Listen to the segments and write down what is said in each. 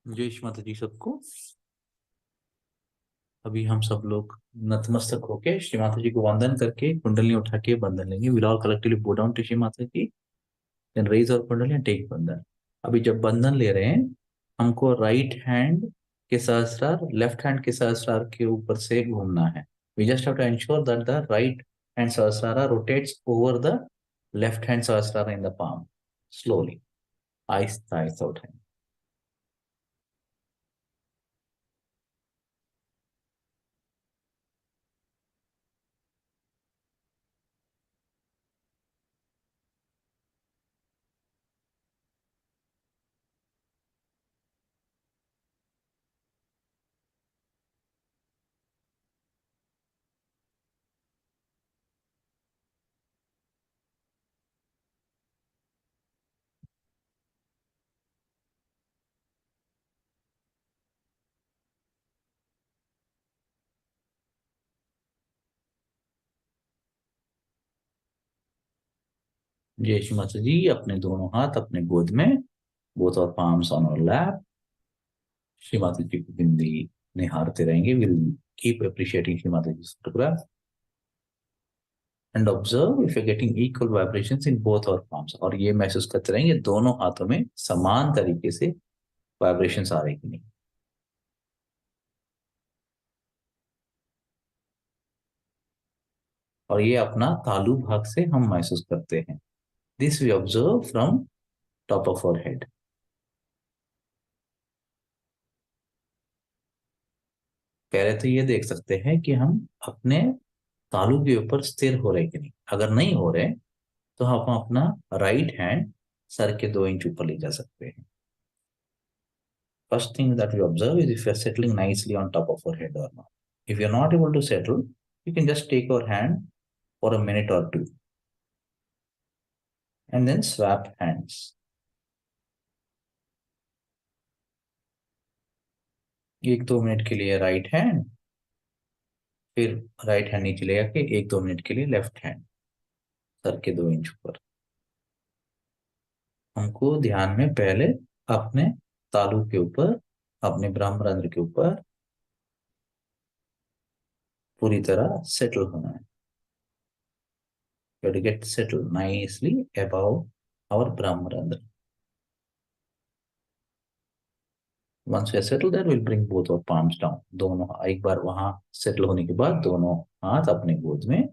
जय श्री माता जी सबको। अभी हम सब लोग नतमस्तक होके श्री माता जी को वंदन करके कुंडली उठा के बंधन लेंगे। We'll all collectively bow down to Shri Mata ji, then raise और कुंडली एंड टेक बंधन। अभी जब बंधन ले रहे हैं, हमको राइट हैंड के सहस्त्रार लेफ्ट हैंड के सहस्त्रार के ऊपर से घूमना है। We just have to ensure that the right hand Sahasrara rotates over the left hand Sahasrara in the palm slowly, Aahista Aahista उठाएं। जय श्री माता जी। अपने दोनों हाथ अपने गोद में, both our palms on our lap। Shri Mata जी की बिंदी निहारते रहेंगे। Will keep appreciating Shri Mata ji photograph and observe if you getting equal vibrations in both our palms। और ये महसूस करते रहेंगे दोनों हाथों में समान तरीके से वाइब्रेशंस आ रही कि नहीं। और ये अपना तालु भाग से हम महसूस करते हैं। This we observe from top of our head. पहले तो ये देख सकते हैं कि हम अपने तालु के ऊपर स्थिर हो रहे कि नहीं। अगर नहीं हो रहे तो हम अपना राइट हैंड सर के 2 इंच ऊपर ले जा सकते हैं। First thing that we observe is if you're settling nicely on top of our head or not. If you're not able to settle, you can just take our hand for a minute or two and then swap hands. 1-2 minute के लिए right hand, फिर right hand नीचे ले आके 1-2 minute के लिए left hand sir के 2 inch ऊपर। हमको ध्यान में पहले अपने तालु के ऊपर, अपने ब्रह्मरंध्र के ऊपर पूरी तरह सेटल होना है। You have to get settled nicely above our brahmarandra. Once we are settled there, we'll bring both our palms down। दोनों एक बार वहां सेटल होने के बाद दोनों हाथ अपने गोद में,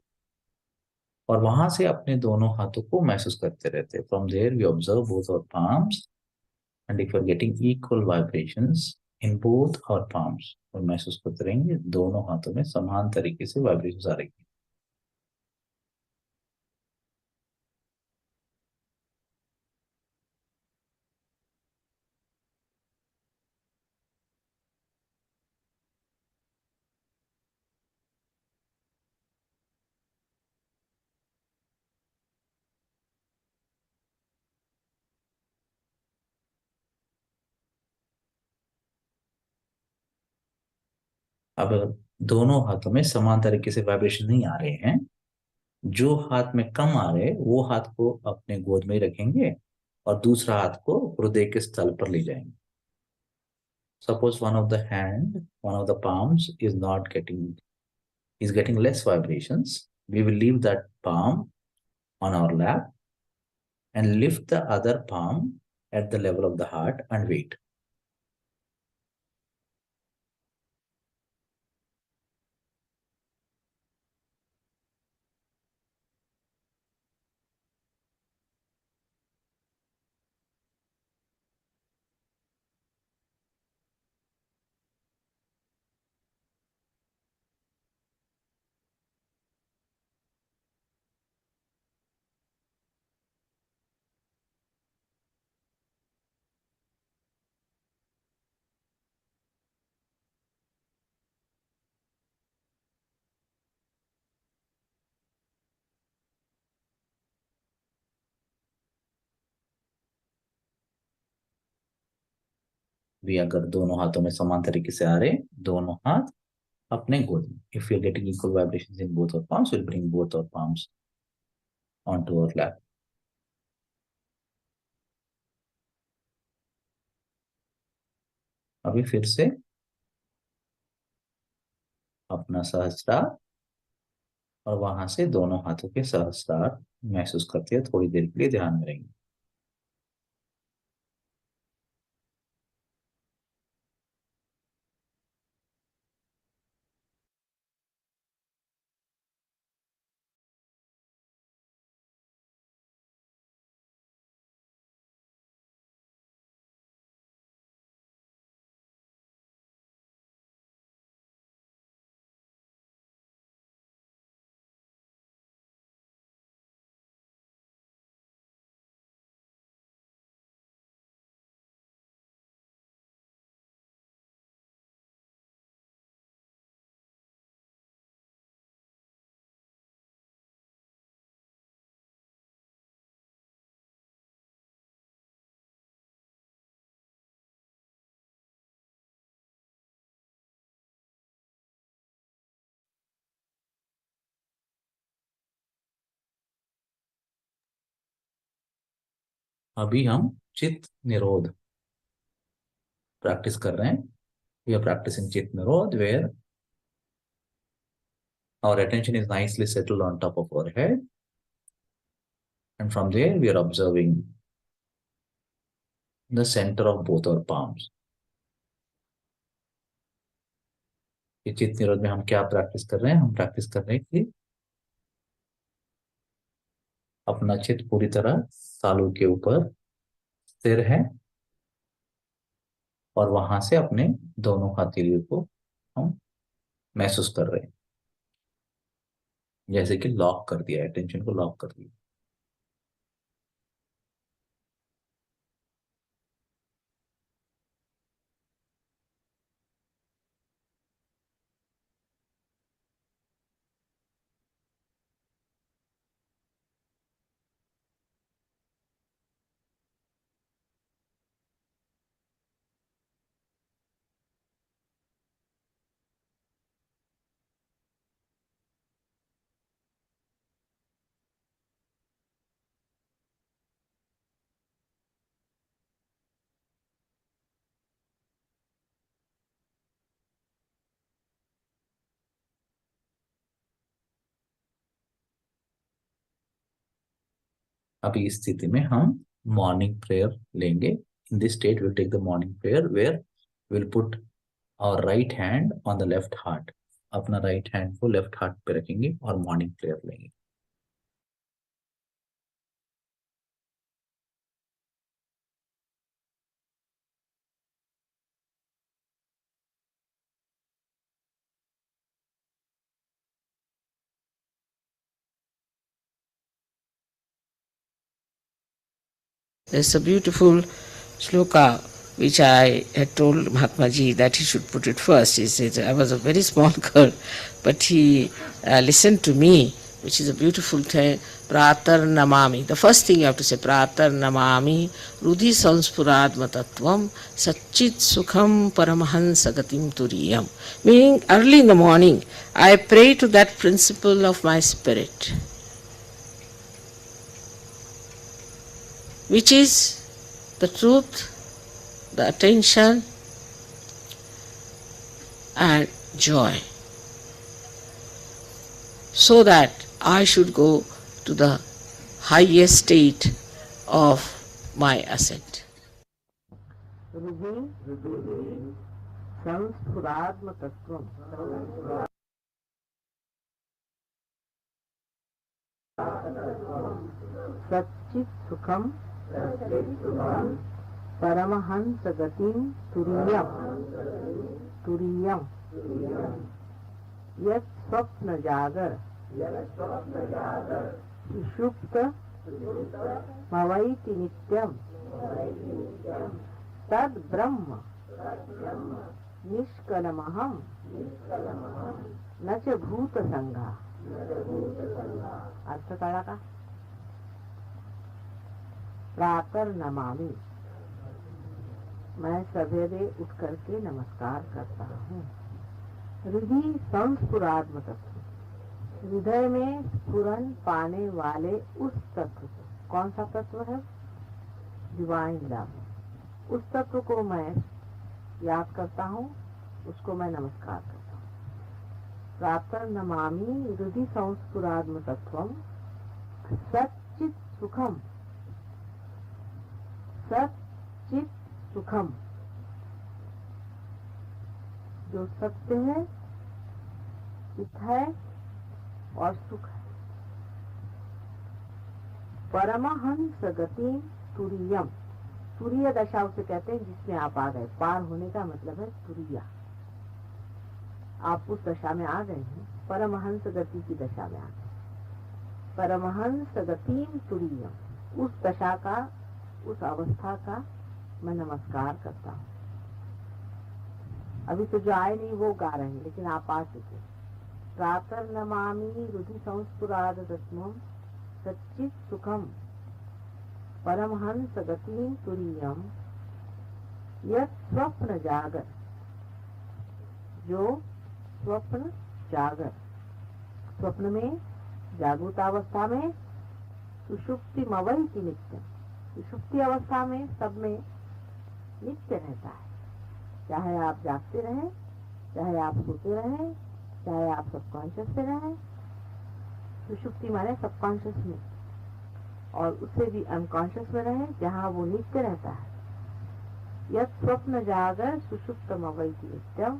और वहां से अपने दोनों हाथों को महसूस करते रहते हैं। From there we observe both our palms and if you are getting equal vibrations in both our palms, और महसूस करते रहेंगे दोनों हाथों में समान तरीके से वाइब्रेशंस आ रही है। अब दोनों हाथों में समान तरीके से वाइब्रेशन नहीं आ रहे हैं, जो हाथ में कम आ रहे वो हाथ को अपने गोद में ही रखेंगे और दूसरा हाथ को हृदय के स्थल पर ले जाएंगे। Suppose one of the palms is not getting is getting less vibrations, we will leave that palm on our lap and lift the other palm at the level of the heart and wait। भी अगर दोनों हाथों में समान तरीके से आ रहे, दोनों हाथ अपने गोद में, if you're getting equal vibrations in both our palms, we'll bring both our palms onto our lap। अभी फिर से अपना सहस्त्रार और वहां से दोनों हाथों के सहस्त्रार महसूस करते हैं। थोड़ी देर के लिए ध्यान में रहेंगे। अभी हम चित्त निरोध प्रैक्टिस कर रहे हैं। वी आर प्रैक्टिसिंग चित्त निरोध where our attention is nicely settled on top of our head, and from there we are observing the center of both our palms. ये चित्त निरोध में हम क्या प्रैक्टिस कर रहे हैं? हम प्रैक्टिस कर रहे हैं कि अपना चित्त पूरी तरह तालू के ऊपर स्थिर है और वहां से अपने दोनों हथेलियों को हम महसूस कर रहे हैं, जैसे कि लॉक कर दिया, अटेंशन को लॉक कर दिया। अभी इस स्थिति में हम मॉर्निंग प्रेयर लेंगे। In this state we'll take the morning prayer where we'll put our right hand on the left heart. अपना राइट हैंड को लेफ्ट हार्ट पे रखेंगे और मॉर्निंग प्रेयर लेंगे। There's a beautiful sloka which I had told Mahatma Ji that he should put it first. He said, I was a very small girl, but he listened to me, which is a beautiful thing. Pratar namami. The first thing you have to say, Pratar namami rudhi sanspuradma tattvam satchit sukham paramahansa gatim turiyam. Meaning, early in the morning, I pray to that principle of my spirit, which is the truth, the attention and joy, so that I should go to the highest state of my ascent. Satchit Sukham Paramahansa Gatim Turiyam Yat Swapna Jagar Sushupta Mavaiti Nityam Tad Brahma Nishkalamaham Nacha Bhuta Sangha. अर्थ कळला का? प्रातर नमामि, मैं सवेरे उठ करके नमस्कार करता हूँ। हृदय संस्फुरात्म तत्व, हृदय में स्फुरन पाने वाले उस तत्व को, कौन सा तत्व है? Divine love. उस तत्व को मैं याद करता हूँ उसको मैं नमस्कार करता हूँ। प्रातः नमामि हृदि संस्फुरात्म तत्वम सच्चित सुखम, सच्चित सुखम, जो सत्य है, चित है और सुख है। परमहंस गति तुरीयम, तुरीय दशा उसे कहते हैं जिसमें आप आ गए। पार होने का मतलब है तुरीया, आप उस दशा में आ गए हैं, परमहंस गति की दशा में आ गए। परमहंस गति तुरीयम, उस दशा का, उस अवस्था का मैं नमस्कार करता हूँ। अभी तो जो आए नहीं वो गा रहे हैं, लेकिन आप आ चुके। प्रातः नमामि हृदि संस्फुराद तत्वम सच्चित सुखम परमहंस गतिम तुरीयम यत् स्वप्न जागर, जो स्वप्न जागर, स्वप्न में, जागृतावस्था में, सुषुप्ति मवई की नित्य, सुषुप्ति अवस्था में सब में नित्य रहता है। चाहे आप जागते रहें, चाहे आप सोते रहें, चाहे आप सबकॉन्शियस से रहें। सुषुप्ति माने सबकॉन्शियस में, और उससे भी अनकॉन्शियस में रहें, जहाँ वो नित्य रहता है। यत् स्वप्न जागर सुषुप्तम अवैति नित्यम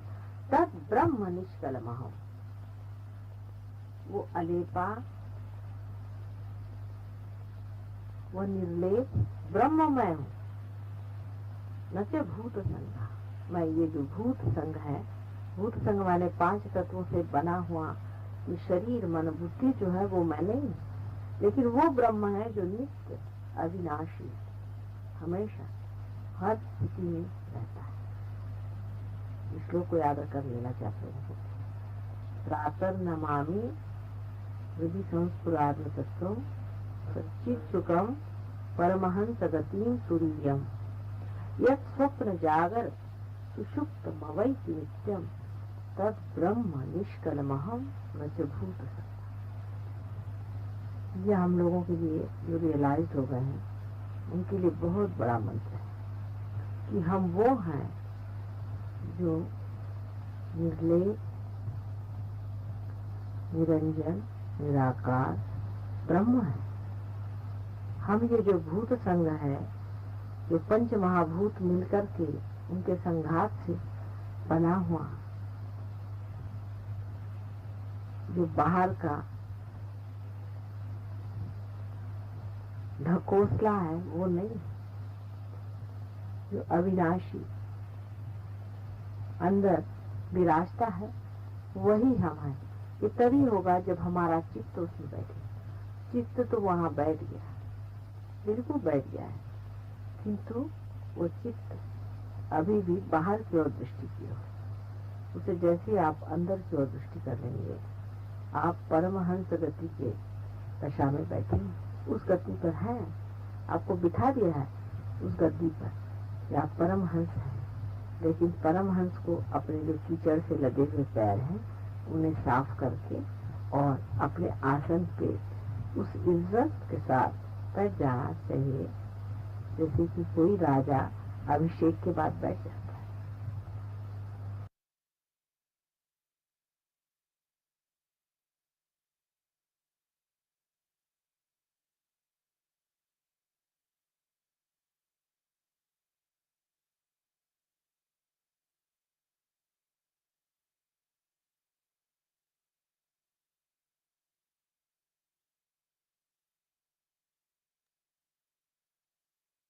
तत् ब्रह्म निष्कलमहम्, वो अलेपा, वो निर्लेप ब्रह्म मैं हूँ, न कि भूत संघ। मैं ये जो भूत संघ है, भूत संघ माने 5 तत्वों से बना हुआ ये शरीर मन बुद्धि जो है वो मैं नहीं, लेकिन वो ब्रह्म है जो नित्य अविनाशी हमेशा हर स्थिति में रहता है। इस श्लोक को याद कर लेना चाहते हैं। प्रातः नमामि हृदि संस्फुरात्म तत्वं सच्चित् सुखम परमहंस गतिम तुरीयम यत् स्वप्न जागर सुषुप्तमवैति नित्यम तत् ब्रह्म निष्कलमहम् न च भूत सत्ता। ये हम लोगों के लिए जो रियलाइज हो गए हैं उनके लिए बहुत बड़ा मंत्र है कि हम वो हैं जो निर्लेप, निरंजन, निराकार ब्रह्म है। हम ये जो भूत संघ है, जो पंच महाभूत मिलकर के उनके संघात से बना हुआ जो बाहर का ढकोसला है वो नहीं, जो अविनाशी अंदर विराजता है वही हम हैं। ये तभी होगा जब हमारा चित्त उसमें बैठे। चित्त तो वहां बैठ गया, बिल्कुल बैठ गया है, किंतु वो चित्त अभी भी बाहर की ओर दृष्टि की ओर। उसे जैसे आप अंदर की ओर दृष्टि कर लेंगे, आप परमहंस गति के दशा में बैठे, उस गति पर है, आपको बिठा दिया है उस गद्दी पर कि आप परमहंस हैं। लेकिन परमहंस को अपने जो कीचड़ से लगे हुए पैर हैं उन्हें साफ करके और अपने आसन पे उस इज्जत के साथ बैठ जाना चाहिए, जैसे कि कोई राजा अभिषेक के बाद बैठ जाता है।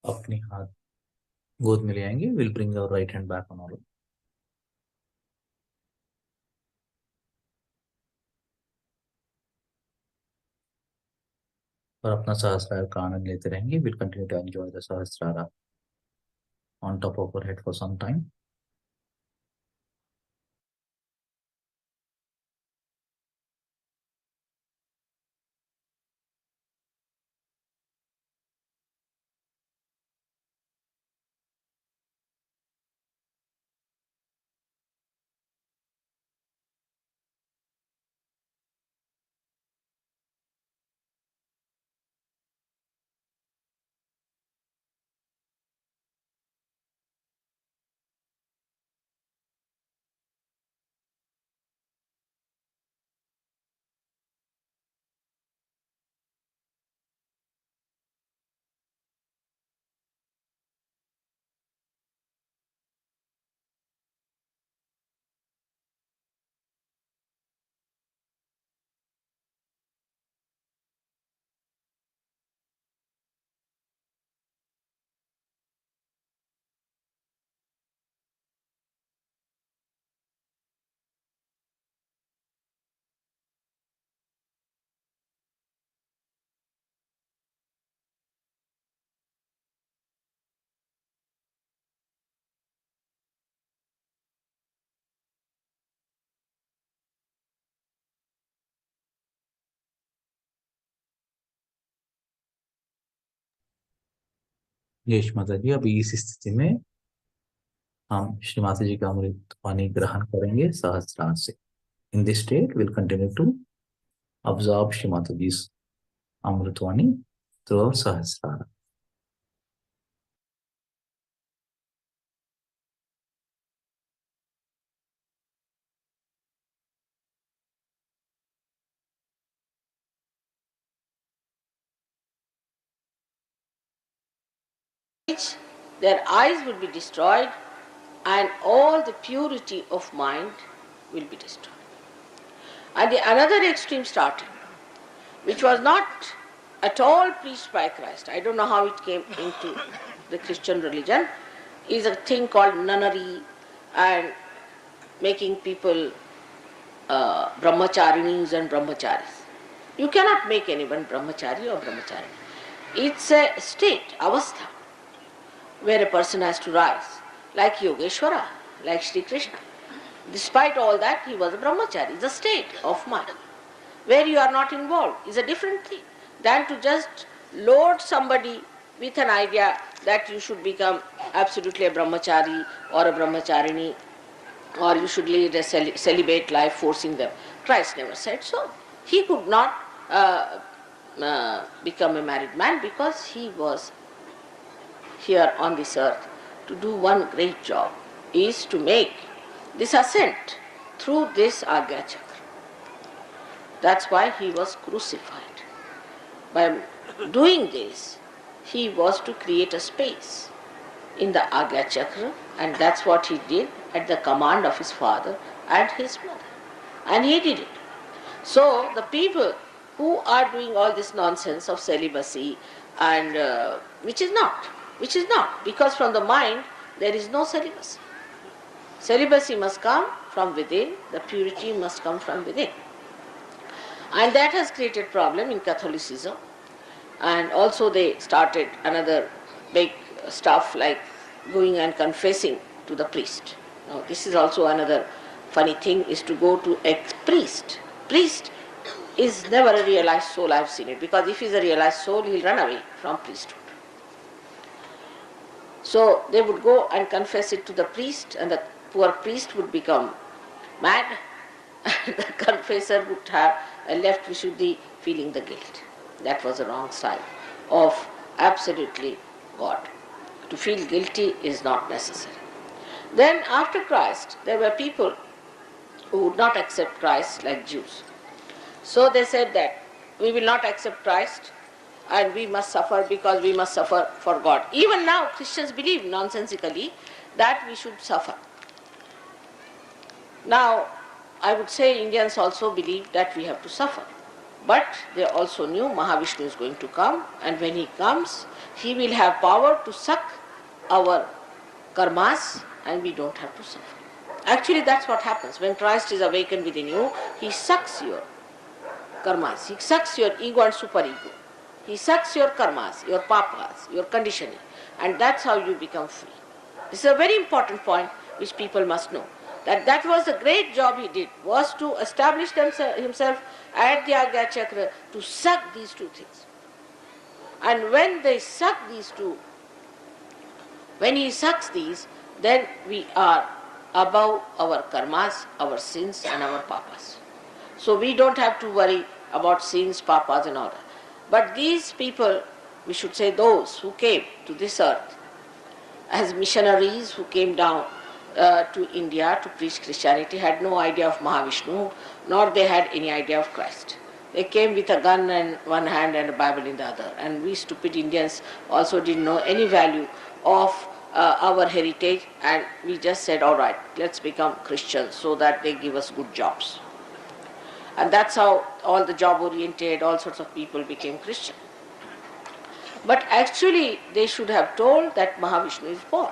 अपने हाथ गोद में ले आएंगे। Will bring our right hand back on all, और अपना सहस्रार का आनंद लेते रहेंगे। Will continue to enjoy the Sahasrara on top of our head for some time. Yes Mata ji, अभी इस स्थिति में हम श्री माता जी का अमृत पानी ग्रहण करेंगे सहस्त्रार से. In this state we'll continue to absorb Shri Mataji's Amritvani through our Sahasrara. Their eyes will be destroyed and all the purity of mind will be destroyed. And another extreme started, which was not at all preached by Christ. I don't know how it came into the Christian religion, is a thing called nunnery and making people brahmacharinis and brahmacharis. You cannot make anyone brahmachari or brahmacharini. It's a state, avastha, where a person has to rise, like Yogeshwara, like Sri Krishna. Despite all that, he was a brahmachari. It's a state of mind. Where you are not involved is a different thing than to just load somebody with an idea that you should become absolutely a brahmachari or a brahmacharini or you should lead a celibate life, forcing them. Christ never said so. He could not become a married man because he was here on this earth to do one great job, is to make this ascent through this Agya Chakra. That's why he was crucified. By doing this, he was to create a space in the Agya Chakra, and that's what he did at the command of his father and his mother. And he did it. So the people who are doing all this nonsense of celibacy and which is not, because from the mind there is no celibacy. Celibacy must come from within, the purity must come from within. And that has created problem in Catholicism. And also they started another big stuff like going and confessing to the priest. Now this is also another funny thing, is to go to a priest. Priest is never a realized soul, I have seen it, because if he is a realized soul, he will run away from priesthood. So they would go and confess it to the priest, and the poor priest would become mad, and the confessor would have left Vishuddhi feeling the guilt. That was the wrong side of absolutely God. To feel guilty is not necessary. Then after Christ, there were people who would not accept Christ, like Jews. So they said that we will not accept Christ and we must suffer because we must suffer for God. Even now Christians believe nonsensically that we should suffer. Now I would say Indians also believe that we have to suffer. But they also knew Mahavishnu is going to come, and when he comes, he will have power to suck our karmas and we don't have to suffer. Actually that's what happens. When Christ is awakened within you, he sucks your karmas, he sucks your ego and superego. He sucks your karmas, your papas, your conditioning, and that's how you become free. This is a very important point which people must know. That was the great job he did, was to establish himself at the Agya Chakra to suck these two things. And when they suck these two, when he sucks these, then we are above our karmas, our sins and our papas. So we don't have to worry about sins, papas and all that. But these people, we should say those who came to this earth as missionaries who came down to India to preach Christianity, had no idea of Mahavishnu, nor they had any idea of Christ. They came with a gun in one hand and a Bible in the other. And we stupid Indians also didn't know any value of our heritage, and we just said, all right, let's become Christians so that they give us good jobs. And that's how all the job-oriented, all sorts of people became Christian. But actually they should have told that Mahavishnu is born.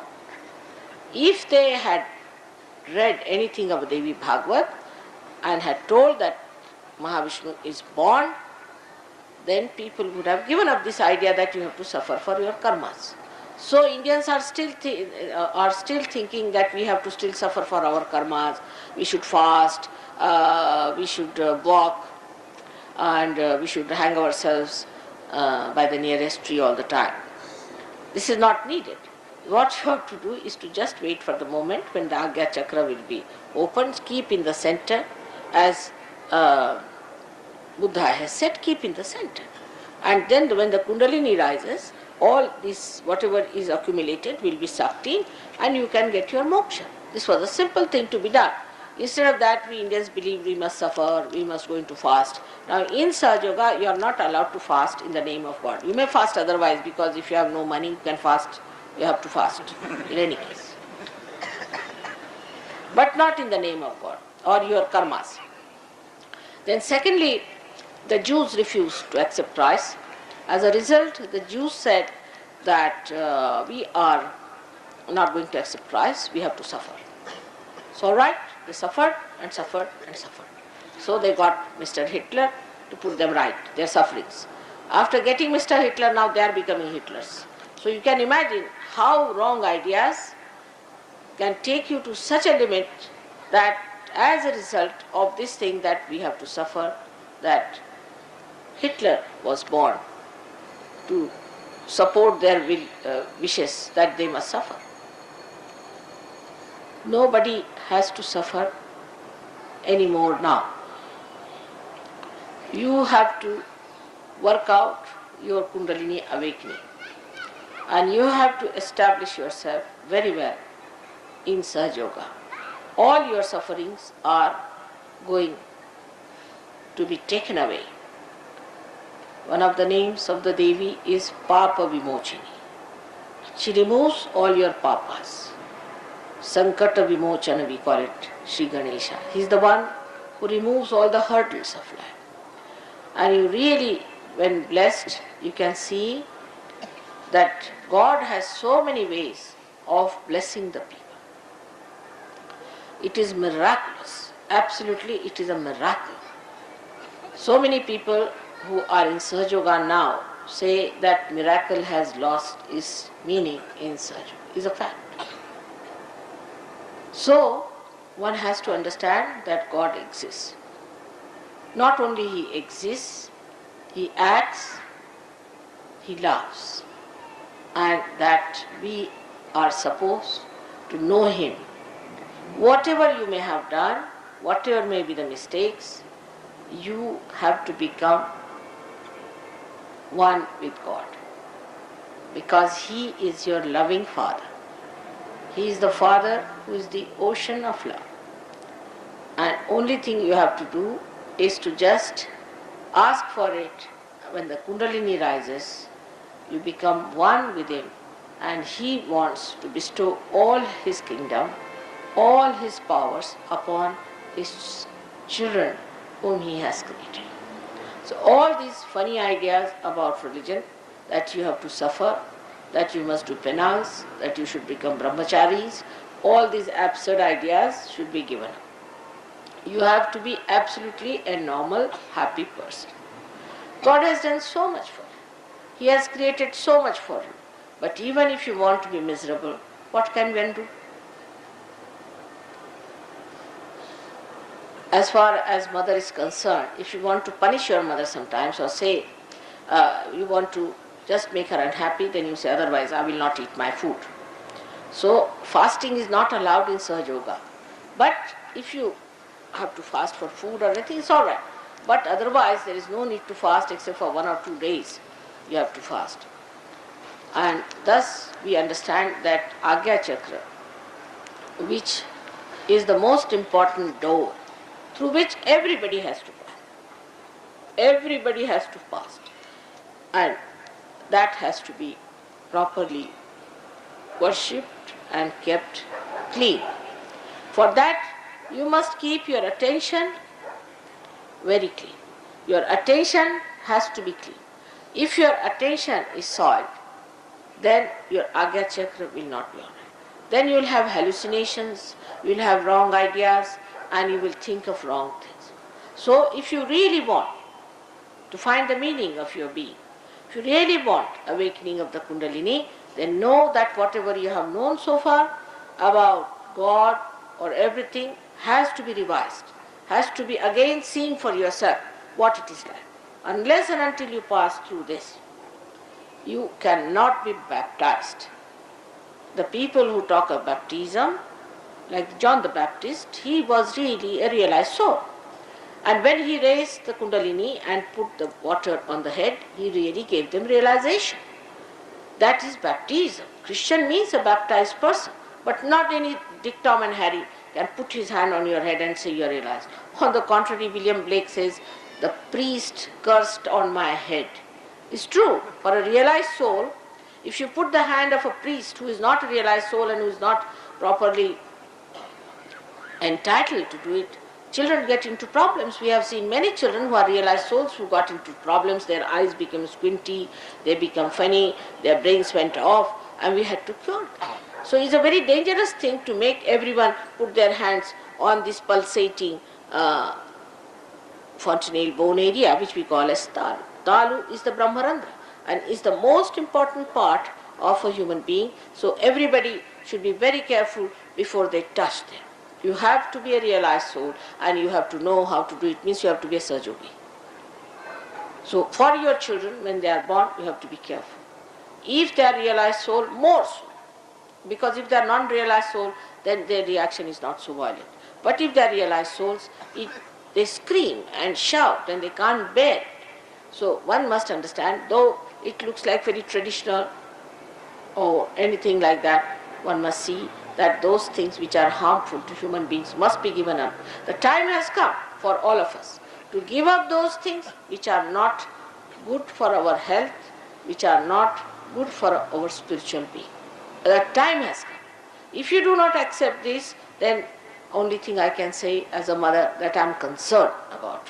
If they had read anything of Devi Bhagavad and had told that Mahavishnu is born, then people would have given up this idea that you have to suffer for your karmas. So Indians are still thinking that we have to still suffer for our karmas. We should fast, we should walk, and we should hang ourselves by the nearest tree all the time. This is not needed. What you have to do is to just wait for the moment when the Agya chakra will be opened, keep in the center, as Buddha has said, keep in the center. And then when the Kundalini rises, all this, whatever is accumulated, will be sucked in and you can get your moksha. This was a simple thing to be done. Instead of that, we Indians believe we must suffer, we must go into fast. Now, in Sahaja Yoga, you are not allowed to fast in the name of God. You may fast otherwise, because if you have no money, you can fast. You have to fast in any case. But not in the name of God or your karmas. Then secondly, the Jews refused to accept rice. As a result, the Jews said that we are not going to accept rice, we have to suffer. So all right, they suffered and suffered and suffered. So they got Mr. Hitler to put them right, their sufferings. After getting Mr. Hitler, now they are becoming Hitlers. So you can imagine how wrong ideas can take you to such a limit that as a result of this thing that we have to suffer, that Hitler was born to support their wishes that they must suffer. Nobody has to suffer anymore now. You have to work out your Kundalini awakening, and you have to establish yourself very well in Sahaja Yoga. All your sufferings are going to be taken away. One of the names of the Devi is Papa Vimochini. She removes all your papas. Sankata Vimochana, we call it, Sri Ganesha. He is the one who removes all the hurdles of life. And you really, when blessed, you can see that God has so many ways of blessing the people. It is miraculous. Absolutely, it is a miracle. So many people who are in Sahaja Yoga now say that miracle has lost its meaning in Sahaja Yoga. It's a fact. So, one has to understand that God exists. Not only He exists, He acts, He loves, and that we are supposed to know Him. Whatever you may have done, whatever may be the mistakes, you have to become one with God, because He is your loving Father. He is the Father who is the ocean of love. And only thing you have to do is to just ask for it. When the Kundalini rises, you become one with Him, and He wants to bestow all His kingdom, all His powers upon His children whom He has created. So all these funny ideas about religion, that you have to suffer, that you must do penance, that you should become brahmacharis, all these absurd ideas should be given up. You have to be absolutely a normal, happy person. God has done so much for you. He has created so much for you. But even if you want to be miserable, what can one do? As far as mother is concerned, if you want to punish your mother sometimes, or say you want to just make her unhappy, then you say, otherwise I will not eat my food. So fasting is not allowed in Sahaja Yoga. But if you have to fast for food or anything, it's all right. But otherwise there is no need to fast except for 1 or 2 days you have to fast. And thus we understand that Agya Chakra, which is the most important door through which everybody has to pass. Everybody has to fast. And that has to be properly worshipped and kept clean. For that, you must keep your attention very clean. Your attention has to be clean. If your attention is soiled, then your Agya Chakra will not be on it. Then you will have hallucinations, you will have wrong ideas, and you will think of wrong things. So if you really want to find the meaning of your being, if you really want awakening of the Kundalini, then know that whatever you have known so far about God or everything has to be revised, has to be again seen for yourself what it is like. Unless and until you pass through this, you cannot be baptized. The people who talk of baptism, like John the Baptist, he was really a realized soul. And when he raised the Kundalini and put the water on the head, he really gave them realization. That is baptism. Christian means a baptized person, but not any Dick, Tom and Harry can put his hand on your head and say you are realized. On the contrary, William Blake says, the priest cursed on my head. It's true. For a realized soul, if you put the hand of a priest who is not a realized soul and who is not properly entitled to do it, children get into problems. We have seen many children who are realized souls who got into problems. Their eyes become squinty, they become funny, their brains went off, and we had to cure them. So it's a very dangerous thing to make everyone put their hands on this pulsating fontanelle bone area, which we call as talu. Talu is the Brahmarandra and is the most important part of a human being. So everybody should be very careful before they touch them. You have to be a realized soul and you have to know how to do it. Means you have to be a Sajogi. So for your children, when they are born, you have to be careful. If they are realized soul, more so. Because if they are non-realized soul, then their reaction is not so violent. But if they are realized souls, they scream and shout and they can't bear it. So one must understand, though it looks like very traditional or anything like that, one must see that those things which are harmful to human beings must be given up. The time has come for all of us to give up those things which are not good for our health, which are not good for our spiritual being. The time has come. If you do not accept this, then only thing I can say as a mother that I am concerned about.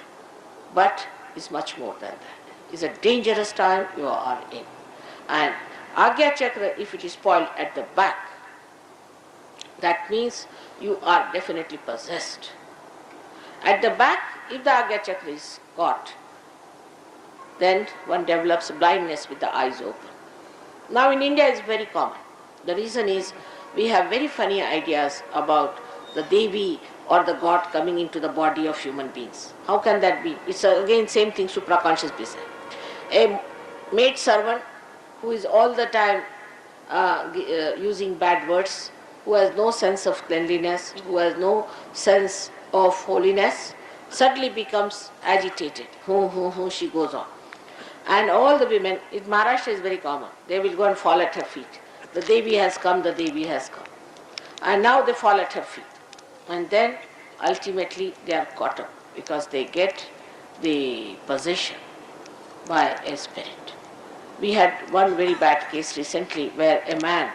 But it's much more than that. It's a dangerous time you are in. And Agya Chakra, if it is spoiled at the back, that means you are definitely possessed. At the back, if the Agya Chakra is caught, then one develops blindness with the eyes open. Now in India it's very common. The reason is we have very funny ideas about the Devi or the God coming into the body of human beings. How can that be? It's again same thing, supraconscious business. A maid servant who is all the time using bad words, who has no sense of cleanliness, who has no sense of holiness, suddenly becomes agitated. She goes on. And all the women, in Maharashtra is very common, they will go and fall at her feet. The Devi has come, the Devi has come. And now they fall at her feet. And then ultimately they are caught up because they get the possession by a spirit. We had one very bad case recently where a man,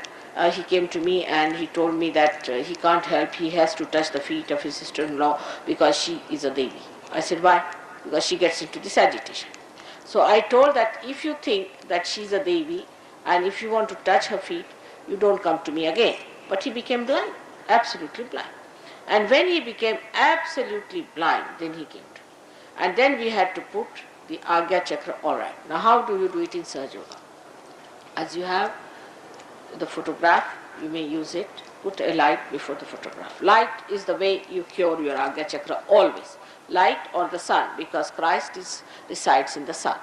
he came to me and he told me that he can't help, he has to touch the feet of his sister-in-law because she is a Devi. I said, why? Because she gets into this agitation. So I told that if you think that she is a Devi and if you want to touch her feet, you don't come to me again. But he became blind, absolutely blind. And when he became absolutely blind, then he came to me. And then we had to put the Agya Chakra, all right. Now how do you do it in Sahaja Yoga? As you have the photograph, you may use it, put a light before the photograph. Light is the way you cure your Agya Chakra always. Light or the sun, because Christ resides in the sun.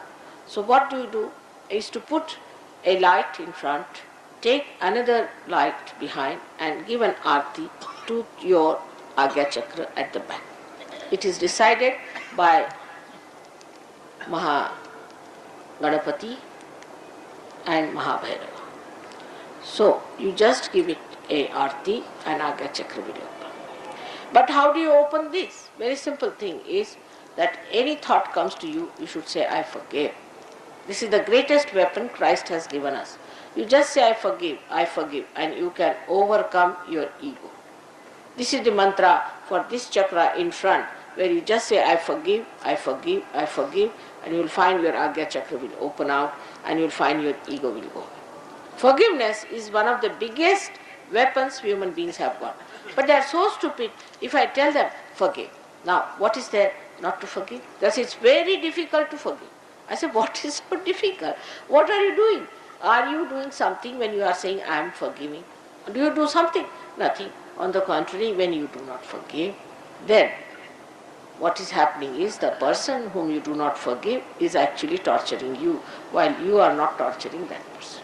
So what do is to put a light in front, take another light behind and give an arti to your Agya Chakra at the back. It is decided by Maha Ganapati and Mahabhairava. So you just give it a arti and Agya Chakra will open. But how do you open this? Very simple thing is that any thought comes to you, you should say, I forgive. This is the greatest weapon Christ has given us. You just say, I forgive, and you can overcome your ego. This is the mantra for this chakra in front, where you just say, I forgive, and you will find your Agya Chakra will open out, and you will find your ego will go. Forgiveness is one of the biggest weapons human beings have got. But they are so stupid, if I tell them, forgive. Now, what is there not to forgive? Because it's very difficult to forgive. I say, what is so difficult? What are you doing? Are you doing something when you are saying, I am forgiving? Do you do something? Nothing. On the contrary, when you do not forgive, then what is happening is the person whom you do not forgive is actually torturing you, while you are not torturing that person.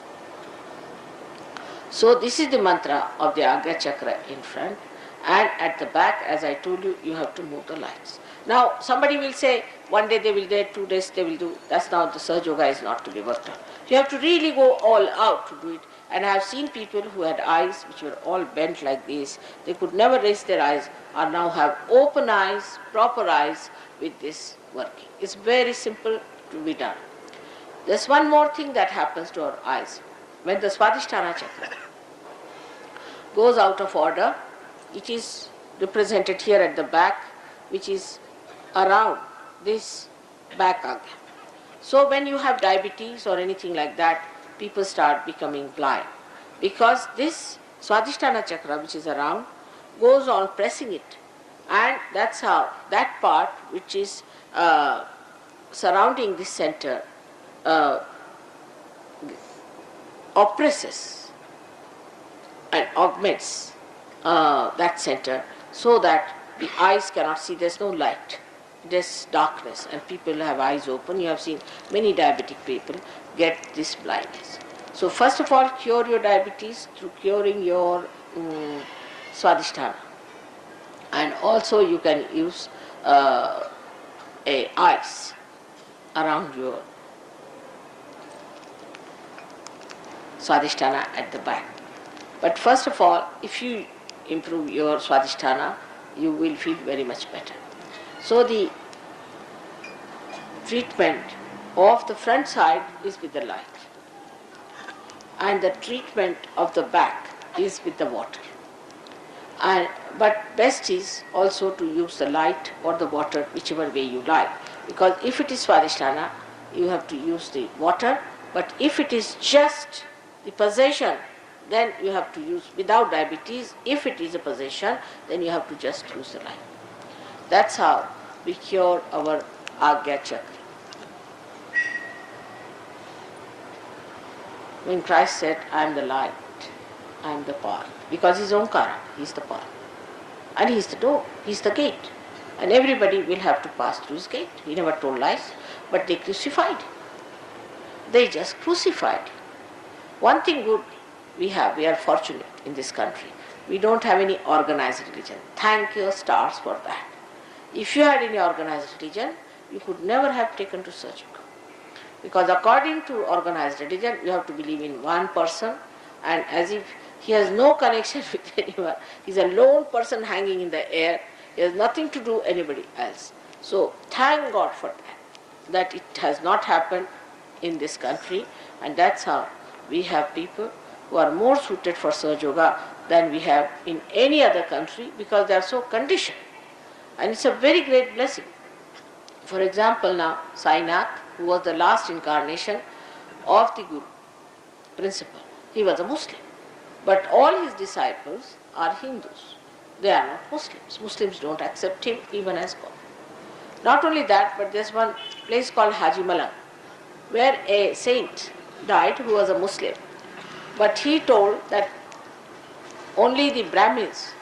So this is the mantra of the Agya Chakra in front, and at the back, as I told you, you have to move the lights. Now somebody will say, one day they will do, 2 days they will do. That's now the Sahaja Yoga is not to be worked on. You have to really go all out to do it. And I have seen people who had eyes which were all bent like this. They could never raise their eyes, or now have open eyes, proper eyes with this working. It's very simple to be done. There's one more thing that happens to our eyes. When the Swadhisthana Chakra goes out of order, it is represented here at the back, which is around this back agya. So when you have diabetes or anything like that, people start becoming blind, because this Swadhisthana Chakra, which is around, goes on pressing it, and that's how that part which is surrounding this center oppresses and augments that center, so that the eyes cannot see. There's no light, there's darkness, and people have eyes open. You have seen many diabetic people get this blindness. So first of all, cure your diabetes through curing your Swadhisthana, and also you can use a ice around your Swadhisthana at the back. But first of all, if you improve your Swadhisthana, you will feel very much better. So the treatment of the front side is with the light, and the treatment of the back is with the water. But best is also to use the light or the water, whichever way you like, because if it is Swadhisthana, you have to use the water, but if it is just the possession, then you have to use, without diabetes, if it is a possession, then you have to just use the light. That's how we cure our Agya Chakra. When Christ said, I am the light, I am the path, because he is Omkara, he is the path. And he is the door, he is the gate. And everybody will have to pass through his gate. He never told lies, but they crucified. They just crucified. One thing good we are fortunate in this country. We don't have any organized religion. Thank your stars for that. If you had any organized religion, you could never have taken to Sahaja Yoga. Because according to organized religion, you have to believe in one person, and as if he has no connection with anyone. He is a lone person hanging in the air. He has nothing to do with anybody else. So thank God for that it has not happened in this country, and that's how we have people who are more suited for Sahaja Yoga than we have in any other country, because they are so conditioned. And it's a very great blessing. For example, now Sainath, who was the last incarnation of the Guru principle, he was a Muslim. But all his disciples are Hindus. They are not Muslims. Muslims don't accept him even as God. Not only that, but there's one place called Haji Malang, where a saint died who was a Muslim. But he told that only the Brahmins,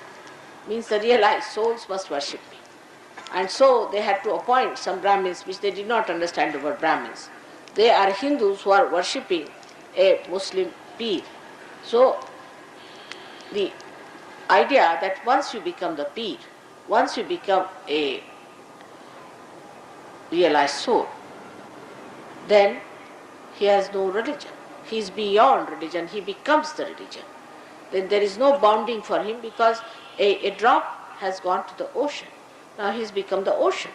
means the realized souls, must worship me. And so they had to appoint some Brahmins, which they did not understand the word Brahmins. They are Hindus who are worshipping a Muslim peer. So the idea that once you become the peer, once you become a realized soul, then he has no religion. He is beyond religion, he becomes the religion. Then there is no bounding for him, because a drop has gone to the ocean. Now he has become the ocean.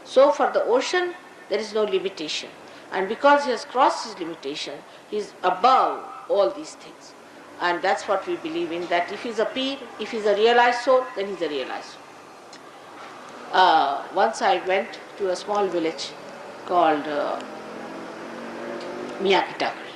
So for the ocean, there is no limitation. And because he has crossed his limitation, he is above all these things. And that's what we believe in, that if he is a peer, if he is a realized soul, then he is a realized soul. Once I went to a small village called Miyakitakuri.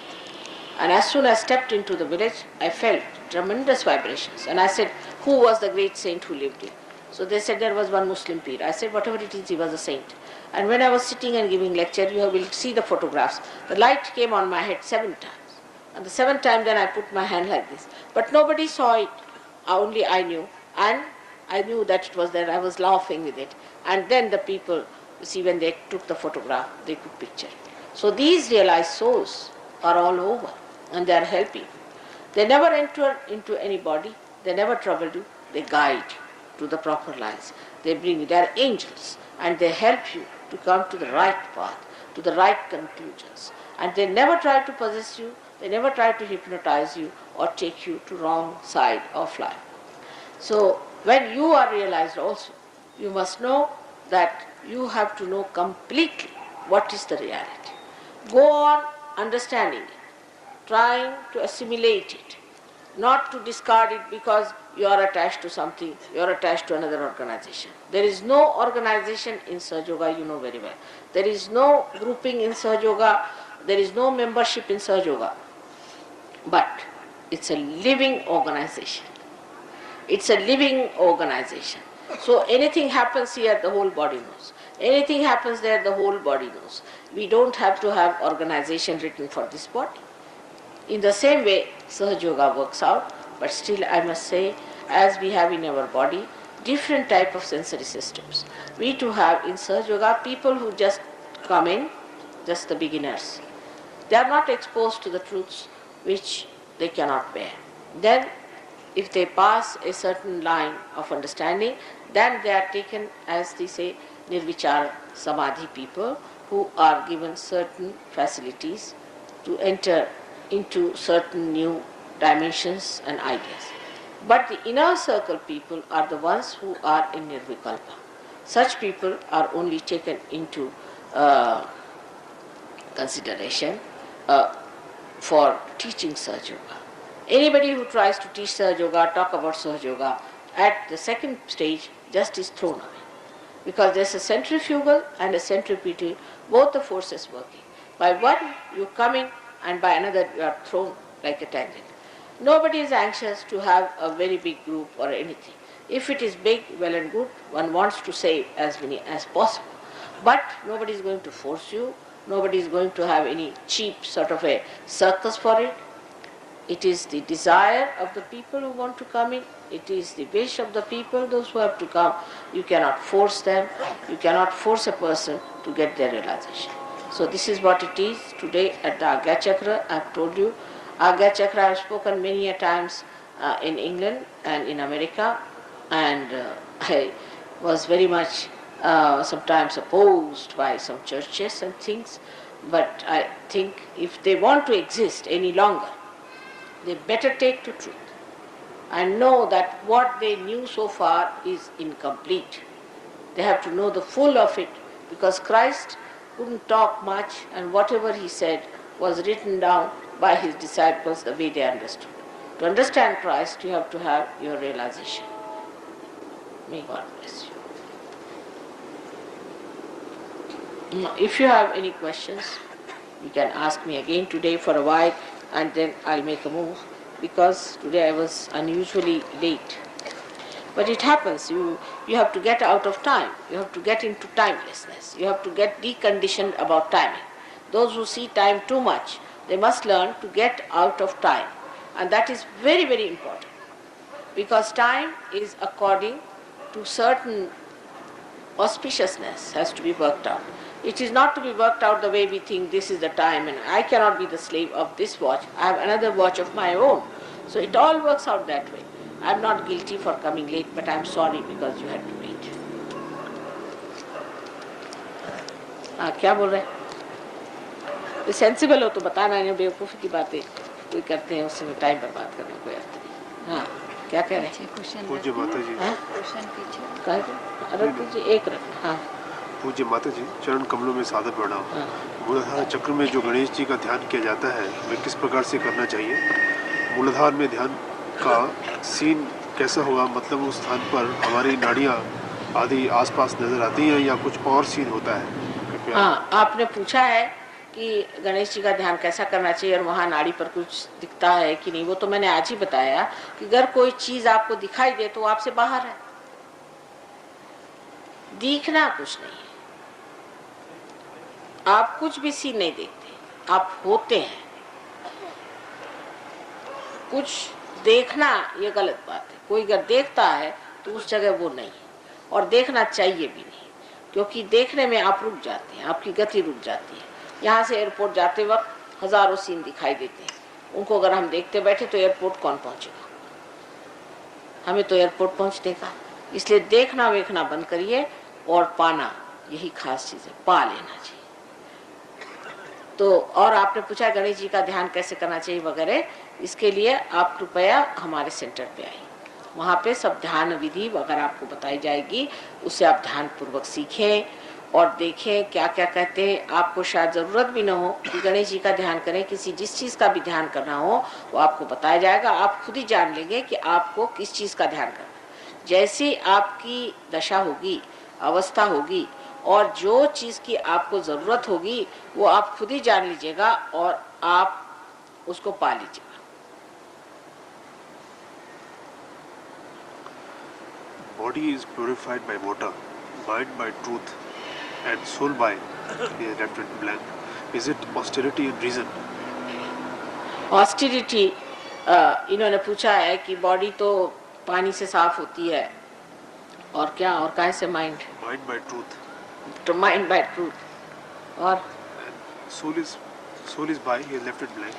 And as soon as I stepped into the village, I felt tremendous vibrations. And I said, who was the great saint who lived here? So they said there was one Muslim peer. I said, whatever it is, he was a saint. And when I was sitting and giving lecture, you will see the photographs. The light came on my head 7 times. And the 7th time then I put my hand like this. But nobody saw it, only I knew. And I knew that it was there. I was laughing with it. And then the people, you see, when they took the photograph, they could picture it. So these realized souls are all over, and they are helping. They never enter into any body. They never trouble you. They guide to the proper lines. They bring you. They are angels, and they help you to come to the right path, to the right conclusions. And they never try to possess you. They never try to hypnotize you or take you to wrong side of life. So when you are realized also, you must know that you have to know completely what is the reality. Go on understanding it, trying to assimilate it, not to discard it because you are attached to something, you are attached to another organization. There is no organization in Sahaja Yoga, you know very well. There is no grouping in Sahaja Yoga, there is no membership in Sahaja Yoga. But it's a living organization. It's a living organization. So anything happens here, the whole body knows. Anything happens there, the whole body knows. We don't have to have organization written for this body. In the same way, Sahaja Yoga works out, but still I must say, as we have in our body, different type of sensory systems. We too have in Sahaja Yoga people who just come in, just the beginners. They are not exposed to the truths which they cannot bear. Then, if they pass a certain line of understanding, then they are taken, as they say, Nirvichara Samadhi people who are given certain facilities to enter into certain new dimensions and ideas. But the inner circle people are the ones who are in Nirvikalpa. Such people are only taken into consideration for teaching Sahaja Yoga. Anybody who tries to teach Sahaja Yoga, talk about Sahaja Yoga, at the second stage just is thrown away. Because there's a centrifugal and a centripetal, both the forces working. By one you come in and by another you are thrown like a tangent. Nobody is anxious to have a very big group or anything. If it is big, well and good, one wants to save as many as possible. But nobody is going to force you, nobody is going to have any cheap sort of a circus for it. It is the desire of the people who want to come in. It is the wish of the people, those who have to come. You cannot force them. You cannot force a person to get their realization. So this is what it is today at the Agya Chakra. I have told you, Agya Chakra I have spoken many a times in England and in America, and I was very much sometimes opposed by some churches and things. But I think if they want to exist any longer, they better take to truth and know that what they knew so far is incomplete. They have to know the full of it, because Christ couldn't talk much, and whatever he said was written down by his disciples the way they understood. To understand Christ, you have to have your realization. May God bless you. Now, if you have any questions, you can ask me again today for a while, and then I'll make a move, because today I was unusually late. But it happens, you have to get out of time, you have to get into timelessness, you have to get deconditioned about timing. Those who see time too much, they must learn to get out of time. And that is very, very important, because time is according to certain auspiciousness has to be worked out. It is not to be worked out the way we think this is the time and I cannot be the slave of this watch. I have another watch of my own. So it all works out that way. I am not guilty for coming late, but I am sorry because you had to wait. क्या बोल रहे हैं? Sensible हो तो बताना, नहीं बेवकूफ़ी की बातें कोई करते हैं उससे टाइम बर्बाद करने कोई अर्थ नहीं. हाँ, क्या कह रहे हैं? पूज्य माता जी. अरे पूज्य एक रख. हाँ, पूज्य माता जी, चरण कमलों में सादर प्रणाम. मूलाधार चक्र में जो गणेश जी का ध्यान किया जाता है, वह किस प्रकार से करना चाहिए? मूलाधार में ध्यान का सीन कैसा होगा? मतलब उस स्थान पर हमारी नाड़ियाँ आदि आसपास नजर आती हैं या कुछ और सीन होता है? हाँ, आपने पूछा है कि गणेश जी का ध्यान कैसा करना चाहिए और वहाँ नाड़ी पर कुछ दिखता है कि नहीं. वो तो मैंने आज ही बताया कि अगर कोई चीज़ आपको दिखाई दे तो आपसे बाहर है. दिखना कुछ नहीं है. आप कुछ भी सीन नहीं देखते, आप होते हैं. कुछ देखना ये गलत बात है. कोई अगर देखता है तो उस जगह वो नहीं, और देखना चाहिए भी नहीं, क्योंकि देखने में आप रुक जाते हैं, आपकी गति रुक जाती है। यहाँ से एयरपोर्ट जाते वक्त हजारों सीन दिखाई देते हैं, उनको अगर हम देखते बैठे तो एयरपोर्ट कौन पहुंचेगा? हमें तो एयरपोर्ट पहुंचने का। इसलिए देखना वेखना बंद करिए और पाना, यही खास चीज है, पा लेना चाहिए। तो और आपने पूछा गणेश जी का ध्यान कैसे करना चाहिए वगैरह, इसके लिए आप कृपया हमारे सेंटर पे आइए, वहाँ पे सब ध्यान विधि वगैरह आपको बताई जाएगी, उससे आप ध्यान पूर्वक सीखें और देखें क्या क्या कहते हैं। आपको शायद ज़रूरत भी ना हो कि गणेश जी का ध्यान करें, किसी जिस चीज़ का भी ध्यान करना हो वो आपको बताया जाएगा, आप खुद ही जान लेंगे कि आपको किस चीज़ का ध्यान करना है। जैसी आपकी दशा होगी, अवस्था होगी, और जो चीज़ की आपको ज़रूरत होगी वो आप खुद ही जान लीजिएगा और आप उसको पा लीजिएगा। Body is purified by water, mind by truth, and soul by the left and blank. Is it austerity and reason? ऑस्टिरिटी, इन्होंने पूछा है कि बॉडी तो पानी से साफ होती है, और क्या, और काहे से माइंड? Mind by truth. तो माइंड बाय ट्रूथ, और And soul is by he left it blank.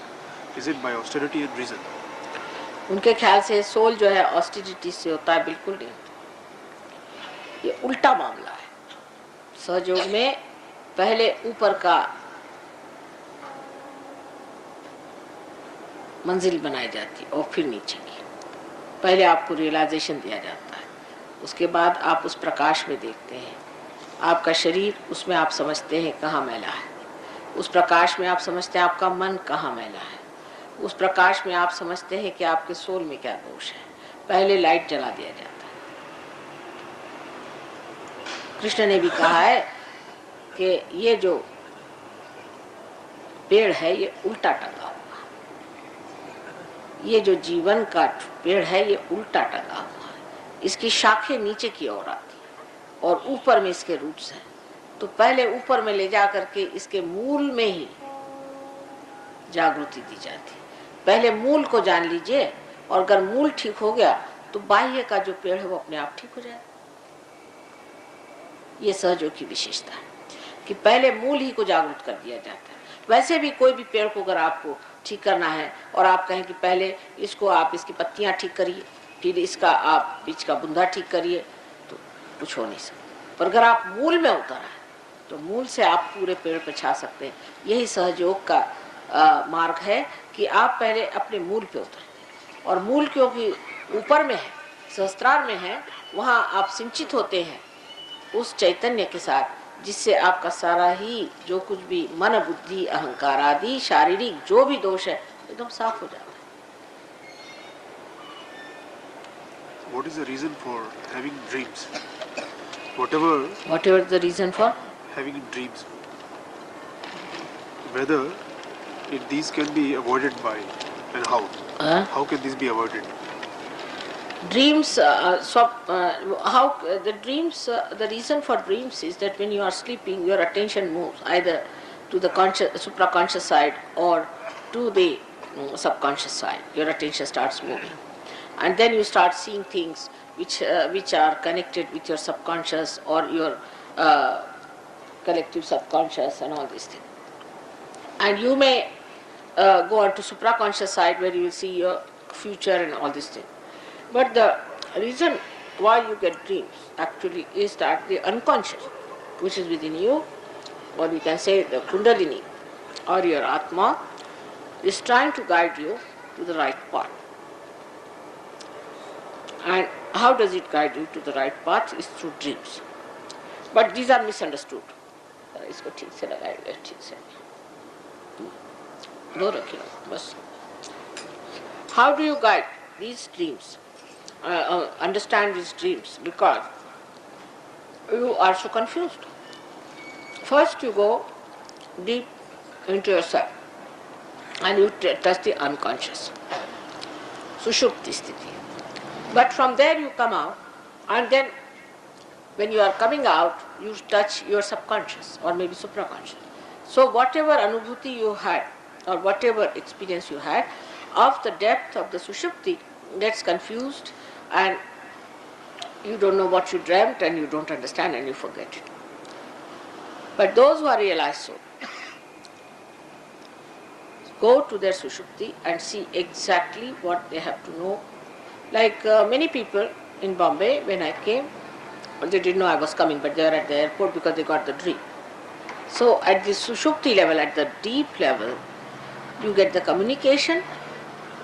Is it by austerity and reason? उनके ख्याल से सोल जो है ऑस्टिरिटी से होता है, बिल्कुल नहीं, ये उल्टा मामला है। सहयोग में पहले ऊपर का मंजिल बनाई जाती है और फिर नीचे की, पहले आपको रियलाइजेशन दिया जाता है, उसके बाद आप उस प्रकाश में देखते हैं आपका शरीर, उसमें आप समझते हैं कहाँ मैला है, उस प्रकाश में आप समझते हैं आपका मन कहाँ मैला है, उस प्रकाश में आप समझते हैं कि आपके सोल में क्या दोष है। पहले लाइट जला दिया जाता है। कृष्ण ने भी कहा है कि ये जो पेड़ है ये उल्टा टंगा हुआ है, ये जो जीवन का पेड़ है ये उल्टा टंगा हुआ है, इसकी शाखें नीचे की ओर आती है और ऊपर में इसके रूट्स हैं। तो पहले ऊपर में ले जा करके इसके मूल में ही जागृति दी जाती है। पहले मूल को जान लीजिए, और अगर मूल ठीक हो गया तो बाह्य का जो पेड़ है वो अपने आप ठीक हो जाए। ये सहयोग की विशेषता है कि पहले मूल ही को जागृत कर दिया जाता है। वैसे भी कोई भी पेड़ को अगर आपको ठीक करना है और आप कहें कि पहले इसको आप इसकी पत्तियां ठीक करिए, फिर इसका आप बीच का बुंदा ठीक करिए, तो कुछ हो नहीं सकता। पर अगर आप मूल में उतर आए तो मूल से आप पूरे पेड़ पर छा सकते हैं। यही सहयोग का मार्ग है कि आप पहले अपने मूल पे उतरते, और मूल क्योंकि ऊपर में है, सहस्त्रार में है, वहाँ आप सिंचित होते हैं उस चैतन्य के साथ, जिससे आपका सारा ही जो कुछ भी मन बुद्धि अहंकार आदि शारीरिक जो भी दोष है एकदम साफ हो जाता है। What is the reason for having dreams? Whatever the reason for having dreams, whether these can be avoided by, and how? How can these be avoided? dreams? How the dreams? The reason for dreams is that when you are sleeping, your attention moves either to the supraconscious side or to the subconscious side. Your attention starts moving, and then you start seeing things which are connected with your subconscious or your collective subconscious and all these things. And you may go on to supraconscious side where you will see your future and all these things. But the reason why you get dreams actually is that the unconscious, which is within you, or you can say the Kundalini or your Atma, is trying to guide you to the right path. And how does it guide you to the right path? Is through dreams. But these are misunderstood. इसको ठीक से लगाइए, ठीक से दो रखिए बस. How do you guide these dreams? Understand these dreams, because you are so confused. First you go deep into yourself and you touch the unconscious, sushupti sthiti. But from there you come out, and then when you are coming out, you touch your subconscious or maybe supraconscious. So whatever anubhuti you had or whatever experience you had of the depth of the sushupti gets confused, and You don't know what you dreamt and you don't understand and you forget it. But those who are realized soul go to their Sushupti and see exactly what they have to know. Like many people in Bombay, when I came, they didn't know I was coming, but they were at the airport because they got the dream. So at the Sushupti level, at the deep level, you get the communication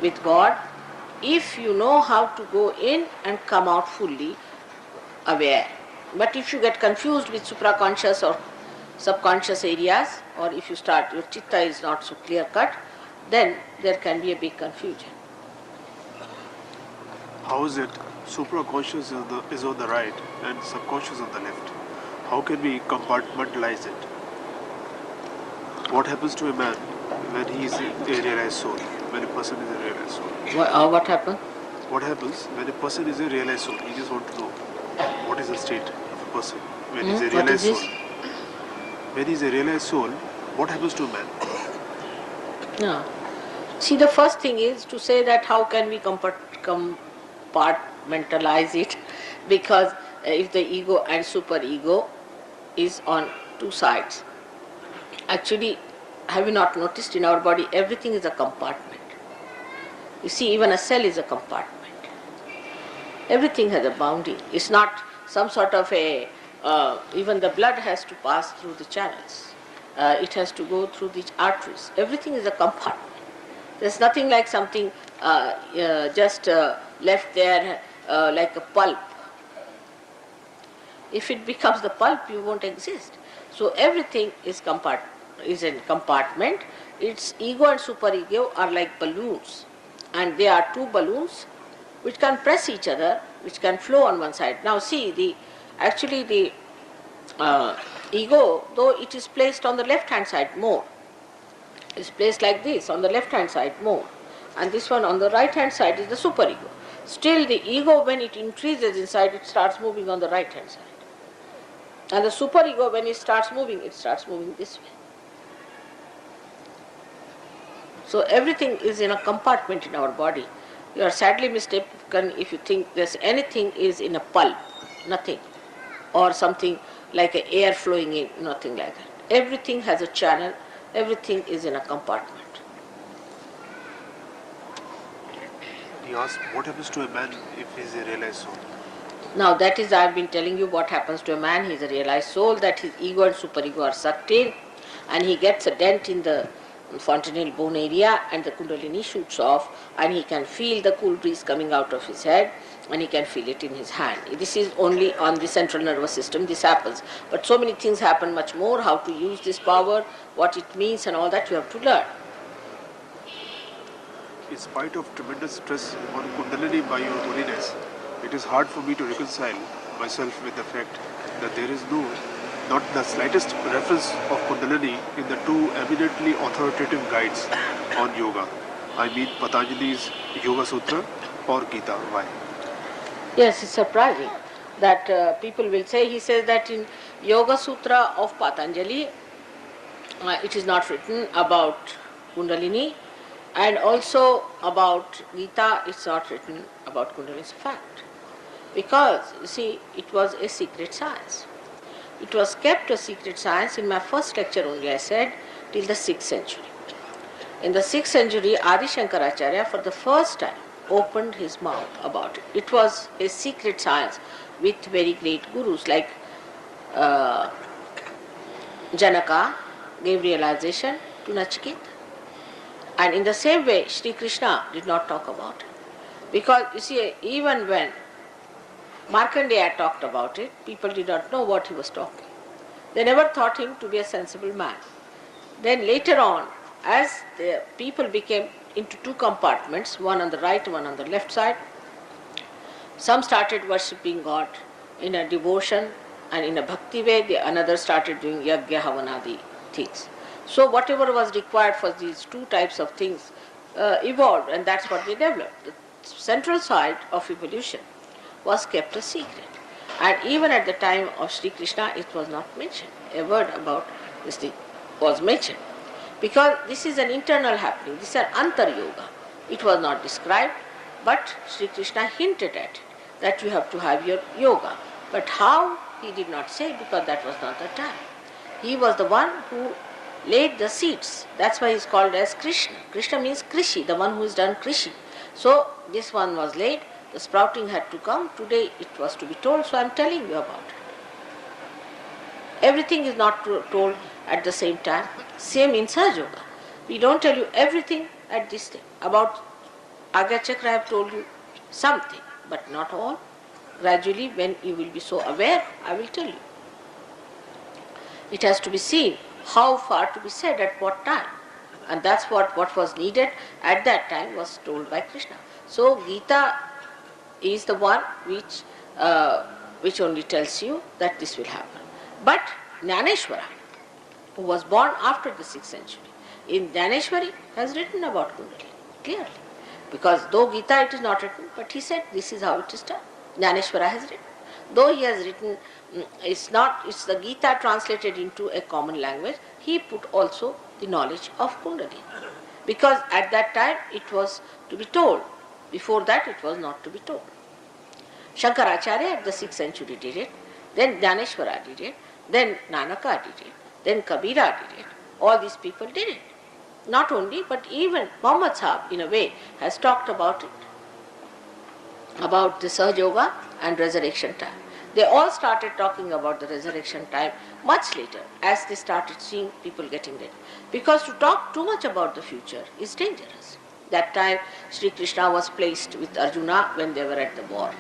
with God if you know how to go in and come out fully aware. But if you get confused with supraconscious or subconscious areas, or if you start, your chitta is not so clear cut, then there can be a big confusion. How is it supraconscious is on the right and subconscious on the left? How can we compartmentalize it? What happens to a man when he is a realized soul, when a person is a realized soul? What happened? What happens when a person is a realized soul? We just want to know what is the state of a person when he is a realized soul. When he is a realized soul, what happens to a man? No. See, the first thing is to say that how can we compartmentalize it, because if the ego and superego is on two sides. Actually, have you not noticed in our body everything is a compartment? You see, even a cell is a compartment. Everything has a boundary. It's not some sort of a, even the blood has to pass through the channels. It has to go through the arteries. Everything is a compartment. There's nothing like something just left there like a pulp. If it becomes the pulp, you won't exist. So everything is in compartment. Its ego and superego are like balloons, and they are two balloons which can press each other, which can flow on one side. Now see, the ego, though it is placed on the left hand side more, is placed like this on the left hand side more, and this one on the right hand side is the superego. Still the ego, when it increases inside, it starts moving on the right hand side, and the superego, when it starts moving this way. So everything is in a compartment in our body. You are sadly mistaken if you think there's anything is in a pulp, nothing, or something like a air flowing in, nothing like that. Everything has a channel, everything is in a compartment. He asked, what happens to a man if he is a realized soul? Now that is, I have been telling you what happens to a man. He is a realized soul, that his ego and superego are sucked in, and he gets a dent in the fontanelle bone area, and the kundalini shoots off, and he can feel the cool breeze coming out of his head, and he can feel it in his hand. This is only on the central nervous system this happens. But so many things happen much more, how to use this power, what it means and all that you have to learn. In spite of tremendous stress on Kundalini by your holiness, it is hard for me to reconcile myself with the fact that there is not the slightest reference of Kundalini in the two eminently authoritative guides on yoga. I mean Patanjali's Yoga Sutra or Gita. Why? Yes, it's surprising that people will say, he says that in Yoga Sutra of Patanjali, it is not written about Kundalini, and also about Gita, it's not written about Kundalini. It's a fact. Because, you see, it was a secret science. It was kept a secret science. In my first lecture only I said, till the 6th century. In the 6th century, Adi Shankaracharya for the first time opened his mouth about it. It was a secret science with very great gurus like Janaka gave realization to Nachiketa. And in the same way, Sri Krishna did not talk about it. Because, you see, even when Markandeya talked about it, people did not know what he was talking. They never thought him to be a sensible man. Then later on, as the people became into two compartments, one on the right, one on the left side, some started worshipping God in a devotion and in a bhakti way, the another started doing yagya havanadi things. So whatever was required for these two types of things evolved, and that's what they developed. The central side of evolution was kept a secret. And even at the time of Sri Krishna, it was not mentioned. A word about this thing was mentioned. Because this is an internal happening, this is an antar yoga. It was not described, but Sri Krishna hinted at it, that you have to have your yoga. But how, he did not say, because that was not the time. He was the one who laid the seeds. That's why he's called as Krishna. Krishna means Krishi, the one who has done Krishi. So this one was laid, the sprouting had to come. Today it was to be told, so I'm telling you about it. Everything is not told at the same time. Same in Sahaja Yoga. We don't tell you everything at this thing. About Agya Chakra I have told you something, but not all. Gradually, when you will be so aware, I will tell you. It has to be seen how far to be said at what time. And that's what was needed at that time was told by Krishna. So Gita is the one which only tells you that this will happen. But Jnaneshwara, who was born after the 6th century, in Jnaneshwari has written about Kundalini, clearly. Because though Gita it is not written, but he said this is how it is done. Jnaneshwara has written. Though he has written, it's the Gita translated into a common language, he put also the knowledge of Kundalini. Because at that time it was to be told. Before that it was not to be told. Shankaracharya at the 6th century did it, then Jnaneshwara did it, then Nanaka did it, then Kabira did it. All these people did it. Not only, but even Muhammad Sahib in a way has talked about it, about the Sahaja Yoga and resurrection time. They all started talking about the resurrection time much later as they started seeing people getting ready. Because to talk too much about the future is dangerous. That time Sri Krishna was placed with Arjuna when they were at the war.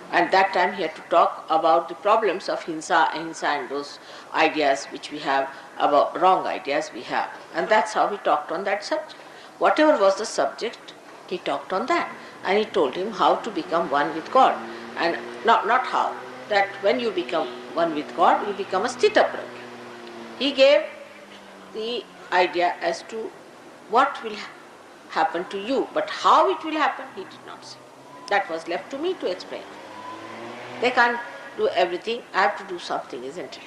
And that time he had to talk about the problems of hinsa, ahimsa and those ideas which we have, about wrong ideas we have. And that's how he talked on that subject. Whatever was the subject, he talked on that. And he told him how to become one with God. And not how, that when you become one with God, you become a sthita prajna. He gave the idea as to what will happen to you, but how it will happen, he did not say. That was left to me to explain. They can't do everything, I have to do something, isn't it?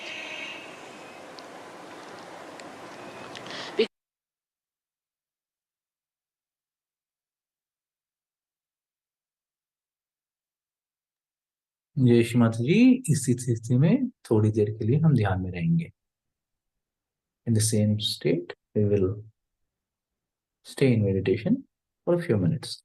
जय श्री माता जी, इस स्थिति में थोड़ी देर के लिए हम ध्यान में रहेंगे. In the same state, we will stay in meditation for a few minutes.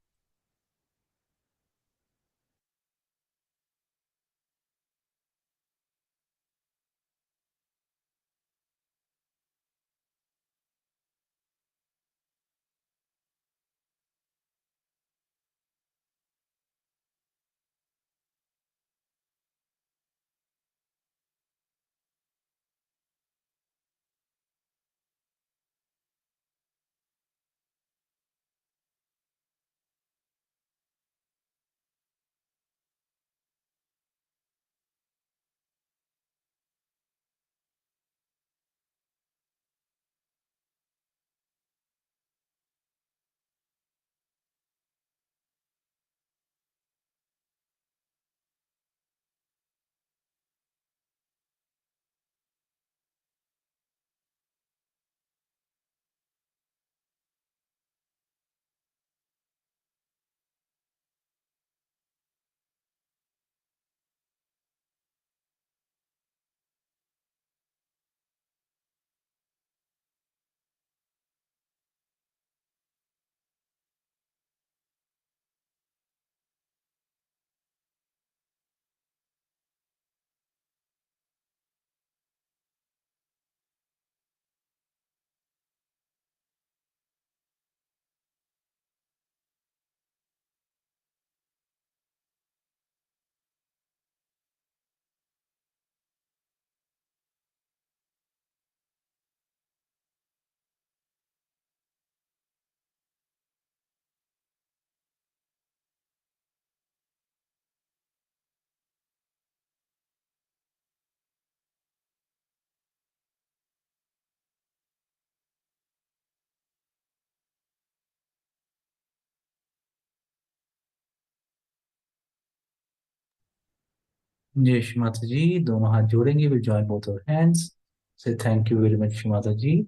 जय श्री माता जी, दोनों हाथ जोड़ेंगे. We'll join both our hands. Say thank you very much, Shri Mata ji,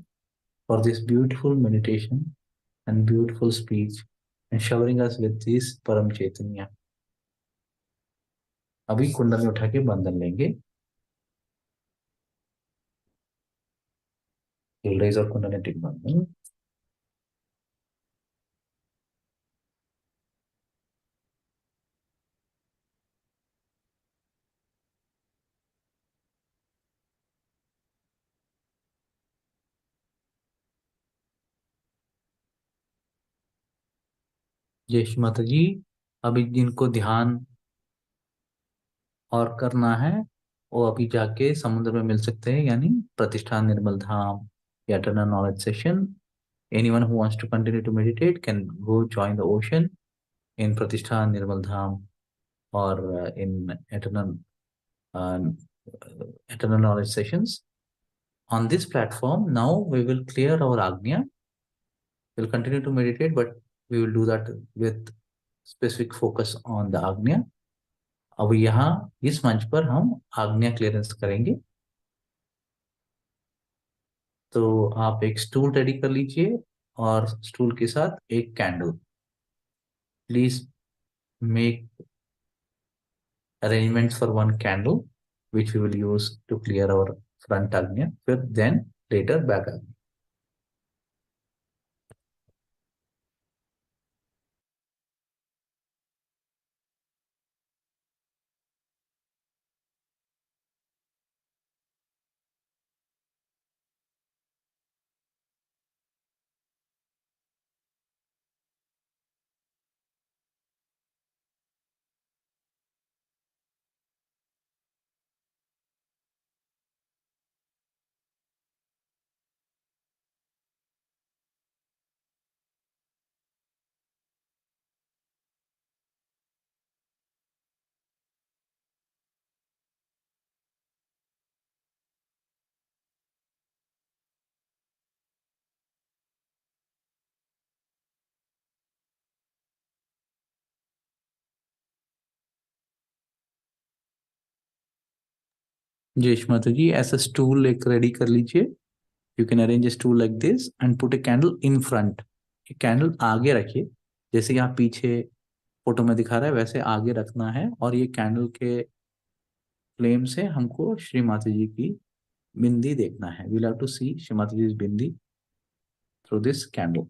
for this beautiful meditation and beautiful speech and showering us with this Param Chaitanya. अभी कुंडली उठा के बंधन लेंगे। रेज और कुंडली बंधन। जय श्री माता जी। अभी जिनको ध्यान और करना है वो अभी जाके समुद्र में मिल सकते हैं, यानी प्रतिष्ठान निर्मल धाम या eternal knowledge session. Anyone who wants to continue to meditate can go join the ocean in Pratishthan Nirmal Dham or in uh, eternal knowledge sessions. On this platform, now we will clear our Agnya. We'll continue to meditate, but we will do that with specific focus on the Agnya. अब यहाँ इस मंच पर हम आज्ञा clearance करेंगे। तो आप एक स्टूल रेडी कर लीजिए और स्टूल के साथ एक candle. Please make arrangements for one candle which we will use to clear our front agnya, then later back agnya. जय माता जी, ऐसा स्टूल एक रेडी कर लीजिए। You can arrange A stool like this and put a candle in front. Candle आगे रखिए, जैसे यहाँ पीछे फोटो में दिखा रहा है वैसे आगे रखना है, और ये कैंडल के फ्लेम से हमको श्री माता जी की बिंदी देखना है। We have to C Shri Mata ji bindi through this candle.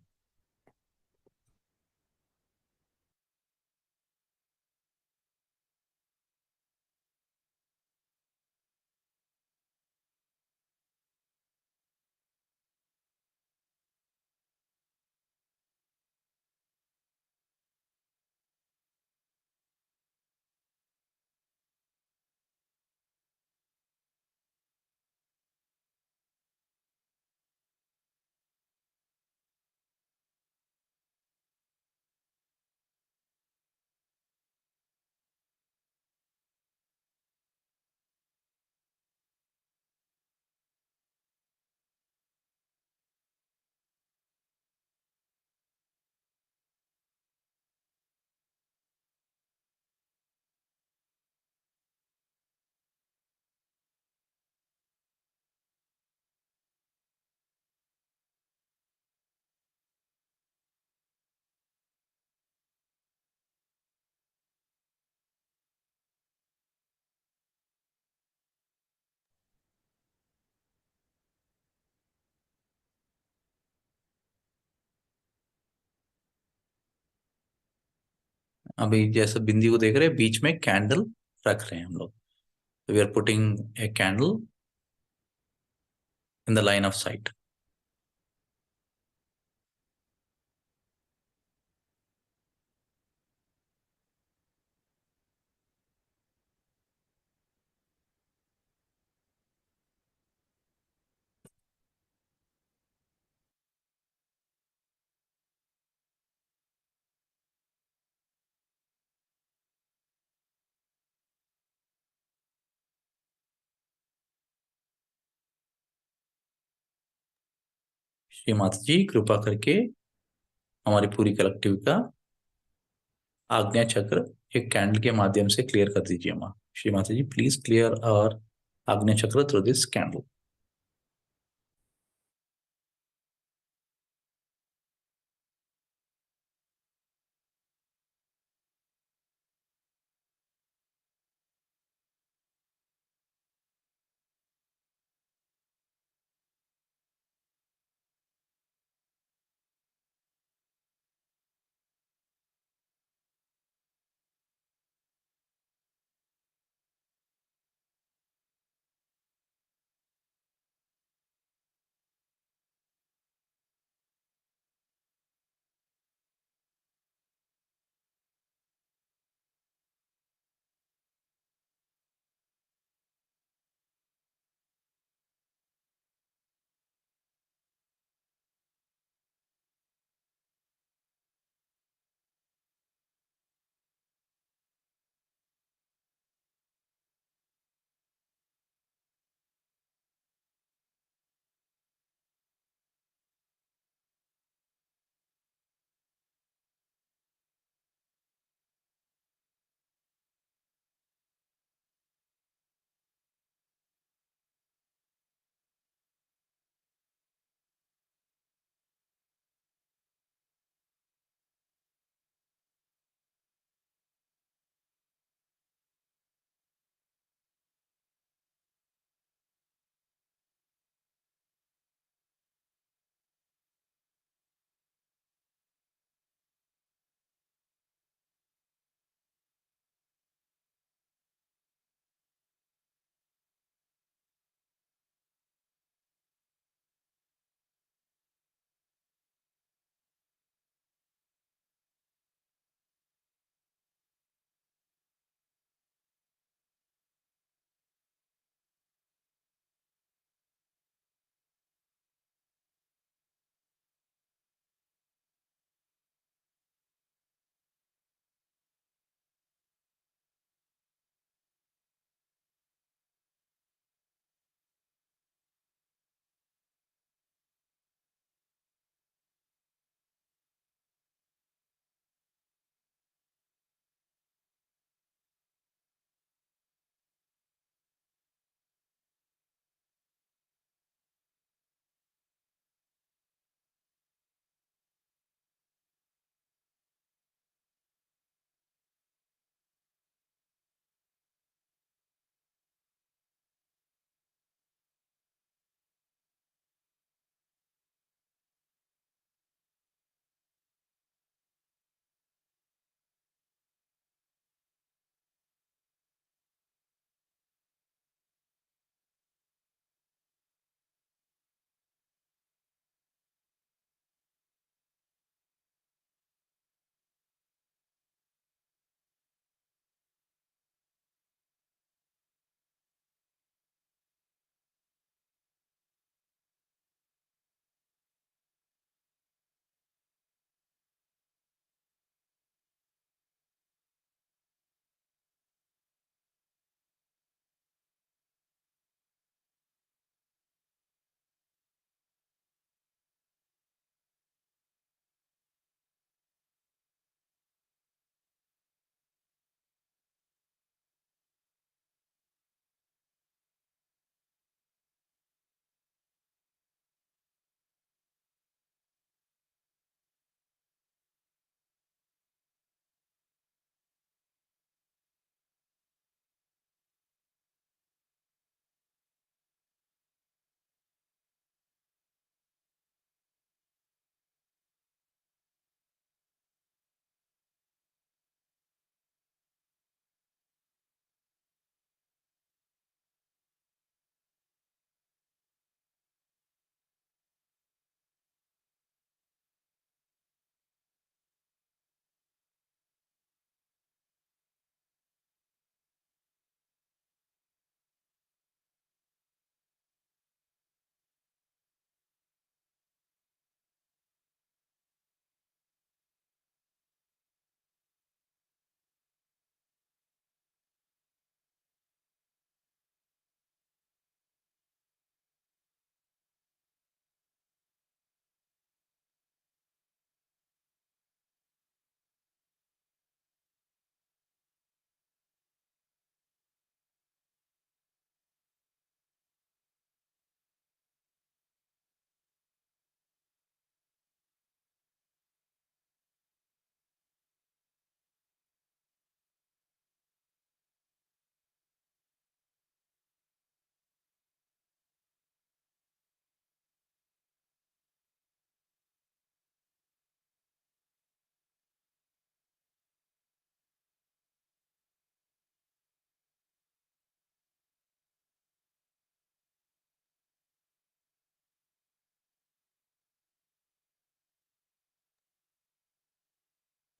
अभी जैसे बिंदी को देख रहे हैं, बीच में कैंडल रख रहे हैं हम लोग। We are putting a candle in the line of sight. Shri Mata ji कृपा करके हमारी पूरी कलेक्टिव का आज्ञा चक्र एक कैंडल के माध्यम से क्लियर कर दीजिए माँ। श्री माता जी प्लीज क्लियर और आज्ञा चक्र थ्रू दिस कैंडल।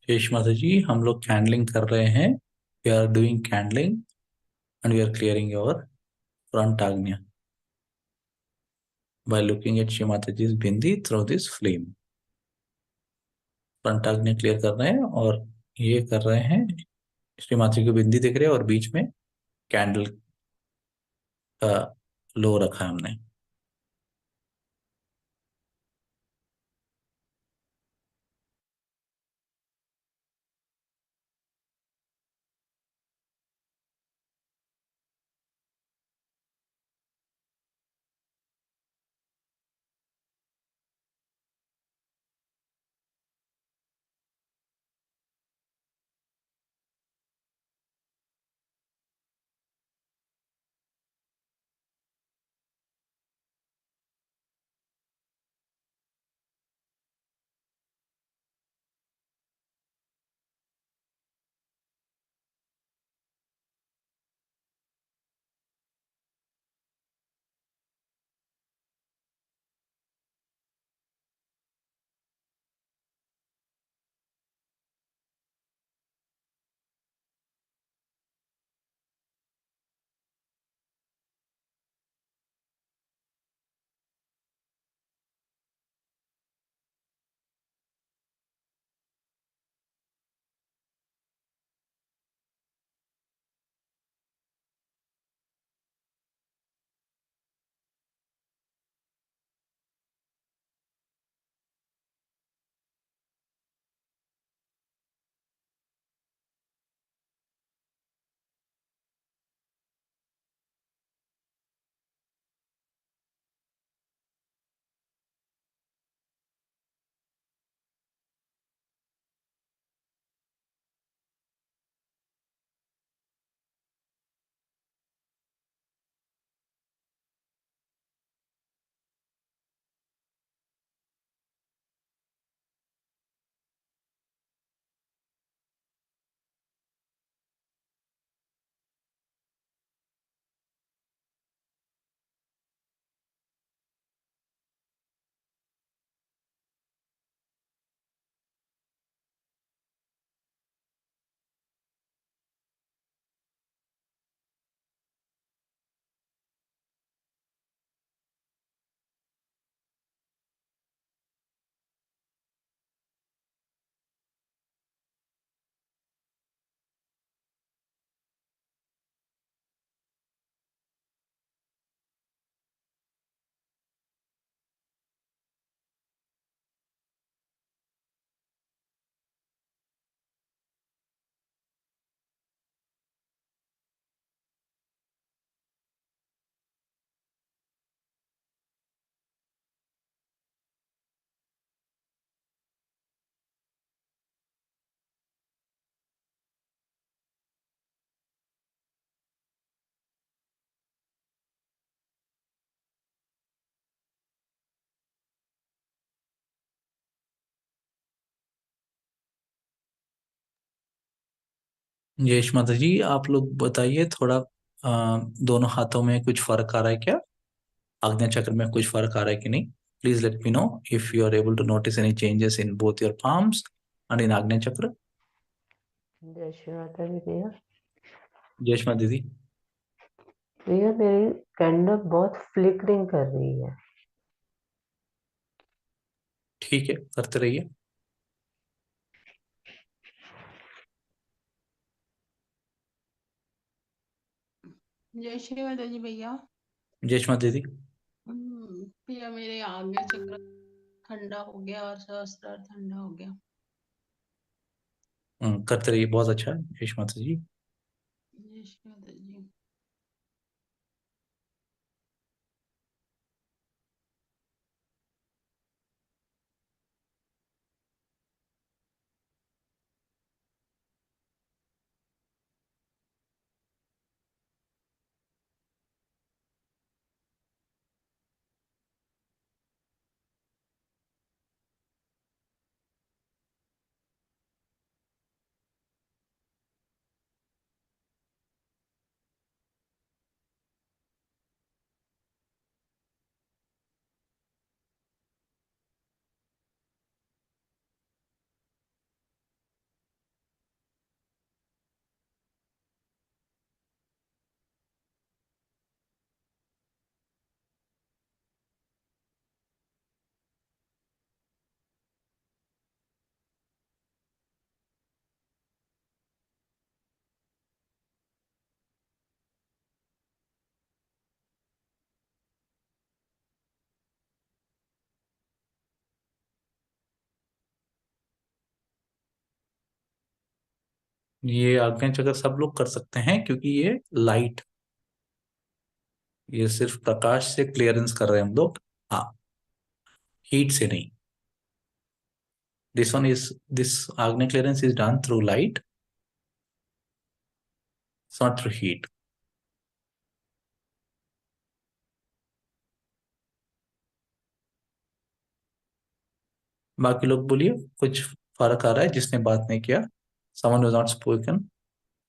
यश माता जी, हम लोग कैंडलिंग कर रहे हैं। We are doing candling and we are clearing your front आग्नेय by looking at Shri Mataji's bindi through this flame। Front आग्नेय क्लियर कर रहे हैं और ये कर रहे हैं। श्री माता जी की बिंदी दिख रही है और बीच में कैंडल का लो रखा है हमने। यश माता जी, आप लोग बताइए थोड़ा, दोनों हाथों में कुछ फर्क आ रहा है क्या? आज्ञा चक्र में कुछ फर्क आ रहा है कि नहीं? Please let me know if you are able to notice any changes in both your palms and in आज्ञा चक्र। जय श्री माता जी भैया। यश माता दीदी। भैया मेरी कैंडल बहुत फ्लिकरिंग कर रही है। ठीक है, करते रहिए। जय श्री माता जी भैया। यश माता दीदी। भैया मेरे आज्ञा चक्र ठंडा हो गया और सहस्त्रार ठंडा हो गया। करते रहिए, बहुत अच्छा है यश माता जी। जय श्री माता जी। ये आज्ञा चक्र सब लोग कर सकते हैं, क्योंकि ये लाइट, ये सिर्फ प्रकाश से क्लियरेंस कर रहे हैं हम लोग। हाँ, हीट से नहीं। दिस आग्नेय clearance is done through light, not through heat. बाकी लोग बोलिए, कुछ फर्क आ रहा है जिसने बात नहीं किया? someone who has not spoken,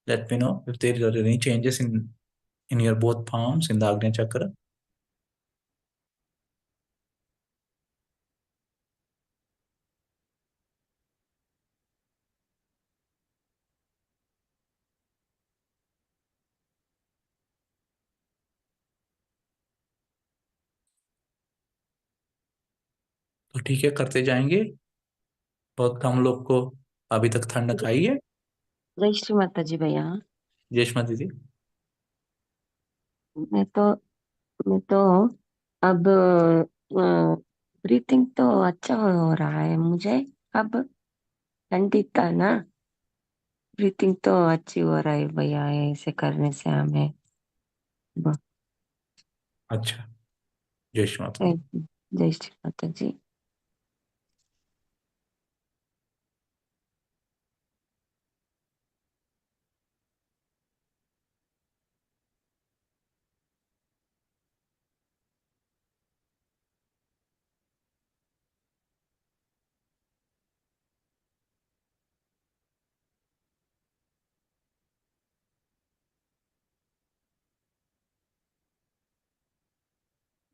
let me know if there are any changes in your both palms in the Agnya chakra. तो ठीक है, करते जाएंगे। बहुत कम लोग को अभी तक ठंडक आई है। जय श्री माता जी भैया। जयष्मा दीदी। मैं तो मैं तो अब ब्रीथिंग तो अच्छा हो रहा है मुझे। अब ठंडी था ना, ब्रीथिंग तो अच्छी हो रहा है भैया, ऐसे करने से हमें। ब- अच्छा, जयष्मा दीदी। जय जय श्री माता जी।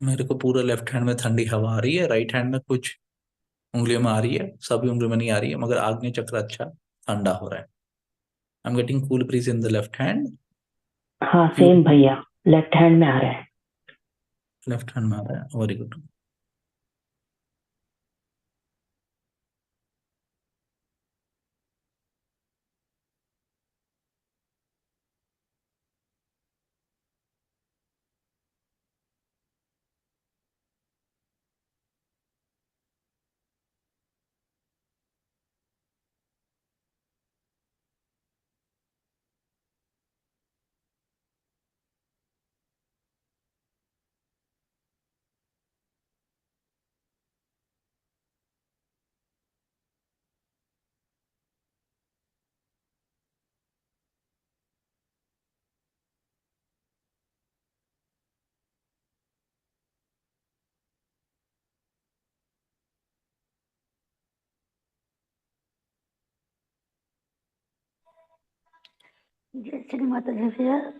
मेरे को पूरा लेफ्ट हैंड में ठंडी हवा आ रही है, राइट हैंड में कुछ उंगलियों में आ रही है, सभी उंगलियों में नहीं आ रही है, मगर आग्नेय चक्र अच्छा ठंडा हो रहा है। I am getting cool bridge in the left hand. हाँ सेम भैया, लेफ्ट हैंड में आ रहा है। लेफ्ट हैंड में आ रहा है, वेरी गुड। जय श्री माता जी भैया।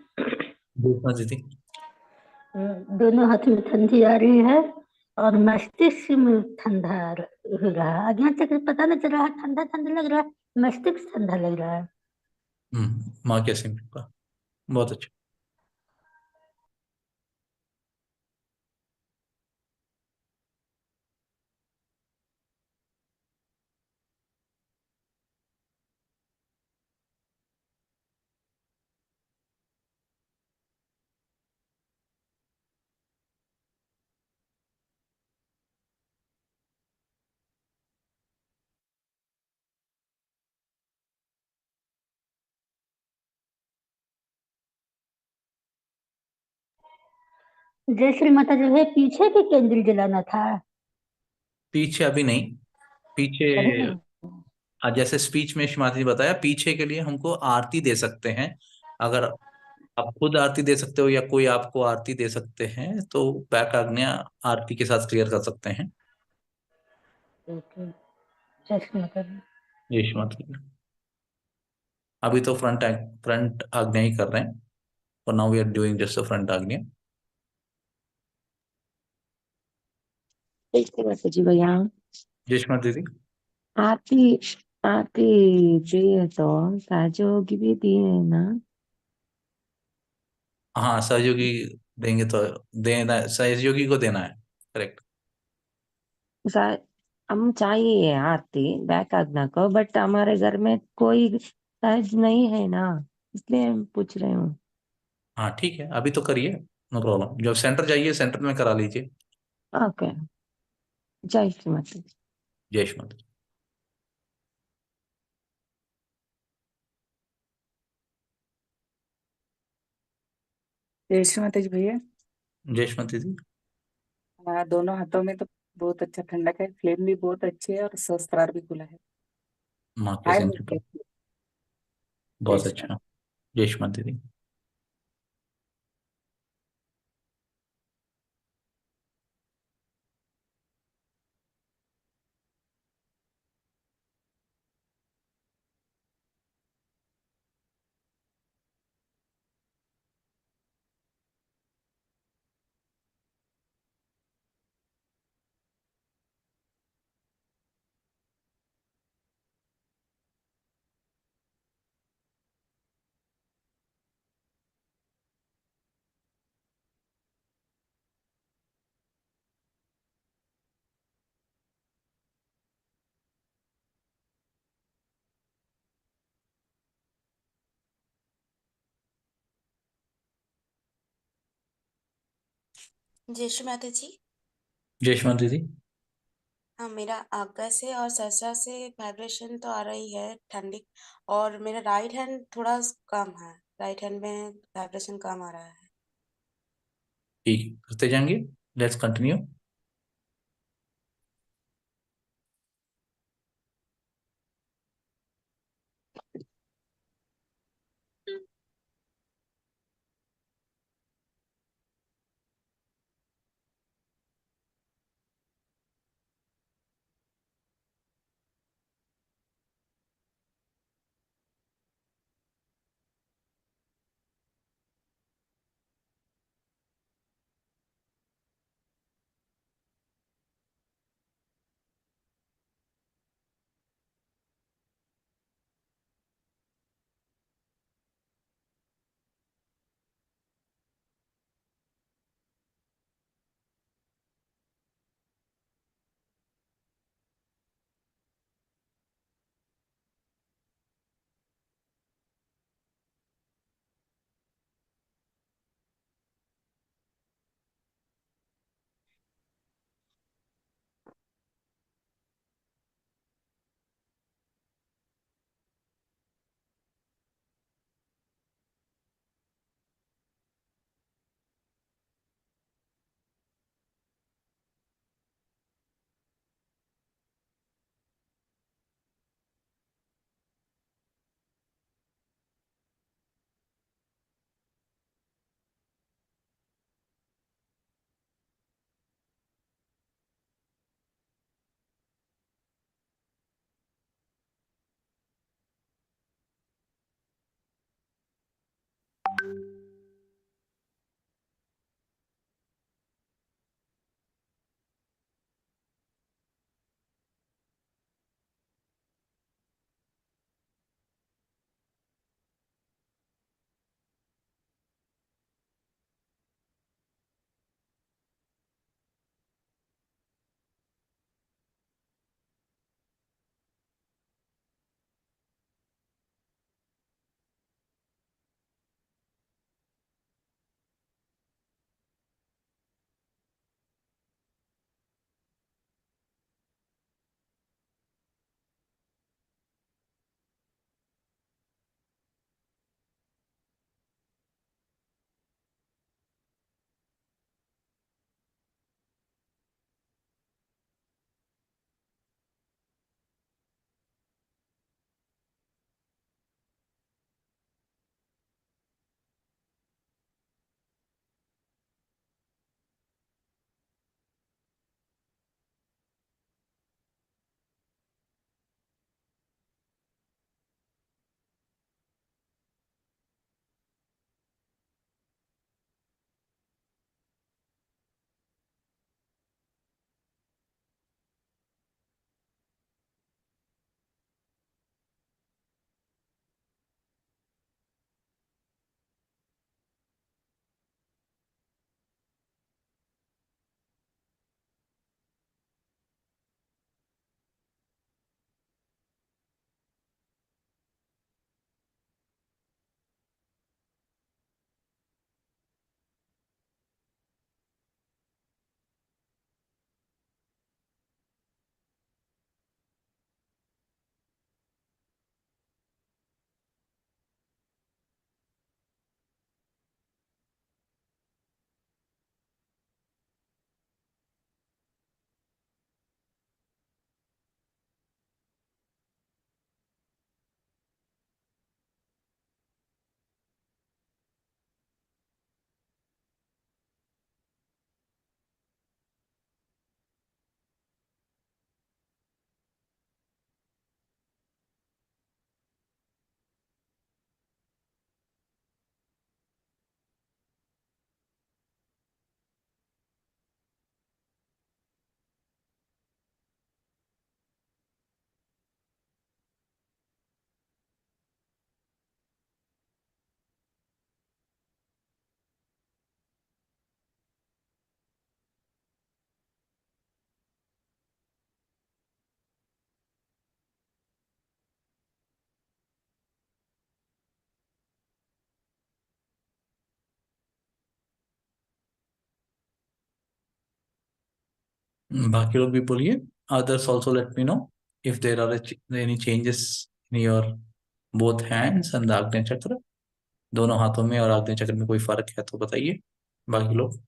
जयष्मा दीदी। दोनों हाथ में ठंडी आ रही है और मस्तिष्क में ठंडा हो रहा है। आज्ञा चक्र पता नहीं चल रहा है, ठंडा ठंडा लग रहा है, मस्तिष्क ठंडा लग रहा है। माँ के सिंह का बहुत अच्छा। जय श्री माता जी भैया, पीछे भी कैंडल जलाना था? पीछे अभी नहीं, पीछे अभी नहीं। जैसे स्पीच में श्रीमती ने बताया, पीछे के लिए हमको आरती दे सकते हैं। अगर आप खुद आरती दे सकते हो या कोई आपको आरती दे सकते हैं, तो बैक आज्ञा आरती के साथ क्लियर कर सकते हैं। ठीक है। जय श्री माता जी। ये श्रीमती। अभी तो फ्रंट आज्ञा ही कर रहे हैं, for now we are doing just front आज्ञा। जय श्री माता जी भैया। जय श्रीमती दीदी। आरती आरती दिए तो सहयोगी भी दिए ना? हाँ, सहयोगी देंगे तो देना, सहयोगी को देना है, करेक्ट। सा- हम चाहिए आरती बैक आज्ञा को, बट हमारे घर में कोई सहज नहीं है ना, इसलिए हम पूछ रहे हूँ। हाँ ठीक है, अभी तो करिए, नो प्रॉब्लम। जब सेंटर जाइए, सेंटर में करा लीजिए। ओके। जय श्री माता। जय श्रीमती। जय श्री माता जी भैया। जयश्मती जी। दोनों हाथों में तो बहुत अच्छा ठंडक है, फ्लेम भी बहुत अच्छी है और सहस्त्रार भी खुला है। माँ की हाय असीम कृपा। भैया। जय बहुत श्री माता। अच्छा। जयश्मती जी। जय श्री माता जी। जयश्मती जी। हाँ, मेरा आज्ञा से और सहस्रा से वाइब्रेशन तो आ रही है ठंडी, और मेरा राइट हैंड थोड़ा कम है, राइट हैंड में वाइब्रेशन कम आ रहा है। ठीक, करते जाएंगे। Let's continue. बाकी लोग भी बोलिए. Others also let me know if there are any changes in your both hands and the आग्नेय चक्र. दोनों हाथों में और आग्नेय चक्र में कोई फर्क है तो बताइए बाकी लोग.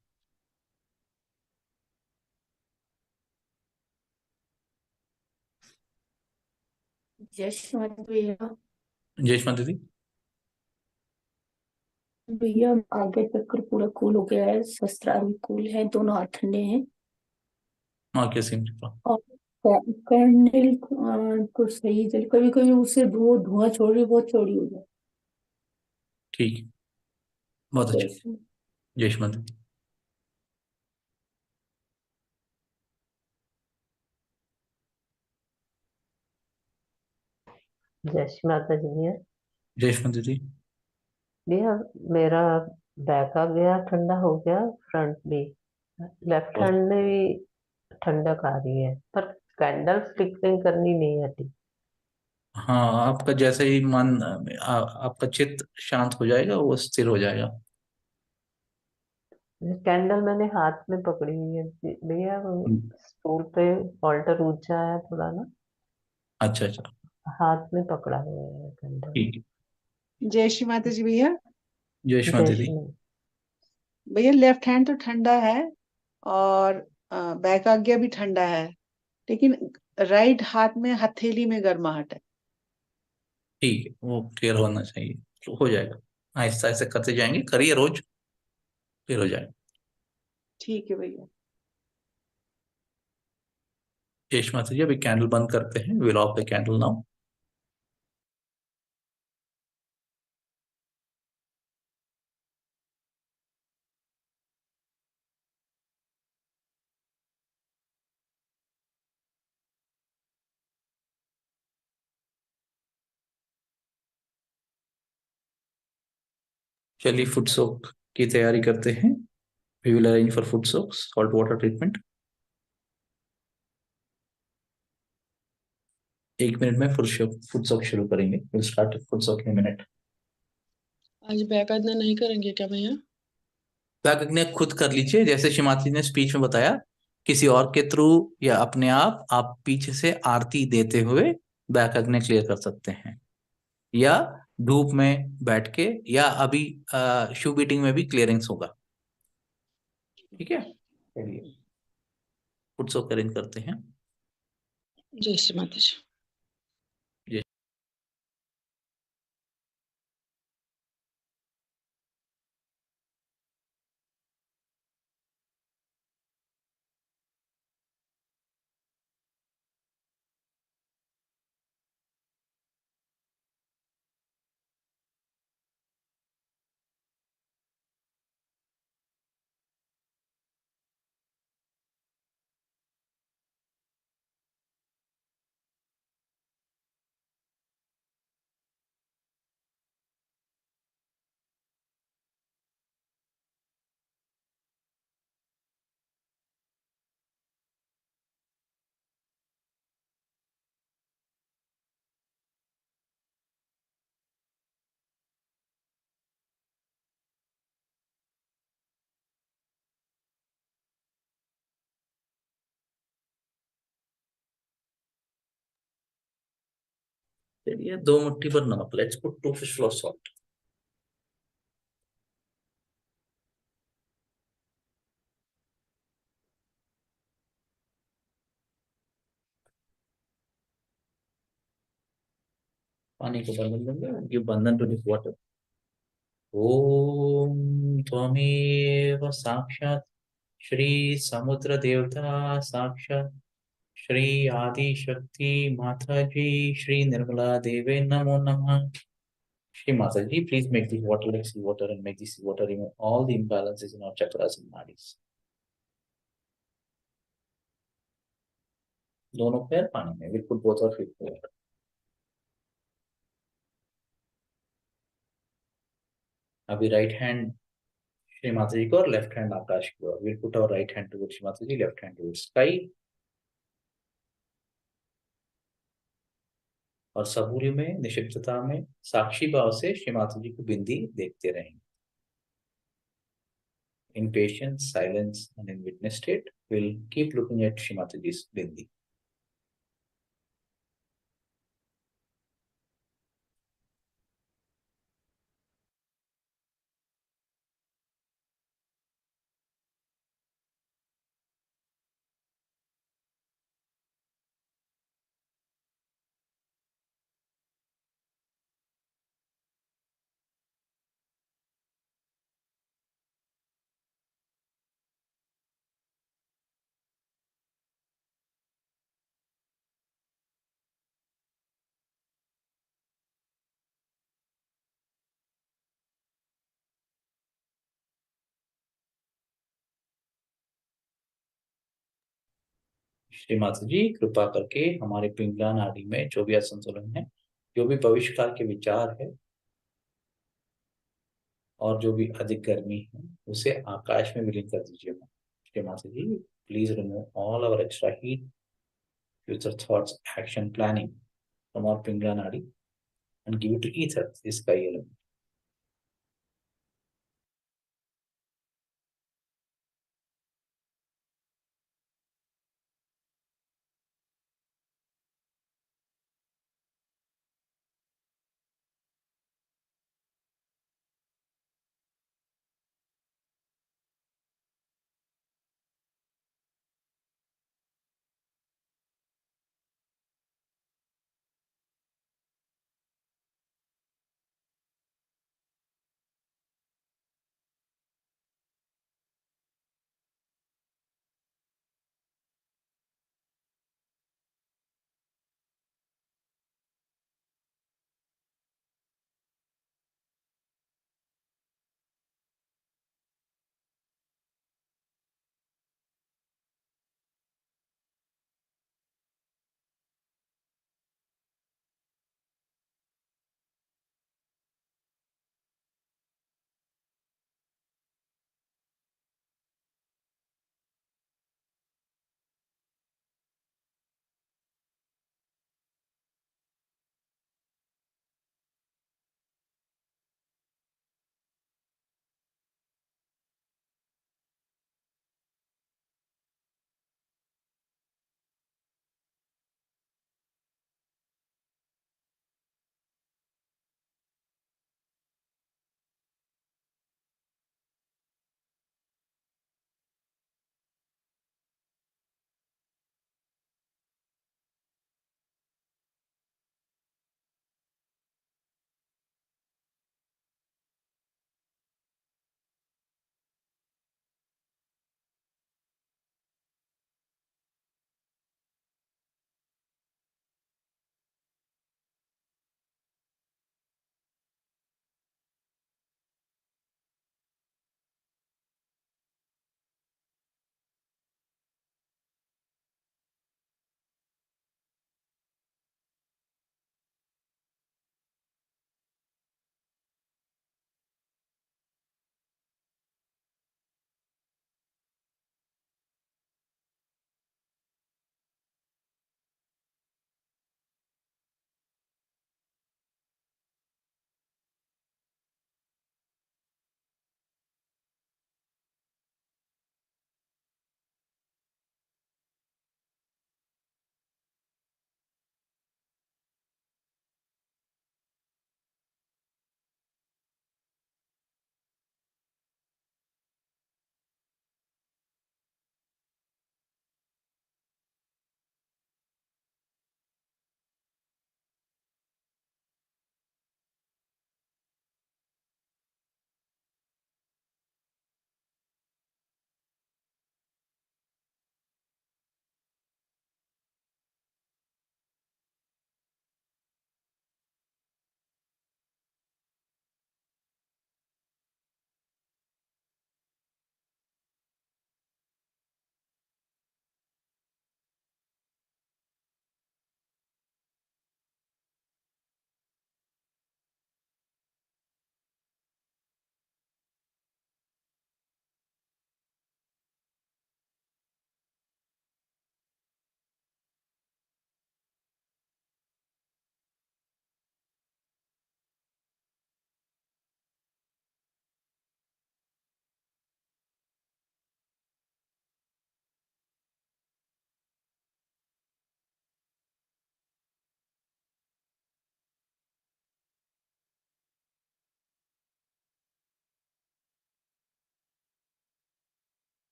यश भैया। जयश्मा दीदी. भैया आगे चक्कर पूरा कूल हो गया है, शस्त्रार भी कूल है, दोनों हाथ ठंडे हैं। हाँ कैसे और कैंडल तो सही जल, कभी कभी उससे धुआं छोड़ रही, बहुत चौड़ी हो जाए। ठीक है, बहुत अच्छा. जैसे जयश्मा दीदी. जय श्री माता जी भैया। जयश्मा दीदी. भैया मेरा बैक आ गया, ठंडा हो गया, फ्रंट भी, लेफ्ट बहुत. हैंड में भी ठंडक आ रही है, पर कैंडल फ्लिकरिंग करनी नहीं आती। हाँ, आपका जैसे ही मन आपका चित्त शांत हो जाएगा वो स्थिर हो जाएगा. कैंडल मैंने हाथ में पकड़ी हुई है भैया, वो स्टूल पे ऑल्टर ऊंचा है थोड़ा ना, अच्छा अच्छा. हाथ में पकड़ा हुआ है कैंडल। ठीक है. जय श्री माता जी भैया। जयश्मा जय दीदी. श्री। भैया लेफ्ट हैंड तो ठंडा है और बैक आज्ञा भी ठंडा है, लेकिन राइट हाथ में हथेली में गर्माहट है। ठीक है, वो क्लियर होना चाहिए तो हो जाएगा. आहिस्ता आहिस्ता करते जाएंगे, करिए रोज, फिर हो जाएगा. ठीक है भैया। जयश्मा दीदी अभी कैंडल बंद करते हैं. We'll off the candle now. चलिए फुट सोक की तैयारी करते हैं. We will arrange for foot soak salt water treatment. 1 minute में फुट सोक शुरू करेंगे. We'll start foot soak in minute. आज बैक आज्ञा नहीं करेंगे क्या भैया? बैक खुद कर लीजिए, जैसे शिमाती ने स्पीच में बताया. किसी और के थ्रू या अपने आप पीछे से आरती देते हुए बैक अग्नि क्लियर कर सकते हैं, या धूप में बैठ के, या अभी शू बीटिंग में भी क्लियरेंस होगा. ठीक है, चलिए फुट सोक अरेंज करते हैं. जय श्री माता जी। ये चलिए 2 मुट्ठी पर नमक. Let's put 2 fistful of salt. पानी को बंधन देंगे. गिव बंधन टू दिस वाटर. ओम त्वमेव साक्षात् श्री समुद्र देवता, साक्षात् श्री आदि शक्ति माता जी, श्री निर्मला देवे नमो नमः. Shri Mataji, please make this water like sea water and make this sea water remove all the imbalances in our chakras and nadis. दोनों पैर पानी में. We'll put both our feet in water. अभी राइट हैंड श्री माता जी को और left hand आकाश की ओर. We'll put our right hand towards Shri Mata ji, left hand towards sky. और सबूरी में, निश्चितता में, साक्षी भाव से श्री माता जी को बिंदी देखते रहेंगे. In patience, silence, and in witness state, we'll keep looking at Shrimatiji's Bindi. श्रीमाता जी, कृपा करके हमारे पिंगला नाड़ी में जो भी असंतुलन है, जो भी भविष्य काल के विचार है और जो भी अधिक गर्मी है, उसे आकाश में विलीन कर दीजिए। Shrimata ji, please remove all our extra heat, future thoughts, action planning from our Pingala nadi and give it to ether, the sky element.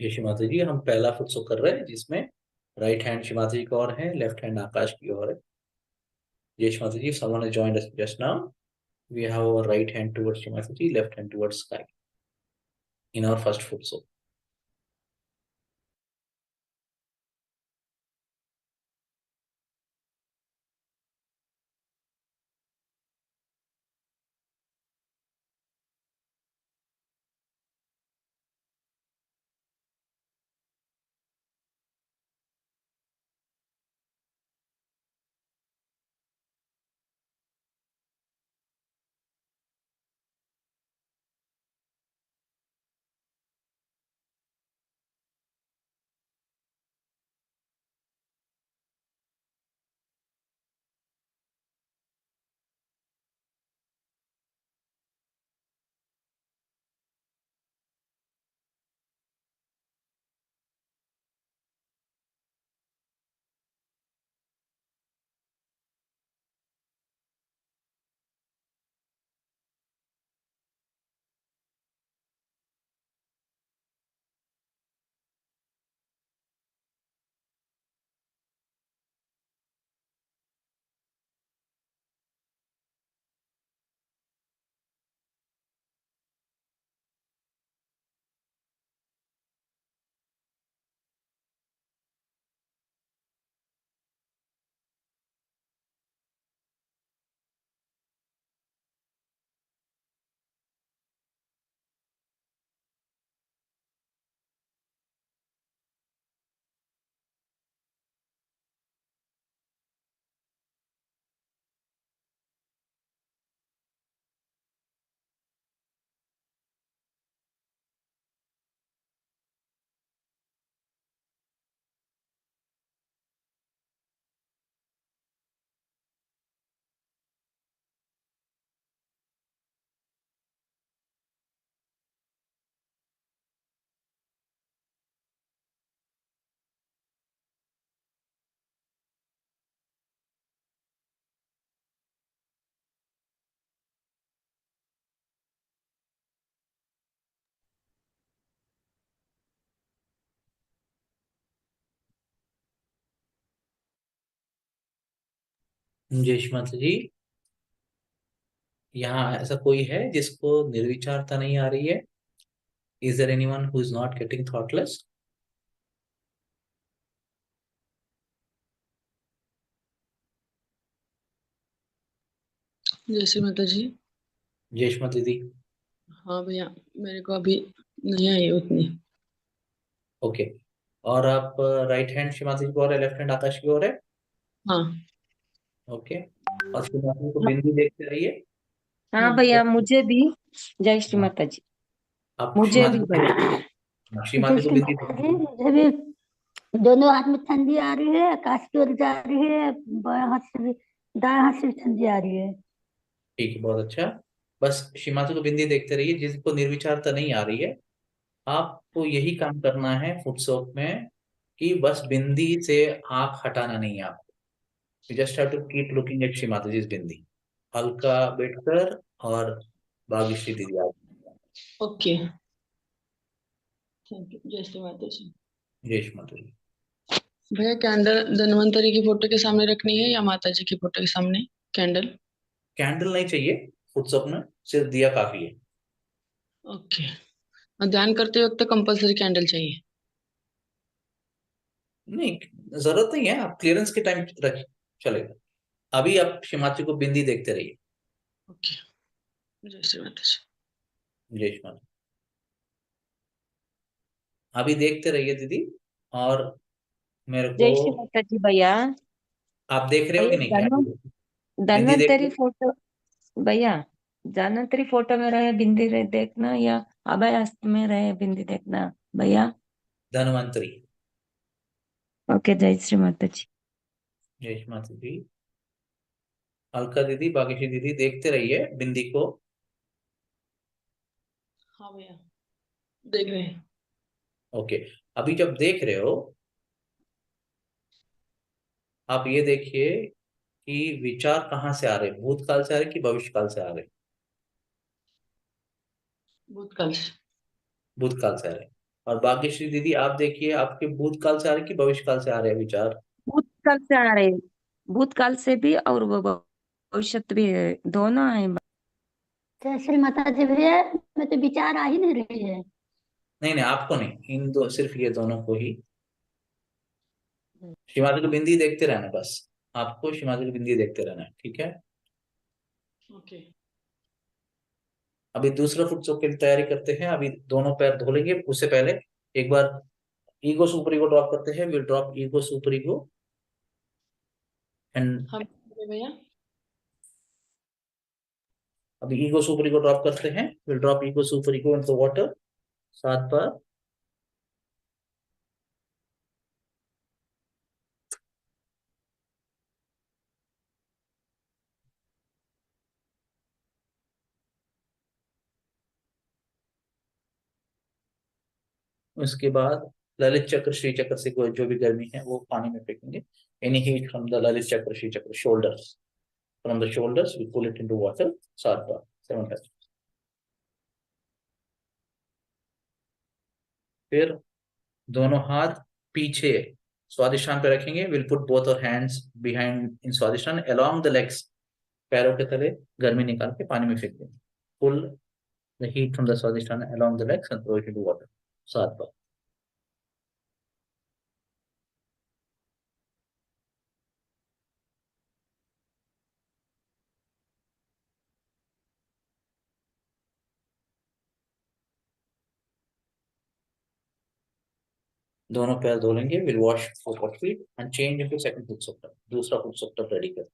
ये श्री माता जी हम पहला फुटसो कर रहे हैं जिसमें राइट हैंड श्री माता जी की ओर है, लेफ्ट हैंड आकाश की ओर है। ये श्री माता जी someone has joined us just now. We have our right hand towards Shri Mataji, left hand towards sky in our first futso. जय श्री माता जी, यहाँ ऐसा कोई है जिसको निर्विचारता नहीं आ रही है? Is there anyone who is not getting thoughtless? जय श्री माता जी। जय श्री माता दीदी। हाँ भैया, मेरे को अभी नहीं आई उतनी। ओके, और आप राइट हैंड श्री माता जी की ओर है, लेफ्ट हैंड आकाश की ओर है? हाँ ओके, और श्री माता जी को बिंदी देखते रहिए। हाँ भैया, मुझे भी। जय श्री हाँ, माता जी। आप श्री मुझे माता भी जी भैया। श्री जय माता जी को श्री बिंदी माता जी, देखिए। मुझे भी दोनों हाथ में ठंडी आ रही है, आकाश की ओर जा रही है, बाएं हाथ से भी, दाएं हाथ से भी ठंडी आ रही है। ठीक है, बहुत अच्छा। बस श्री माता को बिंदी देखते रहिए। जिसको निर्विचारता नहीं आ रही है, आपको यही काम करना है फुटसोक में कि बस बिंदी से आंख हटाना नहीं है आपको। You just have to keep looking at Shri Mata ji bindi, हल्का बैठकर और भाग्यश्री दीदी आप। Okay, thank you. जय श्री माता जी। जय श्री माता जी। भैया, कैंडल धन्वंतरी की फोटो के सामने रखनी है या माता जी की फोटो के सामने कैंडल? कैंडल नहीं चाहिए फुटसोक में, सिर्फ दिया काफी है। ओके, और ध्यान करते वक्त कंपलसरी कैंडल चाहिए? नहीं, जरूरत नहीं है, आप क्लियरेंस के टाइम रख चलेगा। अभी आप श्री माता जी को बिंदी देखते रहिए। ओके, जय श्री माता जी। जय श्री माता। अभी देखते रहिए दीदी। और मेरे को, जय श्री माता जी भैया। आप देख रहे हो कि भैया नहीं कैंडल? बिंदी देख धन्वंतरी रहे हो? फोटो भैया, धन्वंतरी फोटो में रहे बिंदी देखना या अभय हस्त में रहे बिंदी देखना भैया? धन्वंतरी। ओके, जय श्री माता जी। जय श्री माता जी। अलका दीदी, बागेश्वरी दीदी देखते रहिए बिंदी को। हाँ भैया, देख रहे हैं। ओके, अभी जब देख रहे हो, आप ये देखिए कि विचार कहाँ से आ रहे, भूतकाल से आ रहे कि भविष्यकाल से आ रहे? भूतकाल से। भूतकाल से आ रहे। और भाग्यश्री दीदी आप देखिए, आपके भूतकाल से आ रहे कि भविष्य काल से आ रहे हैं विचार? भूतकाल से आ रहे, भूतकाल से भी और वो भविष्य भी दोनों है। जय श्री माता जी भैया, मैं तो विचार आ ही नहीं रही है। नहीं नहीं, आपको नहीं, इन दो, सिर्फ ये दोनों को ही। शिवाजी की बिंदी देखते रहना बस, आपको शिवाजी की बिंदी देखते रहना है, ठीक है? ओके। अभी दूसरा फुटसों की तैयारी करते हैं, अभी दोनों पैर धो लेंगे, उससे पहले एक बार ईगो सुपर ईगो ड्रॉप करते हैं। Will drop ego super ego and हम भैया अभी ईगो सुपर ईगो ड्रॉप करते हैं। Will drop ego super ego into water 7 बार। उसके बाद ललित चक्र श्री चक्र से कोई जो भी गर्मी है वो पानी में फेंकेंगे। Any heat from the Lalit Chakra Shri Chakra shoulders, from the shoulders we pull it into water 7 बार, 7 टाइम्स। फिर दोनों हाथ पीछे स्वादिष्ठान पे रखेंगे। Will put both our hands behind in Swadhisthan along the legs, पैरों के तले गर्मी निकाल के पानी में फेंक देंगे। Pull the heat from the Swadhisthan along the legs and throw it into water 7 बार। दोनों पैर धो लेंगे। Will wash for feet and change into second foot soaker, दूसरा फुट सॉक्टर रेडी कर।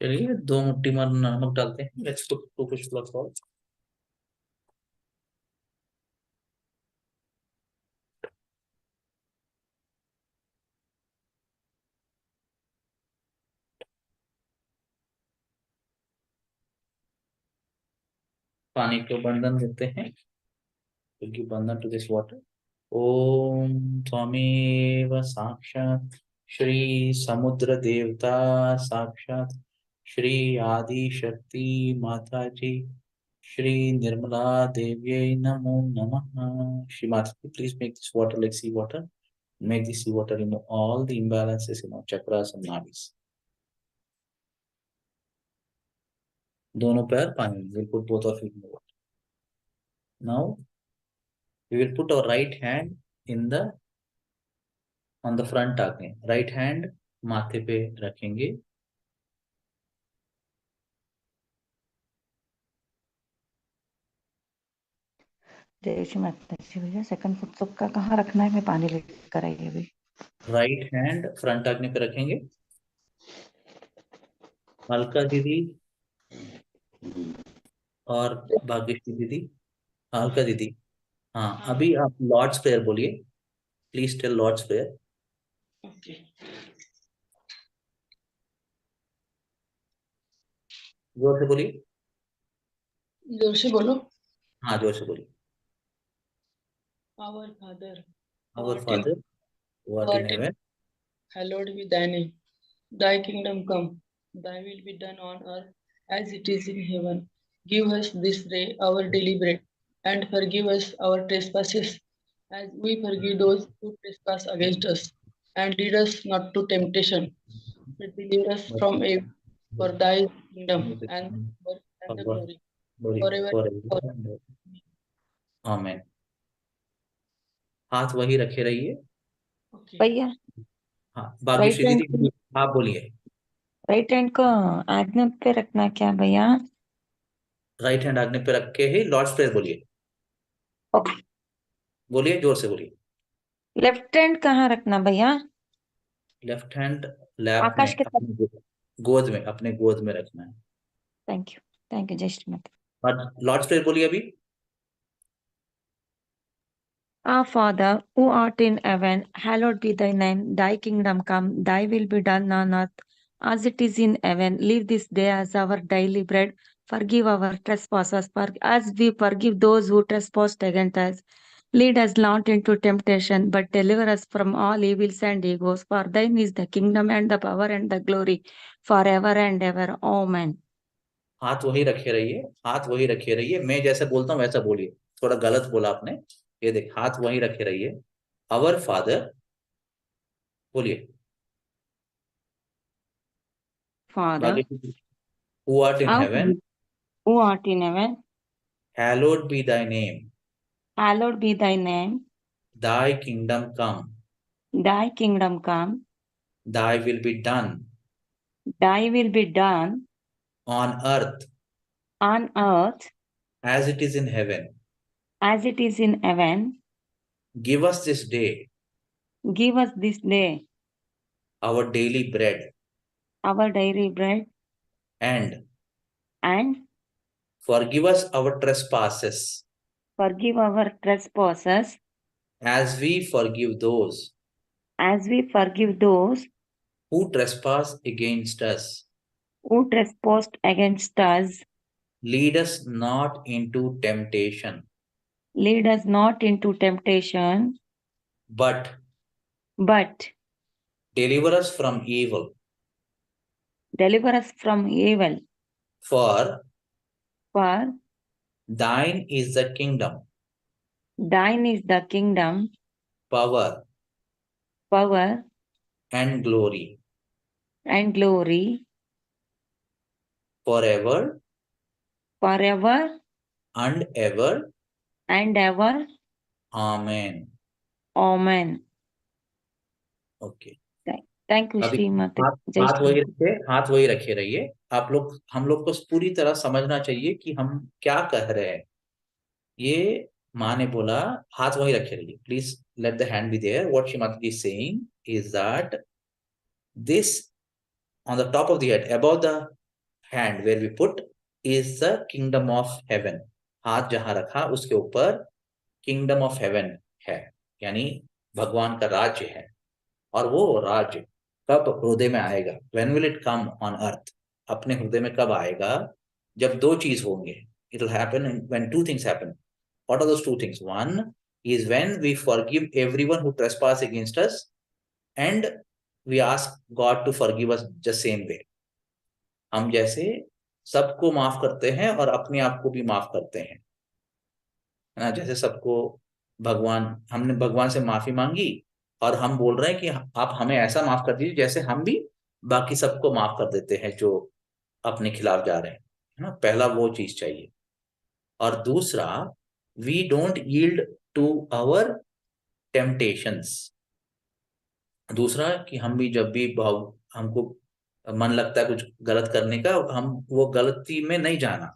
चलिए 2 मुट्ठी मार नमक डालते हैं। Let's cook to fish salt. पानी को बंधन देते हैं, क्योंकि बंधन टू दिस वाटर। ओम त्वमेव साक्षात् श्री समुद्र देवता, साक्षात् श्री आदि शक्ति माता जी, श्री निर्मला देव्यै नमो नमः। Shri Mata, please make this water like sea water. Make this sea water remove all the imbalances in our chakras and nadis. दोनों पैर पानी में। We'll put both of feet in the water. Now we will put our right hand in the on the front आगे। Right hand माथे पे रखेंगे। जय श्री माता जी भैया, सेकंड फुटसुक का कहाँ रखना है? मैं पानी लेकर आई अभी। Right hand फ्रंट आगे पे रखेंगे। अलका दीदी और भाग्यश्री दीदी। अलका दीदी, हाँ हाँ अभी आप लॉर्ड्स प्रेयर बोलिए। Please tell lord's prayer. Okay, जोर से बोलिए। जोर से बोलो। हाँ जोर से बोलिए। Our father Our art in Father who art in art in heaven, hallowed be thy name. Thy kingdom come, thy will be done on earth as it is in heaven. Give us this day our daily bread, and forgive us our trespasses, as we forgive those who trespass against us. And lead us not to temptation, but deliver us from evil. For thy is the kingdom and the power and the glory forever and ever. आमेन। हाथ वही रखे रहिए। Okay. भैया हाँ, बाकी right Shri hand दीदी आप बोलिए। राइट हैंड को आज्ञा पे रखना क्या भैया? राइट हैंड आग्ने पे रख के ही लॉर्ड्स प्रेयर बोलिए। ओके। बोलिए, जोर से बोलिए। लेफ्ट हैंड कहाँ रखना भैया? लेफ्ट हैंड लैप में, आकाश के तरफ। अपने गोद में, अपने गोद में रखना है। थैंक यू जय श्रीमती। और लॉर्ड्स प्रेयर बोलिए अभी। Our Father, who art in heaven, hallowed be thy name. Thy kingdom come, thy will be done on earth as it is in heaven. Leave this day as our daily bread. Forgive our trespasses, as we forgive those who trespass against us. Lead us not into temptation, but deliver us from all evils and evils. For thine is the kingdom and the power and the glory forever and ever. Amen. हाथ वही रखे रहिए, हाथ वही रखे रहिए। मैं जैसे बोलता हूँ वैसा बोलिए। थोड़ा गलत बोला आपने। ये देख, हाथ वही रखे रहिए। अवर फादर बोलिए। Father, who art in our heaven, who art in heaven, hallowed be thy name, hallowed be thy name. thy kingdom come, Thy kingdom come, thy will be done thy will be done on earth on earth as it is in heaven. as it is in heaven. Give us this day Give us this day our daily bread, our daily bread, and and forgive us our trespasses forgive our trespasses as we forgive those as we forgive those who trespass against us. who trespass against us. Lead us not into temptation, Lead us not into temptation, but but deliver us from evil. deliver us from evil. For For thine is the kingdom, thine is the kingdom, power, power, and glory and glory forever forever and ever. and ever. Amen. Amen. Okay. Thank you, अभी Srimati. हाथ Jai हाथ वही Shri. रखे, हाथ वही रखे रहिए। आप लोग, हम लोग को पूरी तरह समझना चाहिए कि हम क्या कह रहे हैं। ये माँ ने बोला हाथ वही रखे रहिए। Please let the hand be there. What Shri Mata is saying is that this on the top of the head, above the hand where we put, is the kingdom of heaven. हाथ जहां रखा उसके ऊपर किंगडम ऑफ हेवन है, यानी भगवान का राज्य है। और वो राज्य कब हृदय में आएगा? When will it come on earth? अपने हृदय में कब आएगा? जब दो चीज होंगे। It will happen when two things happen. What are those two things? One is when we forgive everyone who trespass against us, and we ask God to forgive us the same way. हम जैसे सबको माफ करते हैं और अपने आप को भी माफ करते हैं, है ना? जैसे सबको भगवान, हमने भगवान से माफी मांगी और हम बोल रहे हैं कि आप हमें ऐसा माफ कर दीजिए जैसे हम भी बाकी सबको माफ कर देते हैं जो अपने खिलाफ जा रहे हैं, है ना? पहला वो चीज चाहिए। और दूसरा, we don't yield to our temptations. दूसरा कि हम भी जब भी भाव हमको मन लगता है कुछ गलत करने का, हम वो गलती में नहीं जाना।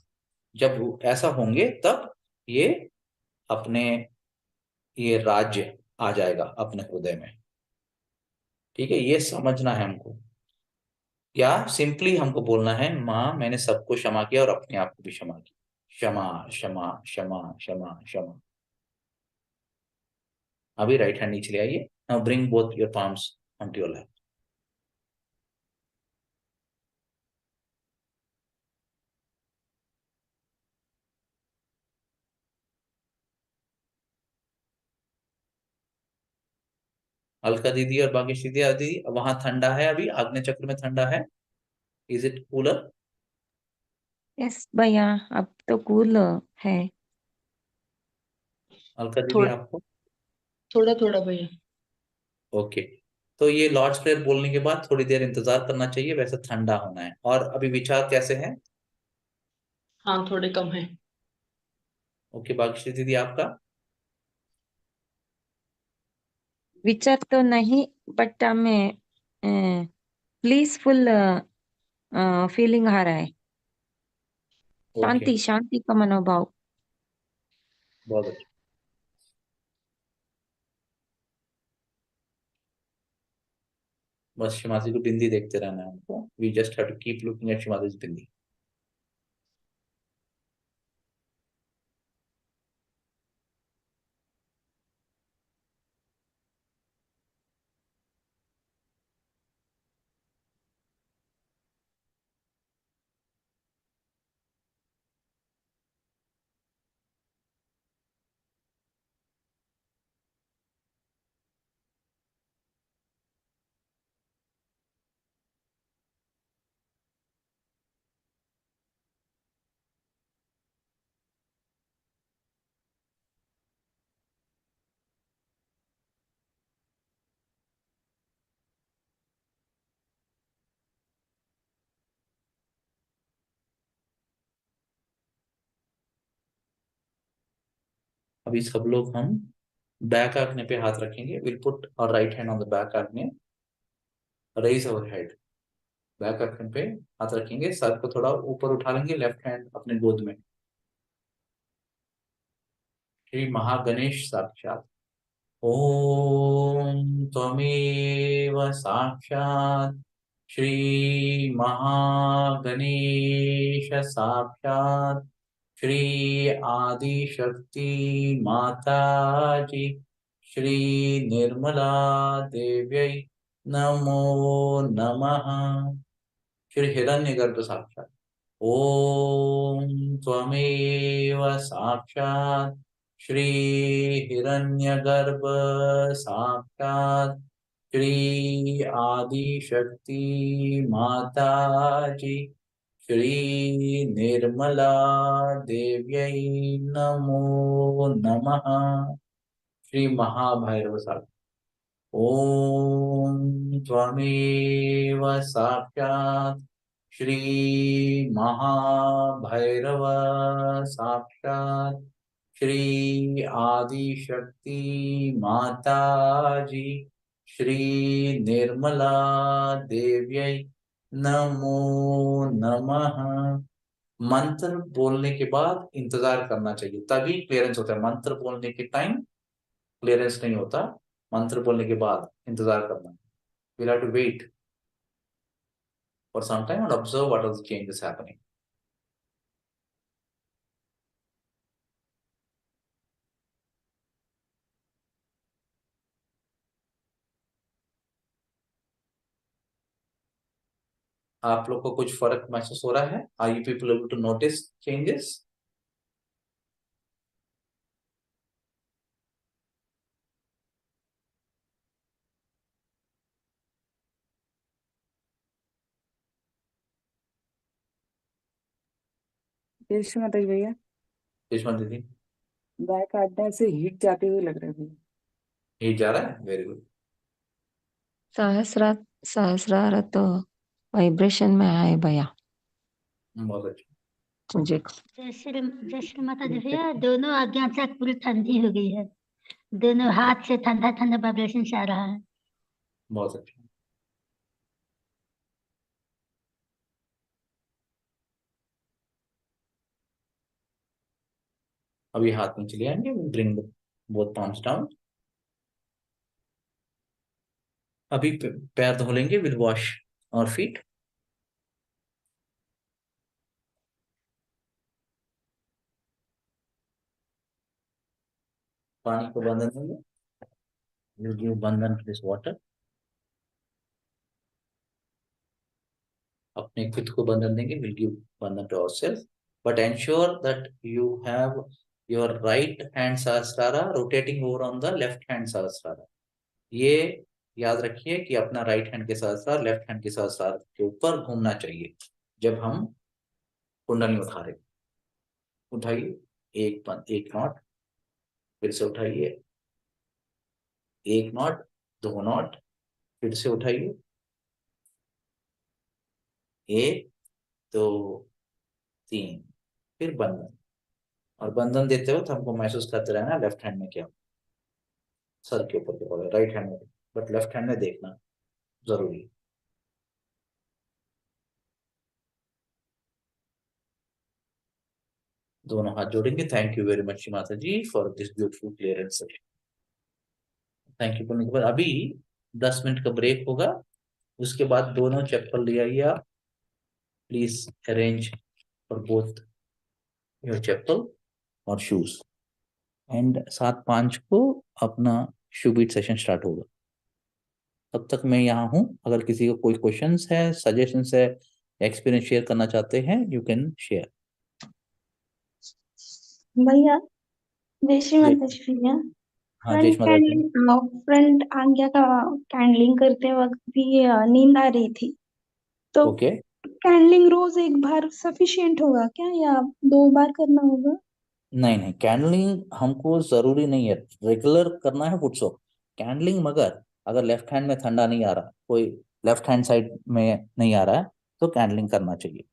जब ऐसा होंगे तब ये अपने ये राज्य आ जाएगा अपने हृदय में। ठीक है, ये समझना है हमको। या सिंपली हमको बोलना है, माँ मैंने सबको क्षमा किया और अपने आप को भी क्षमा किया। क्षमा क्षमा क्षमा क्षमा क्षमा। अभी राइट हैंड नीचे ले आइए। Now bring both your palms onto your lap. Alka दीदी और बाकी दीदी, दीदी वहां ठंडा है अभी? आग्नेय चक्र में ठंडा है? Is it cooler? Yes, भैया अब तो कूल है। अलका दीदी थोड़ा आपको? थोड़ा थोड़ा भैया। ओके। तो ये लॉर्ड्स प्रेयर बोलने के बाद थोड़ी देर इंतजार करना चाहिए, वैसे ठंडा होना है। और अभी विचार कैसे हैं? हाँ थोड़े कम है। ओके, भाग्यश्री दीदी आपका? विचार तो नहीं, बट हमें प्लीजफुल फीलिंग आ रहा है। ओके, शांति शांति का मनोभाव। बहुत अच्छा। बस शिमाजी को बिंदी देखते रहना है हमको। We just have to keep looking at शिमाजी's बिंदी। अभी सब लोग हम बैक आंखने पे हाथ रखेंगे। Will put our right hand on the back Agnya, raise our head. Back Agnya पे हाथ रखेंगे, सर को थोड़ा ऊपर उठा लेंगे, लेफ्ट हैंड अपने गोद में। श्री महागणेश साक्षात। ओम त्वमेव साक्षात् श्री महागणेश साक्षात् श्री आदिशक्ति माता जी श्री निर्मला देव्यै नमो नमः। श्री हिरण्यगर्भ साक्षात्। ओम त्वमेव साक्षात् श्री हिरण्यगर्भ साक्षात् श्री आदिशक्ति माता जी श्री निर्मला देव्यै नमो नमः। श्री महाभैरव साक्षात्। ओम त्वमेव साक्षात् श्री महाभैरव साक्षात् श्री आदिशक्ति माता जी श्री निर्मला देव्यै नमो नमः। मंत्र बोलने के बाद इंतजार करना चाहिए, तभी क्लियरेंस होता है। मंत्र बोलने के टाइम क्लियरेंस नहीं होता, मंत्र बोलने के बाद इंतजार करना। we'll have to wait for some time and observe what are the changes happening. आप लोग को कुछ फर्क महसूस हो रहा है? Are you people able to notice changes? Yes Mata ji भैया, सुषमा दीदी, बैक आटने से हीट जाते हुए लग रहा है भैया। हीट जा रहा है? Very good. सहस्रा सहस्रार तो वाइब्रेशन में आए भैया बहुत अच्छा। मुझे। जय श्री माता जी भैया, दोनों आज्ञा चक्र पूरी ठंडी हो गई है। दोनों हाथ से ठंडा ठंडा वाइब्रेशन आ रहा है। बहुत अच्छा। अभी हाथ नीचे ले आएंगे, ब्रिंग बोथ पाम्स डाउन। अभी पैर धो लेंगे, विल वॉश और फीट। पानी को बंधन देंगे, विल गिव बंधन टू दिस वाटर। अपने खुद को बंधन देंगे, विल गिव बंधन to ourselves. But ensure that you have your right hand Sahasrara rotating over on the left hand Sahasrara. ये याद रखिए कि अपना राइट हैंड के सहस्रार लेफ्ट हैंड के सहस्रार के ऊपर घूमना चाहिए जब हम कुंडली उठा रहे। उठाइए, एक नॉट, फिर से उठाइए, 1 नॉट, 2 नॉट, फिर से उठाइए, 1, 2, 3, फिर बंधन। और बंधन देते वक्त हमको महसूस करते रहना लेफ्ट हैंड में क्या, सर के ऊपर क्या हो रहा है, राइट हैंड में, बट लेफ्ट हैंड में देखना जरूरी है। दोनों हाथ जोड़ेंगे। Thank you very much Mata ji for this beautiful clearance session. Thank you करने के बाद अभी 10 मिनट का ब्रेक होगा। उसके बाद दोनों चप्पल ले आइए आप, please arrange for both your chappal और शूज। एंड 7:05 को अपना शू बीट सेशन स्टार्ट होगा। तब तक मैं यहाँ हूँ, अगर किसी को कोई क्वेश्चंस है, सजेशंस है, एक्सपीरियंस शेयर करना चाहते हैं, यू कैन शेयर। भैया जय श्री जय, माता श्री भैया। हाँ जय माता दी। फ्रंट आज्ञा का कैंडलिंग करते वक्त भी नींद आ रही थी, तो ओके, कैंडलिंग रोज एक बार सफिशिएंट होगा क्या या 2 बार करना होगा? नहीं नहीं, कैंडलिंग हमको जरूरी नहीं है, रेगुलर करना है फुटसो कैंडलिंग। मगर अगर लेफ्ट हैंड में ठंडा नहीं आ रहा, कोई लेफ्ट हैंड साइड में नहीं आ रहा है, तो कैंडलिंग करना चाहिए।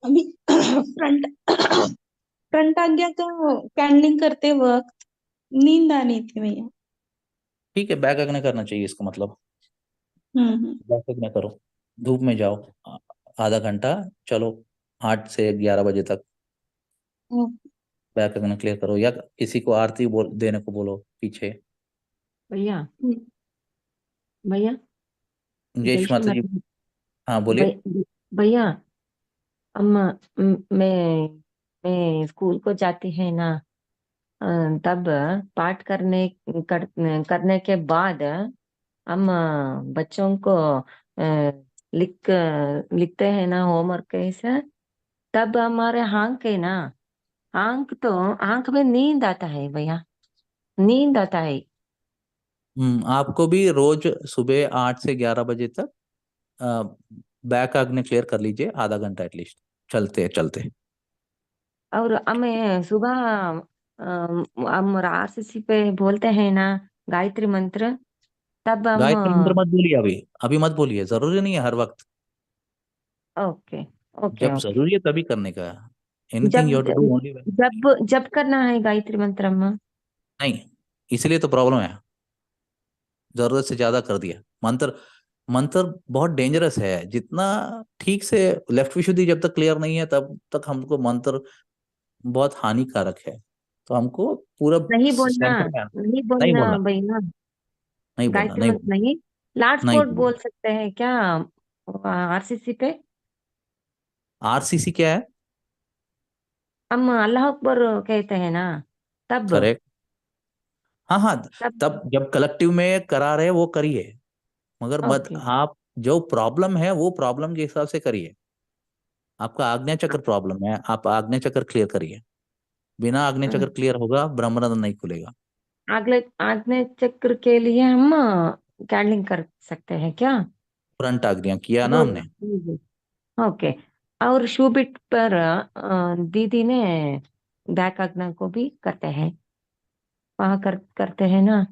अभी फ्रंट फ्रंट आज्ञा का कैंडलिंग करते वक्त नींद आ रही थी भैया। ठीक है, बैक अग्नि करना चाहिए, इसका मतलब हम्म। बैक अग्नि करो, धूप में जाओ, आधा घंटा चलो, 8 से 11 बजे तक हम्म। बैक अग्नि क्लियर करो, या किसी को आरती देने को बोलो पीछे। भैया, भैया जय जय श्री माता जी। माता। हाँ बोलिए। भैया, अम्मा, मैं स्कूल को जाती है ना, अ, तब पाठ करने के बाद हम बच्चों को लिखते हैं ना होमवर्क ऐसा, तब हमारे आंख है ना, आंख में नींद आता है भैया, नींद आता है। आपको भी रोज सुबह 8 से 11 बजे तक बैक आग्ने क्लियर कर लीजिए, आधा घंटा एटलीस्ट, चलते चलते। और हमें सुबह हम आरसीसी पे बोलते हैं ना गायत्री मंत्र, तब हम। गायत्री मंत्र मत बोलिए, अभी अभी मत बोलिए, जरूरी नहीं है हर वक्त। ओके, ओके, जब ओके। जरूरी है तभी करने का। एनीथिंग जब you have to do only. जब करना है गायत्री मंत्र अम्मा? नहीं, इसलिए तो प्रॉब्लम है, जरूरत से ज्यादा कर दिया मंत्र। मंत्र बहुत डेंजरस है, जितना ठीक से लेफ्ट विशुद्धि जब तक क्लियर नहीं है, तब तक हमको मंत्र बहुत हानिकारक है। तो हमको पूरा नहीं बोलना, सेंटर में नहीं नहीं बोलना बोलना, भैया, नहीं बोलना, गायत्री नहीं मंत्र बोलना, नहीं, लार्ड नहीं स्पोर्ट बोलना। बोल सकते हैं क्या आरसीसी पे? आरसीसी क्या है? हम अल्लाह अकबर कहते हैं ना, तब करेक्ट। हाँ हाँ, तब तब जब कलेक्टिव में करा रहे वो करिए, मगर मत ओके। आप जो प्रॉब्लम है वो प्रॉब्लम के हिसाब से करिए। आपका आज्ञा चक्र प्रॉब्लम है, आप आज्ञा चक्र क्लियर करिए। बिना आज्ञा चक्र क्लियर होगा ब्रह्मरंध्र नहीं खुलेगा। अगले आग्नेय चक्र के लिए हम कैंडलिंग कर सकते हैं क्या? फ्रंट आज्ञा किया ना रोज। हमने। ओके। और शूबिट पर दीदी ने बैक आज्ञा को भी करते हैं, वहां करते हैं ना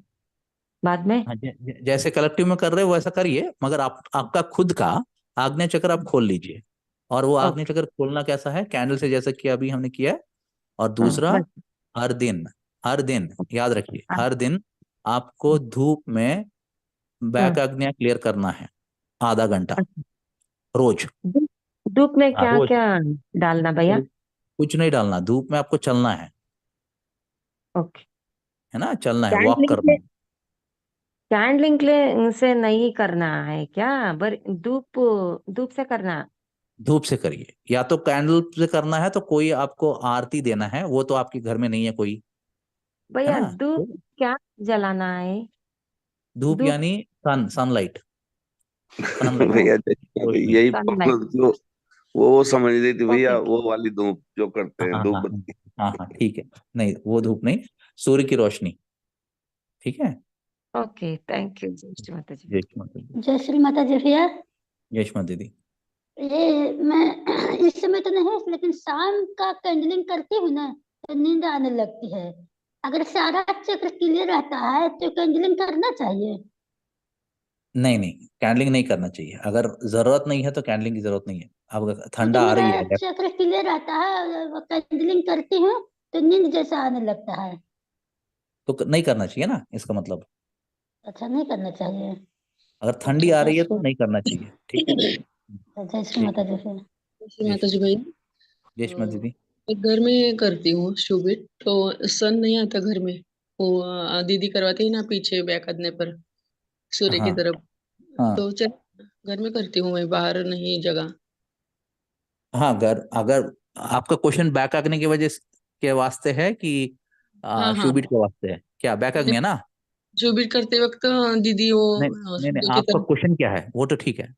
बाद में। हाँ, जैसे कलेक्टिव में कर रहे हो वैसा करिए, मगर आपका खुद का आग्नेय चक्र आप खोल लीजिए। और वो आग्नेय ओके। चक्र खोलना कैसा है, कैंडल से, जैसे कि अभी हमने किया है। और हाँ, दूसरा, बस। हर दिन, हर दिन याद रखिए, हाँ, हर दिन आपको धूप में बैक हाँ, आग्नेय क्लियर करना है, आधा घंटा अच्छा। रोज। धूप धूप में हाँ क्या रोज, क्या डालना भैया? कुछ नहीं डालना, धूप में आपको चलना ओके। है ना, चलना है, वॉक कैंडलिंग करना है। से नहीं करना है क्या, बर धूप धूप से करना? धूप से करिए, या तो कैंडल से करना है तो कोई आपको आरती देना है, वो तो आपके घर में नहीं है कोई, है भैया ना। धूप तो क्या जलाना है? धूप धूप। यानी सनलाइट, सनलाइट ओ, भैया रोशनी। यही सनलाइट। प्रॉब्लम थी। वो समझ रही थी भैया, ओके, वो वाली धूप जो करते हैं, हाँ धूप हाँ हाँ, बत्ती। हाँ हाँ ठीक है। नहीं वो धूप नहीं, सूर्य की रोशनी। ठीक है। ओके। थैंक यू जय श्री माता जी। जय श्री माता दी। जय श्री माता जी भैया। जय श्री माता दीदी। ये मैं इस समय तो नहीं, लेकिन शाम का कैंडलिंग करती हूँ ना, तो नींद आने लगती है। अगर सारा चक्र क्लियर रहता है तो कैंडलिंग करना चाहिए। नहीं नहीं, कैंडलिंग नहीं करना चाहिए। अगर जरूरत नहीं है तो कैंडलिंग की जरूरत नहीं है। अब क्योंकि ठंडा आ मेरा रही है। चक्र क्लियर रहता है, कैंडलिंग करती हूँ तो नींद जैसा आने लगता है। तो नहीं करना चाहिए ना, इसका मतलब। अच्छा, नहीं करना चाहिए। अगर ठंडी अच्छा, आ जय रही है तो श्री नहीं करना चाहिए, ठीक है। जय श्री जय माता जी फिर। श्री जय माता श्री जी भाई। जय श्री माता दीदी। एक घर में करती हूँ शूबिट, तो सन नहीं आता घर में। वो दीदी करवाती है ना पीछे बैक करने पर, सूर्य की हाँ तरफ। हाँ तो चल, घर में करती हूँ मैं, बाहर नहीं जगह। हाँ। अगर अगर आपका क्वेश्चन बैक आग्ने की वजह के वास्ते है कि हाँ हाँ। शूबिट के वास्ते है, क्या बैक मुझे आग्ने ना? शूबिट करते वक्त दीदी वो नहीं नहीं नहीं, सूर्य की आपका तरफ। क्वेश्चन क्या है वो तो ठीक है।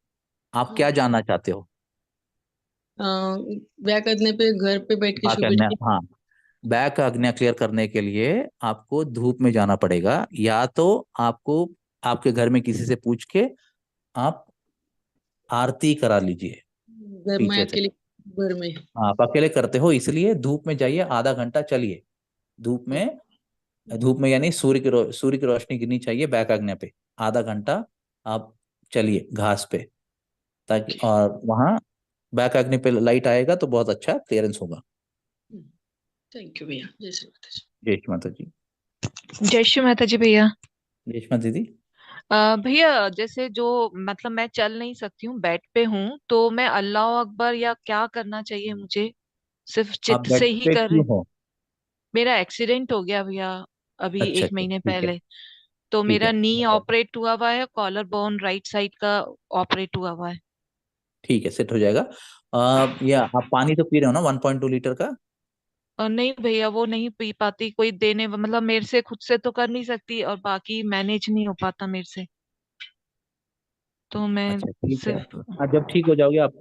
आप क्या जानना चाहते हो? बैक करने पे घर पे बैठ के बैक शूबिट आज्ञा, की। हाँ। बैक आज्ञा क्लियर करने के लिए आपको धूप में जाना पड़ेगा, या तो आपको आपके घर में किसी से पूछ के आप आरती करा लीजिए घर में पीछे से। अकेले, घर में। आप अकेले करते हो इसलिए धूप में जाइए, आधा घंटा चलिए धूप में। धूप में यानी सूर्य की रोशनी गिरनी चाहिए बैक आग्न्या पे। आधा घंटा आप चलिए घास पे, ताकि और वहां बैक आग्न्या पे लाइट आएगा तो बहुत अच्छा क्लियरेंस होगा। थैंक यू भैया, जय श्री माता जी। जय श्री माता जी। जय श्री माता जी भैया। जय श्री माता दीदी। भैया जैसे जो मतलब मैं चल नहीं सकती हूँ, बेड पे हूँ, तो मैं अल्लाह अकबर या क्या करना चाहिए मुझे? सिर्फ आप चित्त से बेड ही पे कर रहे। क्यों हो? मेरा एक्सीडेंट हो गया भैया, अभी अच्छा एक अच्छा, महीने ठीक है। पहले। तो ठीक मेरा है नी ऑपरेट हुआ हुआ है, कॉलर बोन राइट साइड का ऑपरेट हुआ हुआ है। ठीक है, सेट हो जाएगा। या आप पानी तो पी रहे हो ना 1.2 लीटर का? और नहीं भैया, वो नहीं पी पाती, कोई देने मतलब मेरे से खुद से तो कर नहीं सकती, और बाकी मैनेज नहीं हो पाता मेरे से। तो मैं अच्छा ठीक है। सिर्फ। जब ठीक हो जाओगे आप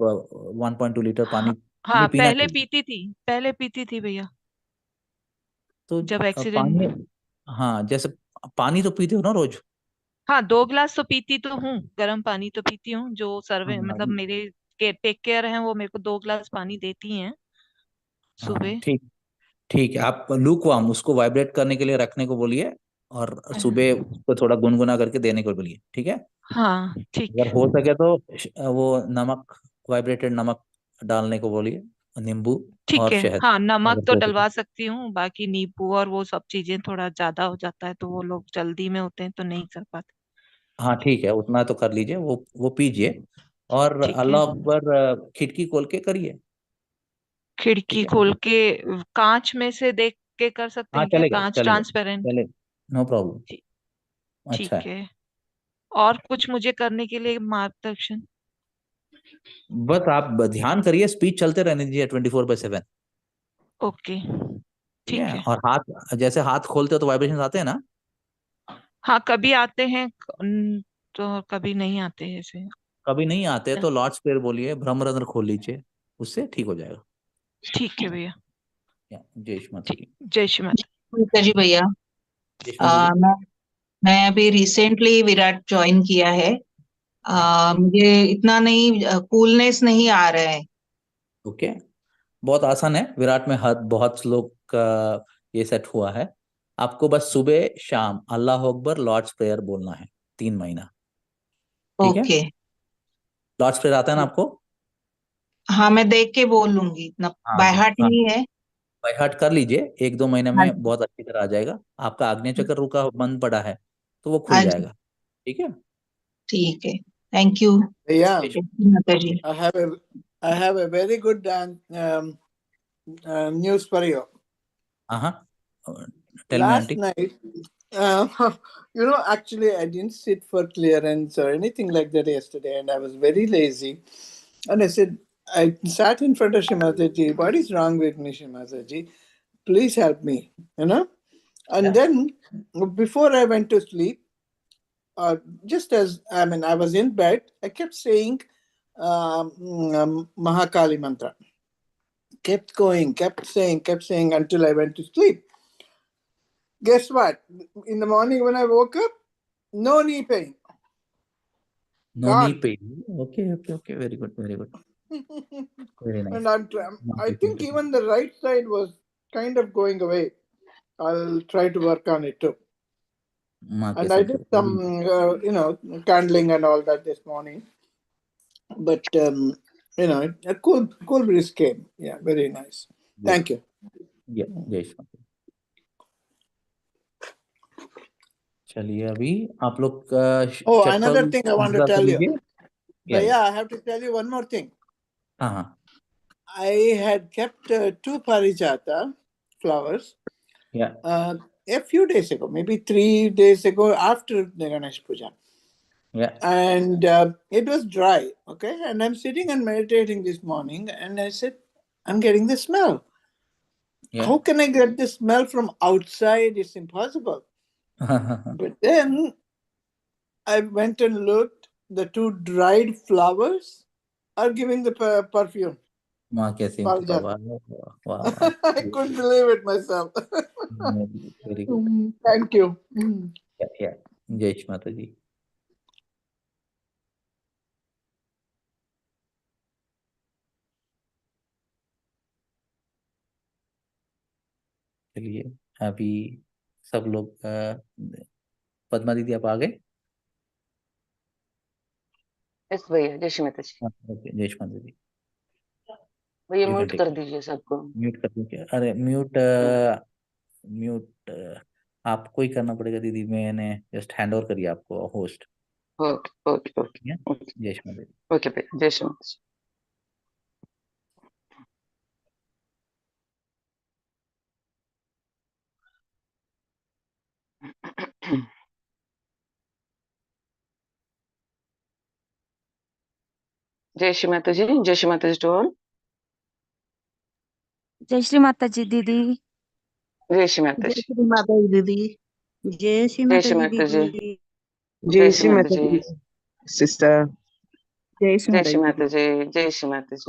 1.2 लीटर हाँ, पानी हाँ ये पीना पहले चाहिए। पीती थी, पहले पीती थी भैया, तो जब पानी, एक्सीडेंट। हाँ जैसे पानी तो पीते हो ना रोज? हाँ 2 गिलास तो पीती तो हूँ, गर्म पानी तो पीती हूँ। जो सर्वे मतलब हाँ मेरे के टेक केयर हैं, वो मेरे को 2 गिलास पानी देती हैं हाँ, सुबह। ठीक। ठीक है, आप लूक वार्म उसको वाइब्रेट करने के लिए रखने को बोलिए, और सुबह उसको थोड़ा गुनगुना करके देने को बोलिए, ठीक है। हाँ ठीक अगर है। हो सके तो वो नमक, वाइब्रेटेड नमक डालने को बोलिए, नींबू ठीक और है, शहद, हाँ नमक अगर तो हो सके। डलवा सकती हूँ, बाकी नींबू और वो सब चीजें थोड़ा ज्यादा हो जाता है, तो वो लोग जल्दी में होते हैं तो नहीं कर पाते। हाँ ठीक है, उतना तो कर लीजिए, वो पीजिए। और ठीक है। अल्लाह अकबर खिड़की खोल के करिए। खिड़की ठीक है। खोल के कांच में से देख के कर सकते हाँ हैं क्या? चलेगा कांच चलेगा ट्रांसपेरेंट? चलेगा, नो प्रॉब्लम। अच्छा ठीक है। है। और कुछ मुझे करने के लिए मार्गदर्शन? बस आप ध्यान करिए, स्पीच चलते रहने दीजिए 24/7। ओके। ठीक है। ठीक है। और हाथ, जैसे हाथ खोलते हो तो वाइब्रेशन आते हैं ना? हाँ कभी आते हैं, तो कभी नहीं आते हैं ऐसे। कभी नहीं आते तो लॉर्ड्स प्रेयर बोलिए, ब्रह्मरंध्र खोल लीजिए, उससे ठीक हो जाएगा। ठीक है भैया। जय श्री माता ठीक। दी। जय श्री माता। पंकज जी भैया, जय श्री माता दी। मैं अभी रिसेंटली विराट ज्वाइन किया है। मुझे इतना नहीं कूलनेस नहीं आ रहा है। ओके, बहुत आसान है। विराट में हर बहुत लोग का ये सेट हुआ है। आपको बस सुबह शाम अल्लाह अकबर लॉर्ड्स प्रेयर बोलना है 3 महीना। ठीक है। ओके। लॉर्ड्स प्रेयर आता है ना आपको? हाँ मैं देख के बोल लूंगी, इतना हाँ बाय हार्ट हाँ, नहीं है। बाय हार्ट कर लीजिए, 1-2 महीने हाँ में जी। बहुत अच्छी तरह आ जाएगा। आपका आग्नेय चक्र रुका बंद पड़ा है तो वो खुल हाँ जी। जाएगा। ठीक है। ठीक है। Thank you. Yeah, Mata ji. I have a very good news for you. हाँ, tell me Last aunty. night, actually, I didn't sit for clearance or anything like that yesterday, and I was very lazy. And I sat in front of Shimataji. What is wrong with me, Shimataji? Please help me, And then, before I went to sleep, just as I was in bed, I kept saying Mahakali mantra. Kept saying until I went to sleep. Guess what? In the morning when I woke up, no knee pain. No knee Gone. Pain. Okay okay okay, very good very good, very nice. And I think even the right side was kind of going away. I'll try to work on it too. माँ के And I did some, candling and all that this morning. But, a cool breeze came. Yeah, very nice. Thank you. जय श्री माता। चलिए अभी आप लोग Oh, चक्कर another thing I want to कर tell you. लीजिए। Bhaiya, I have to tell you one more thing. हाँ I had kept 2 parijata flowers yeah a few days ago, maybe 3 days ago after the Ganesh Puja. yeah And it was dry, okay? And I'm sitting and meditating this morning, and I said, I'm getting the smell. yeah How can I get the smell from outside? It's impossible. But then I went and looked, the 2 dried flowers are giving the perfume. माँ कैसी Parijat. वाह वाह वाह I couldn't believe it myself. Very good Thank you. yeah जय श्री माता जी। चलिए अभी सब लोग पद्मा दीदी आप आ गए? यस भैया, जय श्री माता जी। ओके जय श्री माता जी। भैया You can म्यूट take कर it. दीजिए सबको। म्यूट कर दीजिए। अरे म्यूट आपको ही करना पड़ेगा दीदी। मैंने जस्ट हैंड ओवर करिए आपको होस्ट। ओके ओके ओके जय श्री माता जी। ओके भैया, जय श्री माता जी। जय श्री माता जी, जय श्री माता जी टू ऑल। जय श्री माता जी दीदी। जय श्री माता जय जी। श्री माता जी दीदी। जय श्री जय माता श्री जी माता जी। दीदी। जय श्री माता जी। सिस्टर। जय श्री जय माता श्री जी माता दीदी। जी। जय श्री माता जी।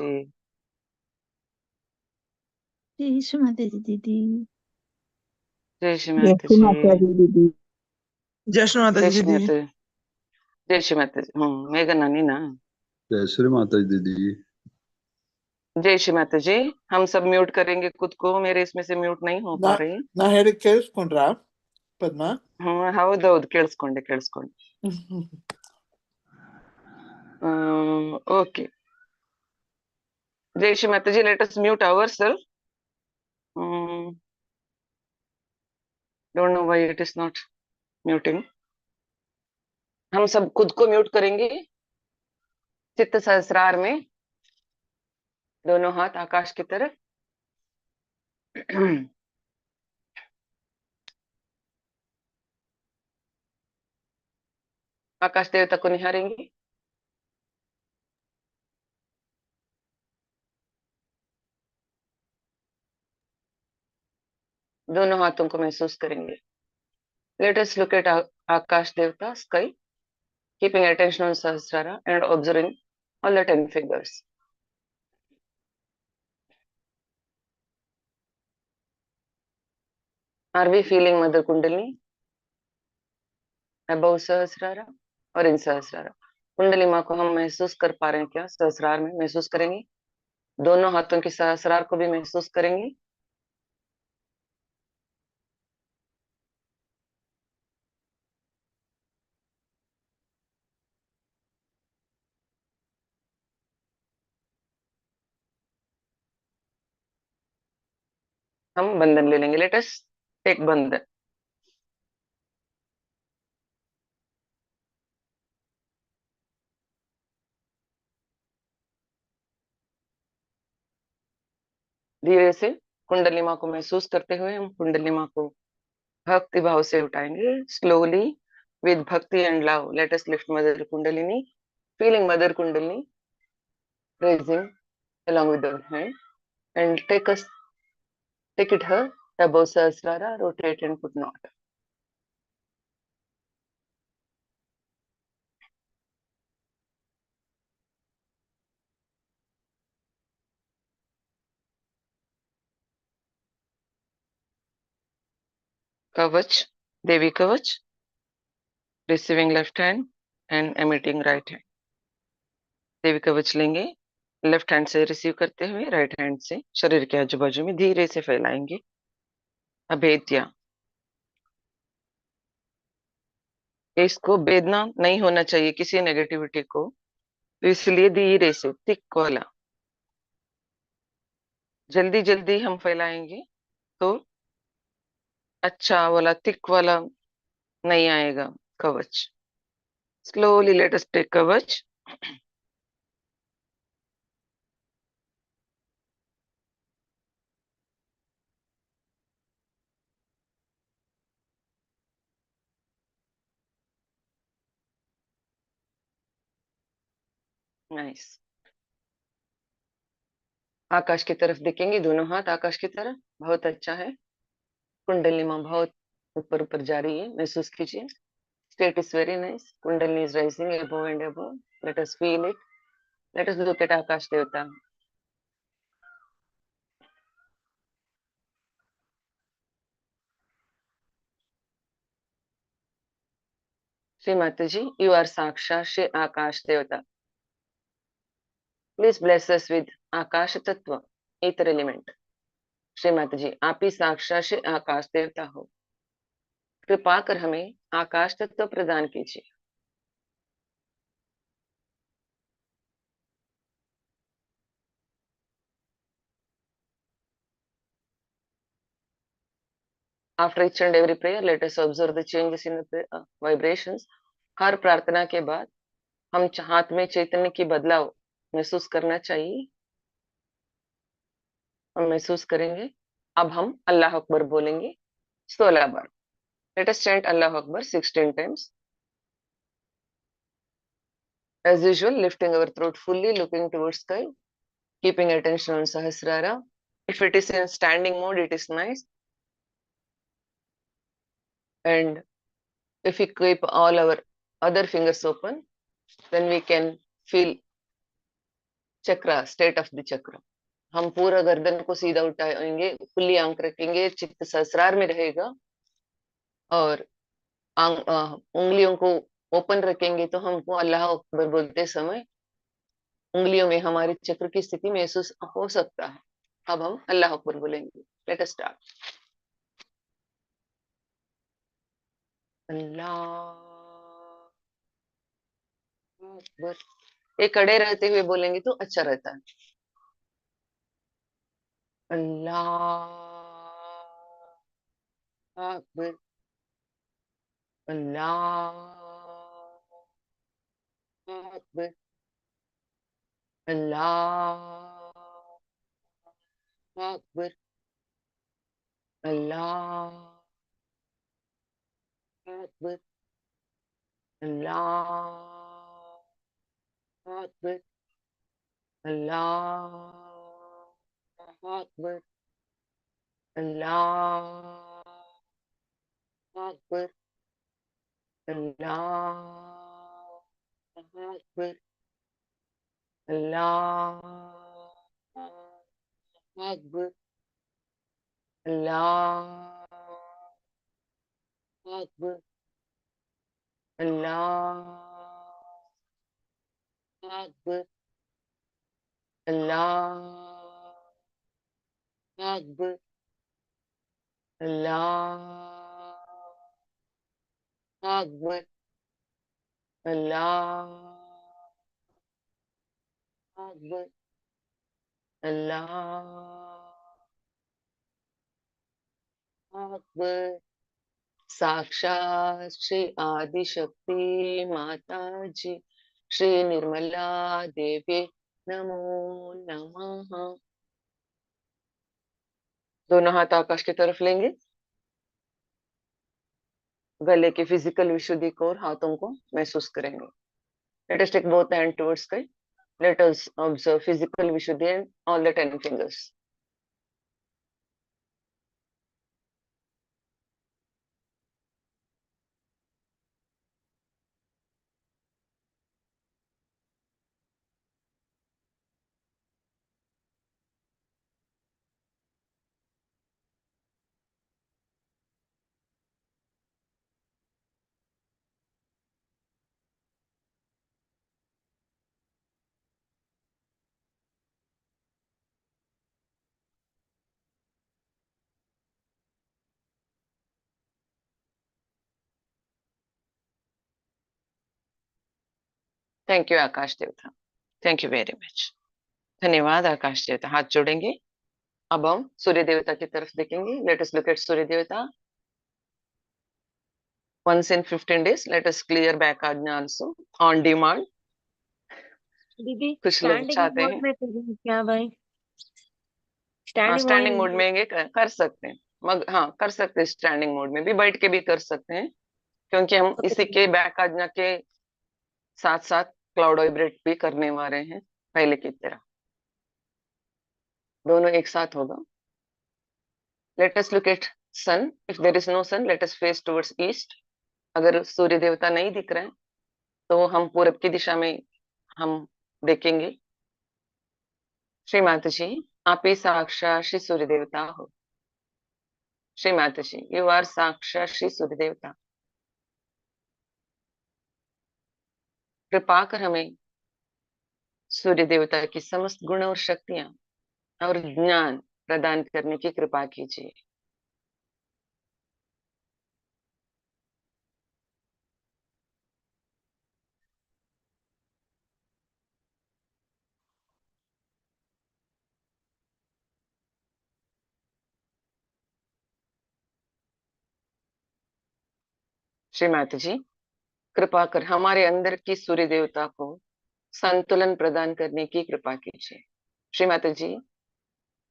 जय श्री माता जी दीदी। जय श्री जय माता श्री जी। माता जी दीदी। जय श्री माता जय जी श्री दीदी। माता। जय श्री माता जी। मेघा नानी ना। जय श्री माता जी दीदी। जय श्री माता जी। हम सब म्यूट करेंगे खुद को, मेरे इसमें से म्यूट नहीं हो पा रही। ನಾ ಹೇಳಿ ಕೇಳಿಸ್ಕೊಂಡ್ರಾ ಪದ್ಮ? ಹೌದೌದು, ಕೇಳಿಸ್ಕೊಂಡೆ ಓಕೆ। जय श्री माता जी, let us mute ourselves. Don't know why it is not muting. हम सब खुद को म्यूट करेंगे। चित्त सहस्रार में दोनों हाथ आकाश की तरफ। आकाश देवता को निहारेंगे। दोनों हाथों को महसूस करेंगे। Let us look at Akash Devata, sky, keeping attention on Sahasrara and observing all the 10 figures. Are we feeling Mother Kundalini above Sahasrara or in Sahasrara? कुंडली माँ को हम महसूस कर पा रहे हैं क्या? सहस्रार में महसूस करेंगे। दोनों हाथों की सहस्रार को भी महसूस करेंगे। हम बंधन ले लेंगे। लेट अस टेक बंधन। धीरे से कुंडली माँ को महसूस करते हुए हम कुंडली माँ को भक्ति भाव से उठाएंगे। Slowly with bhakti and love, let us lift Mother Kundalini, feeling Mother Kundalini raising along with our hand, and take it her above Sahasrara, rotate and put knot. Kavach, Devi Kavach, receiving left hand and emitting right hand. देवी कवच लेंगे, left hand से receive करते हुए right hand से शरीर के आजू बाजू में धीरे से फैलाएंगे। अभेद्या। इसको भेदना नहीं होना चाहिए किसी नेगेटिविटी को, तो इसलिए धीरे से थिक वाला, जल्दी जल्दी हम फैलाएंगे तो अच्छा वाला थिक वाला नहीं आएगा कवच। स्लोली लेट अस टेक कवच। नाइस। आकाश की तरफ देखेंगे, दोनों हाथ आकाश की तरफ, बहुत अच्छा है। कुंडली मां बहुत ऊपर ऊपर जा रही है, महसूस कीजिए। State is very nice, Kundali is rising above and above, let us feel it, let us look at Aakash Devta. Shri Mata ji, you are साक्षात Shri Akash Devta, please bless us with आकाश तत्व, ईथर एलिमेंट। श्री माता जी, आप ही साक्षात श्री आकाश देवता हो, कृपा कर हमें आकाश तत्व प्रदान कीजिए। After each and every prayer, let us observe the changes in the vibrations. हर प्रार्थना के बाद हम हाथ में चैतन्य की बदलाव महसूस करना चाहिए, हम महसूस करेंगे। अब हम अल्लाह अकबर बोलेंगे 16 बार। Let us chant Allah Akbar 16 times. As usual, lifting our throat fully, looking towards sky, keeping attention on Sahasrara. If it is in standing mode, it is nice. And if we keep all our other fingers open, then we can feel chakra, state of the chakra. हम पूरा गर्दन को सीधा उठाएंगे, खुली आंख रखेंगे, चित्त सहस्रार में रहेगा, और उंगलियों को ओपन रखेंगे, तो हमको अल्लाह अकबर बोलते समय उंगलियों में हमारी चक्र की स्थिति महसूस हो सकता है। अब हम अल्लाह अकबर बोलेंगे। Let us start. अल्लाह अकबर। ये खड़े रहते हुए बोलेंगे तो अच्छा रहता है। अल्लाह अकबर, अल्लाह अकबर, अल्लाह अकबर, अल्लाह अकबर, अल्लाह अकबर, अल्लाह अकबर, अल्लाह अकबर, अल्लाह अकबर, अल्लाह अकबर, अल्लाह अकबर, अल्लाह अकबर, अल्लाह अकबर, अल्लाह अकबर, अल्लाह अकबर, अल्लाह अकबर। साक्षात श्री आदि शक्ति माता जी श्री निर्मला देवी नमो नमः। दोनों हाथ आकाश की तरफ लेंगे, गले की फिजिकल विशुद्धि को और हाथों को महसूस करेंगे। Let us take both hand towards sky, let us observe physical Vishuddhi and all the 10 fingers. Thank you Aakash Devta, thank you very much. धन्यवाद आकाश देवता। हाथ जोड़ेंगे। अब हम सूर्य देवता की तरफ देखेंगे। लेट अस लुक एट सूर्य देवता। Once in 15 days, let us clear back ajna also on demand. दीदी कुछ लोग स्टैंडिंग चाहते मोड हैं। में करें क्या भाई? हाँ, स्टैंडिंग स्टैंडिंग मोड मोड। में ये कर सकते हैं। हाँ, कर सकते हैं, स्टैंडिंग मोड में भी बैठ के भी कर सकते हैं, क्योंकि हम इसी के बैक आज्ञा के साथ साथ क्लाउड वाइब्रेट भी करने वाले हैं पहले की तरह। दोनों एक साथ होगा। Let us look at sun. If there is no sun, let us face towards east. अगर सूर्य देवता नहीं दिख रहे हैं तो हम पूरब की दिशा में हम देखेंगे। श्री माता जी, आप ही साक्षात श्री सूर्य देवता हो। श्री माता जी, यू आर साक्षात श्री सूर्य देवता। कृपा कर हमें सूर्य देवता की समस्त गुण और शक्तियां और ज्ञान प्रदान करने की कृपा कीजिए। श्री माता जी, कृपा कर हमारे अंदर की सूर्य देवता को संतुलन प्रदान करने की कृपा कीजिए। Shri Mata ji,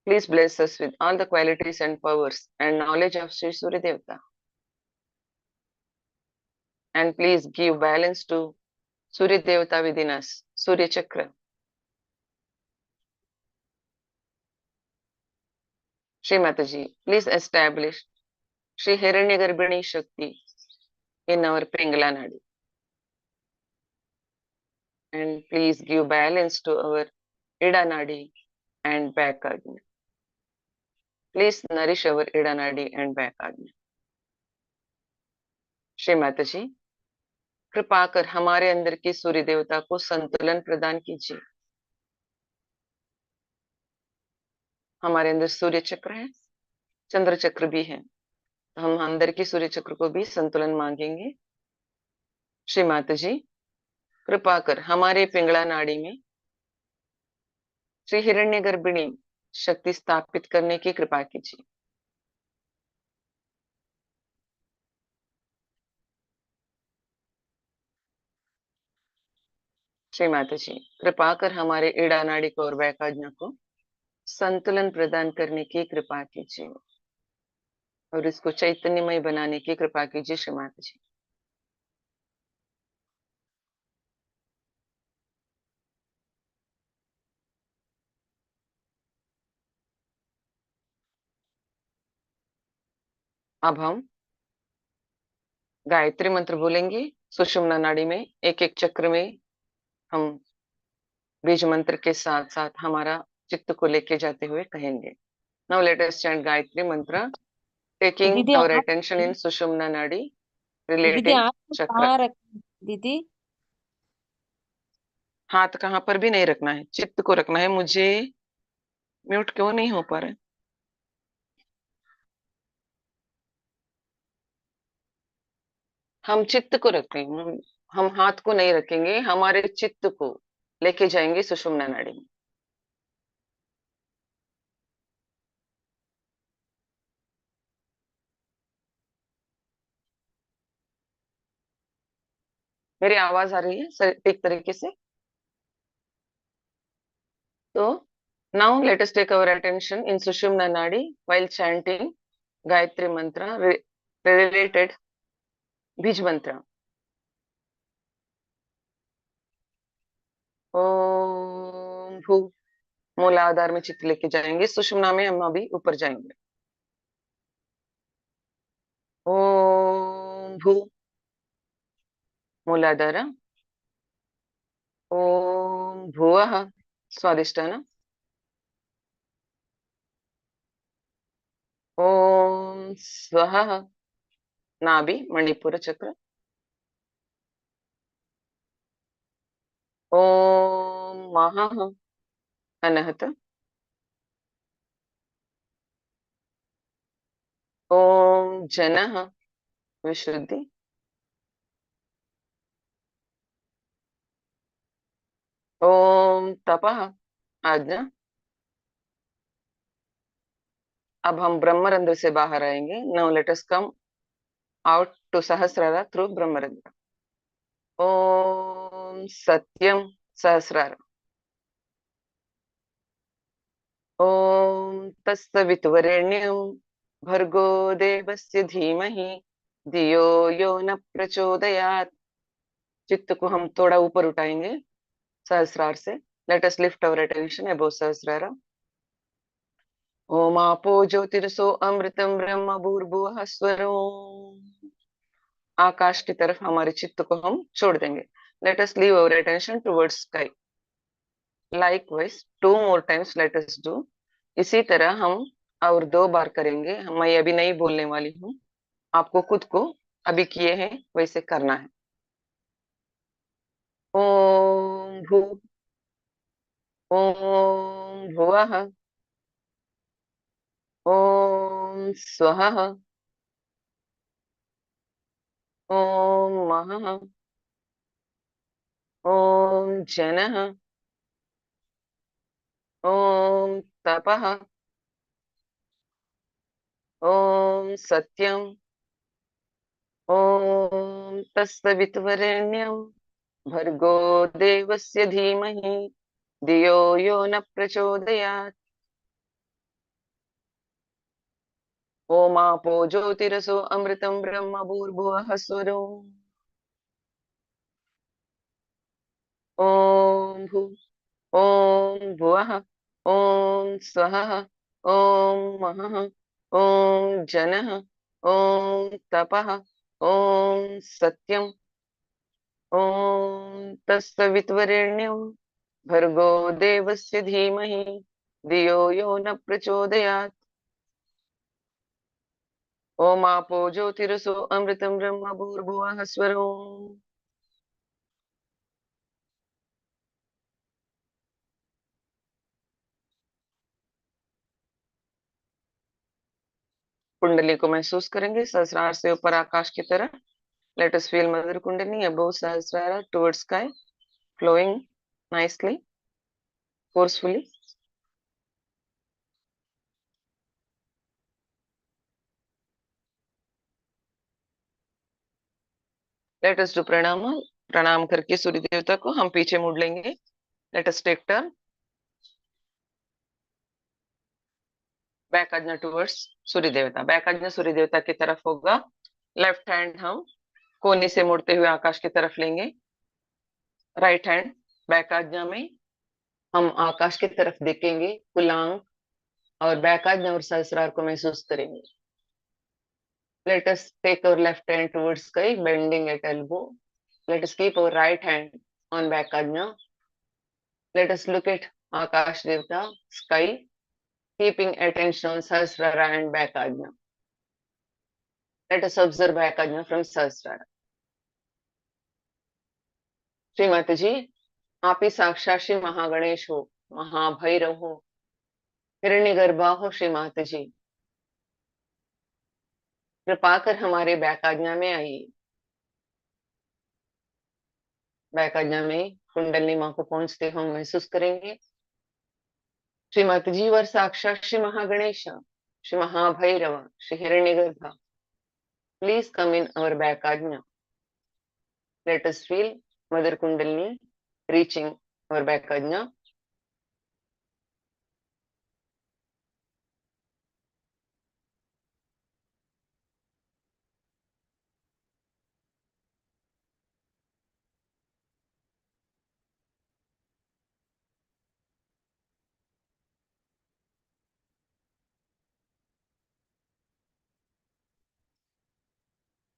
please bless us with all the qualities and powers and knowledge of Shri Surya devata, and please give balance to Surya devata with in अस, सूर्य चक्र। श्री माता जी, प्लीज एस्टैब्लिश श्री हिरण्य गर्भिणी शक्ति in our Pingala Nadi, and please give balance to our Ida Nadi and back Agni. Please nourish our Ida Nadi and back Agni. Shri Mata ji, कृपा कर हमारे अंदर की सूर्य देवता को संतुलन प्रदान कीजिए। हमारे अंदर सूर्य चक्र है, चंद्र चक्र भी है, तो हम अंदर की सूर्य चक्र को भी संतुलन मांगेंगे। श्री माता जी, कृपा कर हमारे पिंगला नाड़ी में श्री हिरण्य गर्भिणी शक्ति स्थापित करने की कृपा कीजिए। श्री माता जी, कृपा कर हमारे ईड़ा नाड़ी को और वैकाज्ञा को संतुलन प्रदान करने की कृपा कीजिए और इसको चैतन्यमय बनाने की कृपा कीजिए। श्री माता जी, अब हम गायत्री मंत्र बोलेंगे। सुषुम्ना नाड़ी में एक एक चक्र में हम बीज मंत्र के साथ साथ हमारा चित्त को लेके जाते हुए कहेंगे। नाउ लेट अस चैंट गायत्री मंत्र, टेकिंग दीदी आवर आप अटेंशन इन सुषुम्ना नाड़ी दीदी रिलेटिंग आप चक्र। कहाँ रख दीदी? हाथ कहाँ पर भी नहीं रखना है, चित्त को रखना है। मुझे म्यूट क्यों नहीं हो पा रहा है? हम चित्त को रखेंगे, हम हाथ को नहीं रखेंगे, हमारे चित्त को लेके जाएंगे सुषुम्ना नाड़ी में। मेरी आवाज आ रही है एक तरीके से? तो now let us take our attention in sushumna nadi while chanting Gayatri मंत्र रिलेटेड बीज मंत्र। ओम भू, मूलाधार में चित्त लेके जाएंगे। सुषुम्ना में हम अभी ऊपर जाएंगे। ओम भू, मूलाधार। ओम भुवः, स्वादिष्ट है ना? ओम स्वः, नाभि मणिपुर चक्र। ओम महः, अनहत। ओम जनः, विशुद्धि। ओम तपः आज्ञा। अब हम ब्रह्मरंध्र से बाहर आएंगे। Now let us come out to sahasrara through brahmarandhra. ओम सत्यम सहस्रार। ओम तत्सवितुर्वरेण्यं भर्गो देवस्य धीमहि धियो यो न प्रचोदयात्। चित्त को हम थोड़ा ऊपर उठाएंगे सहस्रार से। Let us lift our attention above sahasrara. ओम आपो ज्योतिरसो अमृतम ब्रह्म भूर्भुवः स्वरो। आकाश की तरफ हमारे चित्त को हम छोड़ देंगे। Let us leave our attention towards sky. Likewise 2 more times late us do. इसी तरह हम और 2 बार करेंगे। मैं अभी नहीं बोलने वाली हूँ, आपको खुद को अभी किए हैं वैसे करना है। ओम भू ओम भुवः ओम स्वः ओम महः ओम जनः ओम तपः ओम सत्यम ओम तत्सवितुर्वरेण्यं भर्गो देवस्य धीमहि धियो यो न प्रचोदयात्। ओमापो ज्योतिरसो अमृतं ब्रह्म भूर्भुवः स्वरो। ओम भू ओम भुवः ओम स्वः ओम महः ओम जनः ओम तपः ओम सत्यम ओम तत्सवितुर्वरेण्यं भर्गो देवस्य धीमहि धियो यो न प्रचोदयात्। ओमापो ज्योतिरसो अमृतं ब्रह्म भूर्भुवः स्वरो। कुंडली को महसूस करेंगे सहस्रार से ऊपर आकाश की तरह। Let us feel mother kundali above sahasrara towards sky, flowing nicely, forcefully. Let us do pranam. प्रणाम करके सूर्य देवता को हम पीछे मुड़ लेंगे। Let us take turn. Back आज्ञा टुवर्ड्स सूर्य देवता। बैक आज्ञा सूर्य देवता की तरफ होगा। लेफ्ट हैंड हम कोने से मुड़ते हुए आकाश की तरफ लेंगे। राइट हैंड बैक आज्ञा में हम आकाश की तरफ देखेंगे। कुलांग और बैक आज्ञा और सहस्रार को महसूस करेंगे। Let us take our left hand towards sky, bending at elbow. Let us keep our right hand on back ajna. Let us look at Akash Devta, sky, keeping attention on Sahasrara and back ajna. Let us observe back ajna from Sahasrara. Shri Mata जी, आप ही साक्षात श्री महागणेश हो, महाभैरव हो, हिरण्यगर्भा हो। श्री माता जी, कृपा कर हमारे back आज्ञा में आइए। बैक आज्ञा में कुंडली माँ को पहुंचते हम महसूस करेंगे। श्री माता जी वर साक्षात Shri Mahaganesh, Shri Mahabhairav, Shri Hiranyagarbha, please come in our back agya. Let us feel mother kundalini reaching our back agya.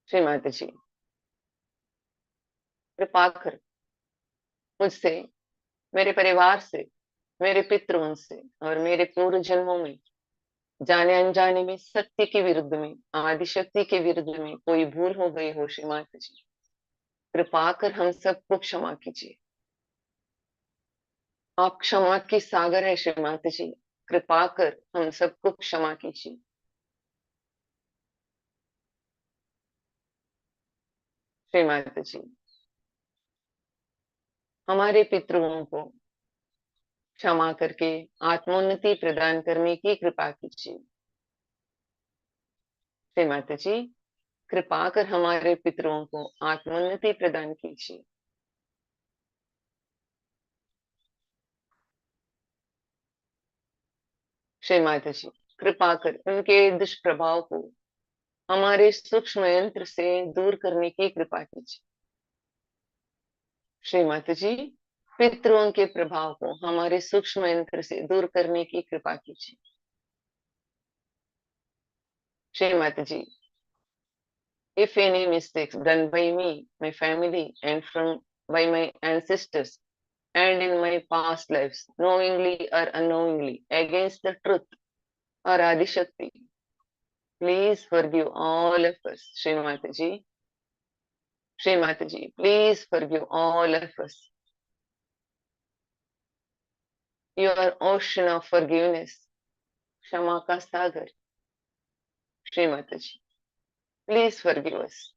Shri Mata ji, कृपा कर मुझसे, मेरे परिवार से, मेरे पितरों से और मेरे पूर्व जन्मों में जाने अनजाने में सत्य के विरुद्ध में, आदिशक्ति के विरुद्ध में कोई भूल हो गई हो। श्री माता जी, कृपा कर हम सबको क्षमा कीजिए। आप क्षमा की सागर है श्री माता जी, कृपा कर हम सबको क्षमा कीजिए। श्री माता जी, हमारे पितरों को क्षमा करके आत्मोन्नति प्रदान करने की कृपा कीजिए। श्री माता जी, कृपा कर हमारे पितरों को आत्मोन्नति प्रदान कीजिए। श्री माता जी, कृपा कर उनके दुष्प्रभाव को हमारे सूक्ष्म यंत्र से दूर करने की कृपा कीजिए। श्री माता जी, पितरों के प्रभाव को हमारे सूक्ष्म यंत्र से दूर करने की कृपा कीजिए। श्री माता जी, if any mistakes done by me, my family, and from by my ancestors, and in my past lives, knowingly or unknowingly, against the truth or Adi Shakti, please forgive all of us. Shri Mataji, Shri Mataji, please forgive all of us. Your ocean of forgiveness, Shama ka Sagar. Shri Mataji, please forgive us.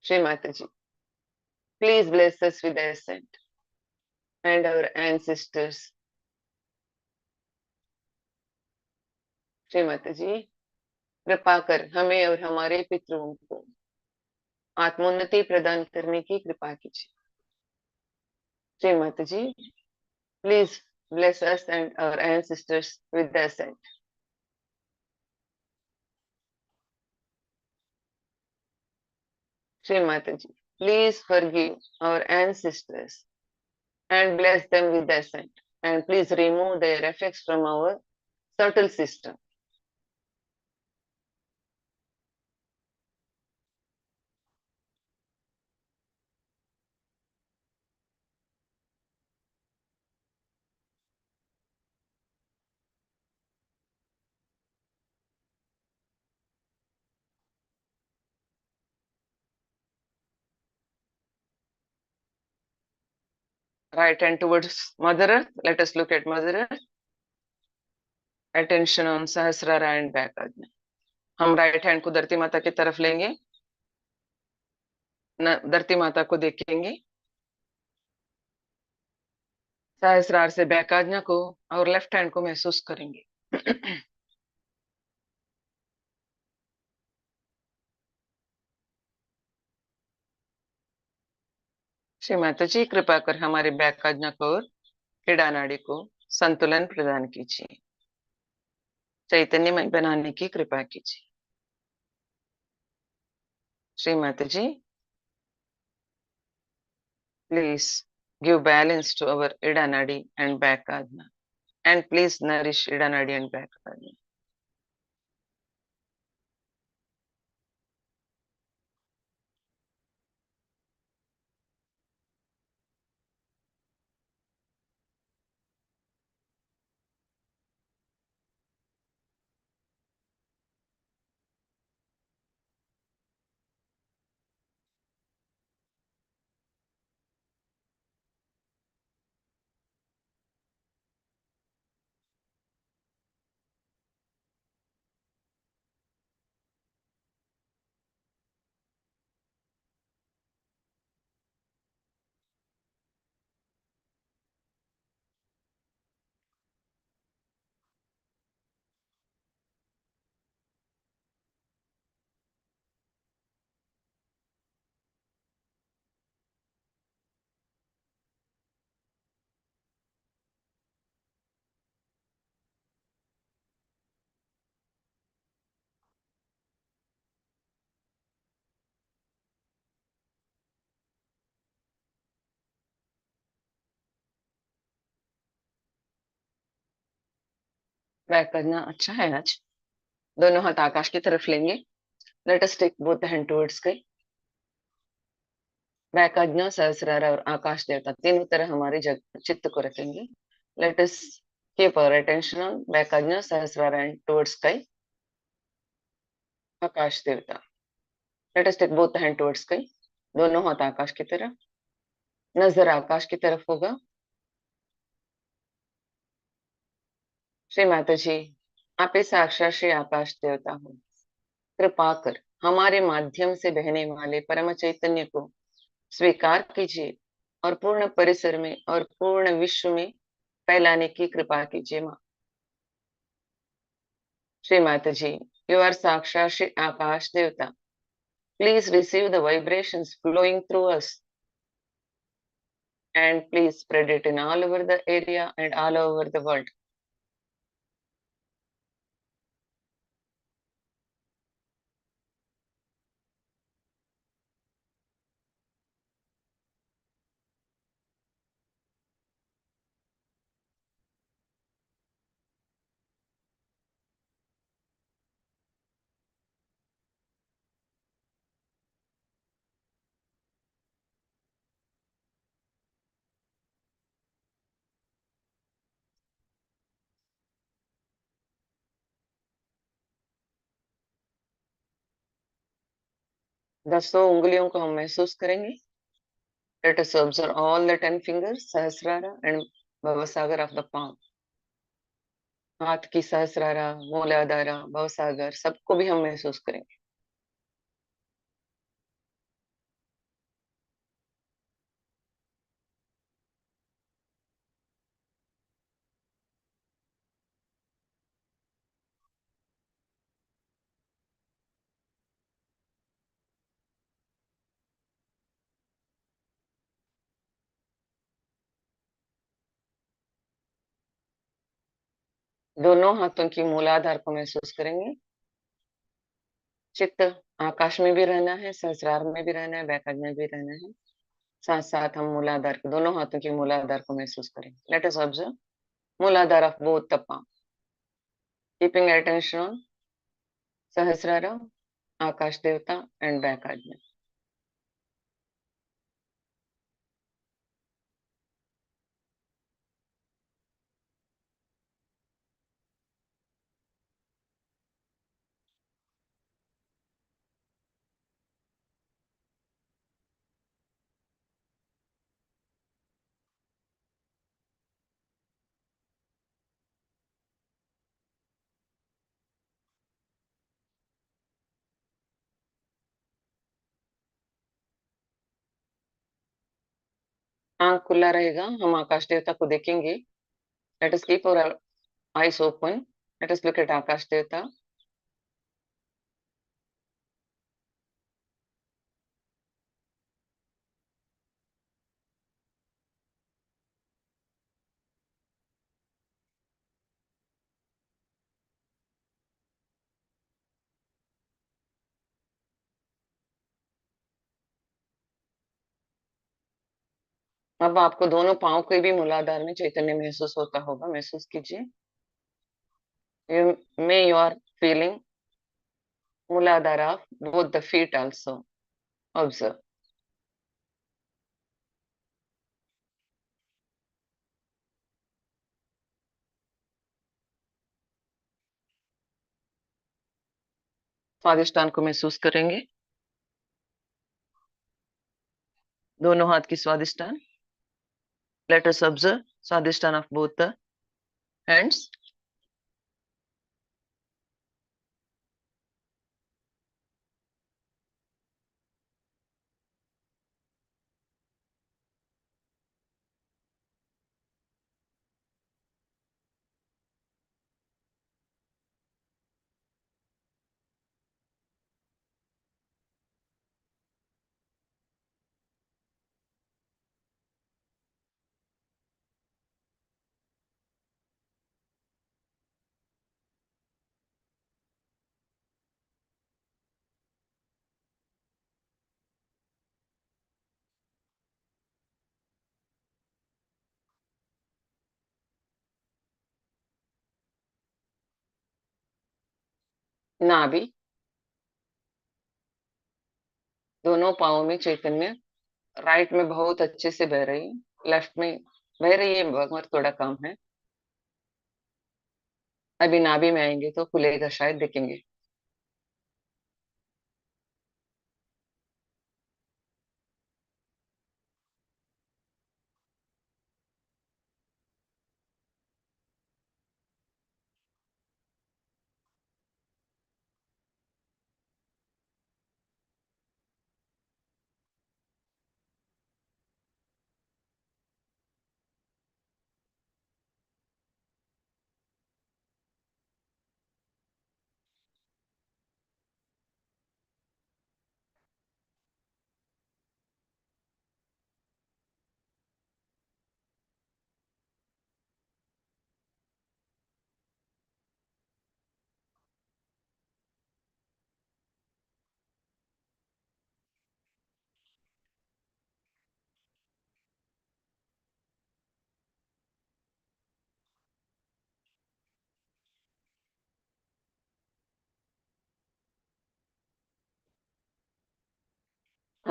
Shri Mataji, please bless us with the ascent and our ancestors. Shri Mata ji, कृपा कर हमें और हमारे पितरों को आत्मोन्नति प्रदान करने की कृपा कीजिए। Shri Mata ji, please bless us and our ancestors with the ascent. Shri Mataji, please forgive our ancestors and bless them with the ascent, and please remove their effects from our subtle system. Right hand towards Mother Earth. Let us look at Mother Earth. Attention on Sahasrara and back. हम right hand को धरती माता की तरफ लेंगे, धरती माता को देखेंगे, सहस्रार से बैक आज्ञा को और लेफ्ट हैंड को महसूस करेंगे। श्री माता जी, कृपा कर हमारे बैक आज्ञा को और क्रीड़ा नाड़ी को संतुलन प्रदान कीजिए, चैतन्यमय बनाने की कृपा कीजिए। Shri Mata ji, please give balance to our ida nadi and back ajna, and please nourish ida nadi and back ajna. Back करना अच्छा है। आज दोनों हाथ आकाश की तरफ लेंगे। Let us take both the hand towards sky. Back आज्ञा, सहस्रार और आकाश देवता तीनों तरह हमारे चित्त को रखेंगे। Let us keep our attention on back आज्ञा, सहस्रार and towards sky, Akash Devta. Let us take both the hand towards sky, दोनों हाथ आकाश की तरफ, नजर आकाश की तरफ होगा। श्री माता जी, आप ही साक्षात श्री आकाश देवता हो, कृपा कर हमारे माध्यम से बहने वाले परम चैतन्य को स्वीकार कीजिए और पूर्ण परिसर में और पूर्ण विश्व में फैलाने की कृपा कीजिए माँ। श्री माता जी, यू आर साक्षात Shri Akash Devta. Please receive the vibrations flowing through us and please spread it in all over the area and all over the world. दसों उंगलियों को हम महसूस करेंगे। Let us observe all the 10 fingers, Sahasrara and Bhavasagar of the palm. हाथ की सहस्रारा, मूलाधारा, भवसागर सबको भी हम महसूस करेंगे। दोनों हाथों की मूलाधार को महसूस करेंगे। चित्त आकाश में भी रहना है, सहस्रार में भी रहना है, बैकाज में भी रहना है। साथ साथ हम मूलाधार के दोनों हाथों की मूलाधार को महसूस करेंगे। Let us observe muladhara of both the palm, keeping attention on sahasrara, Akash devata and बैकाज में। आंख खुला रहेगा, हम आकाश देवता को देखेंगे। Let us keep our eyes open. Let us look at Akash Devata. अब आपको दोनों पांव के भी मूलाधार में चैतन्य महसूस होता होगा, महसूस कीजिए। You are feeling मूलाधार of both the feet also. Observe. Swadhisthana को महसूस करेंगे, दोनों हाथ की Swadhisthana. Let us observe Swadhisthana of both the hands. नाभि, दोनों पाँवों में चैतन्य राइट में बहुत अच्छे से बह रही है, लेफ्ट में बह रही है मगर थोड़ा कम है। अभी नाभि में आएंगे तो खुलेगा, शायद देखेंगे।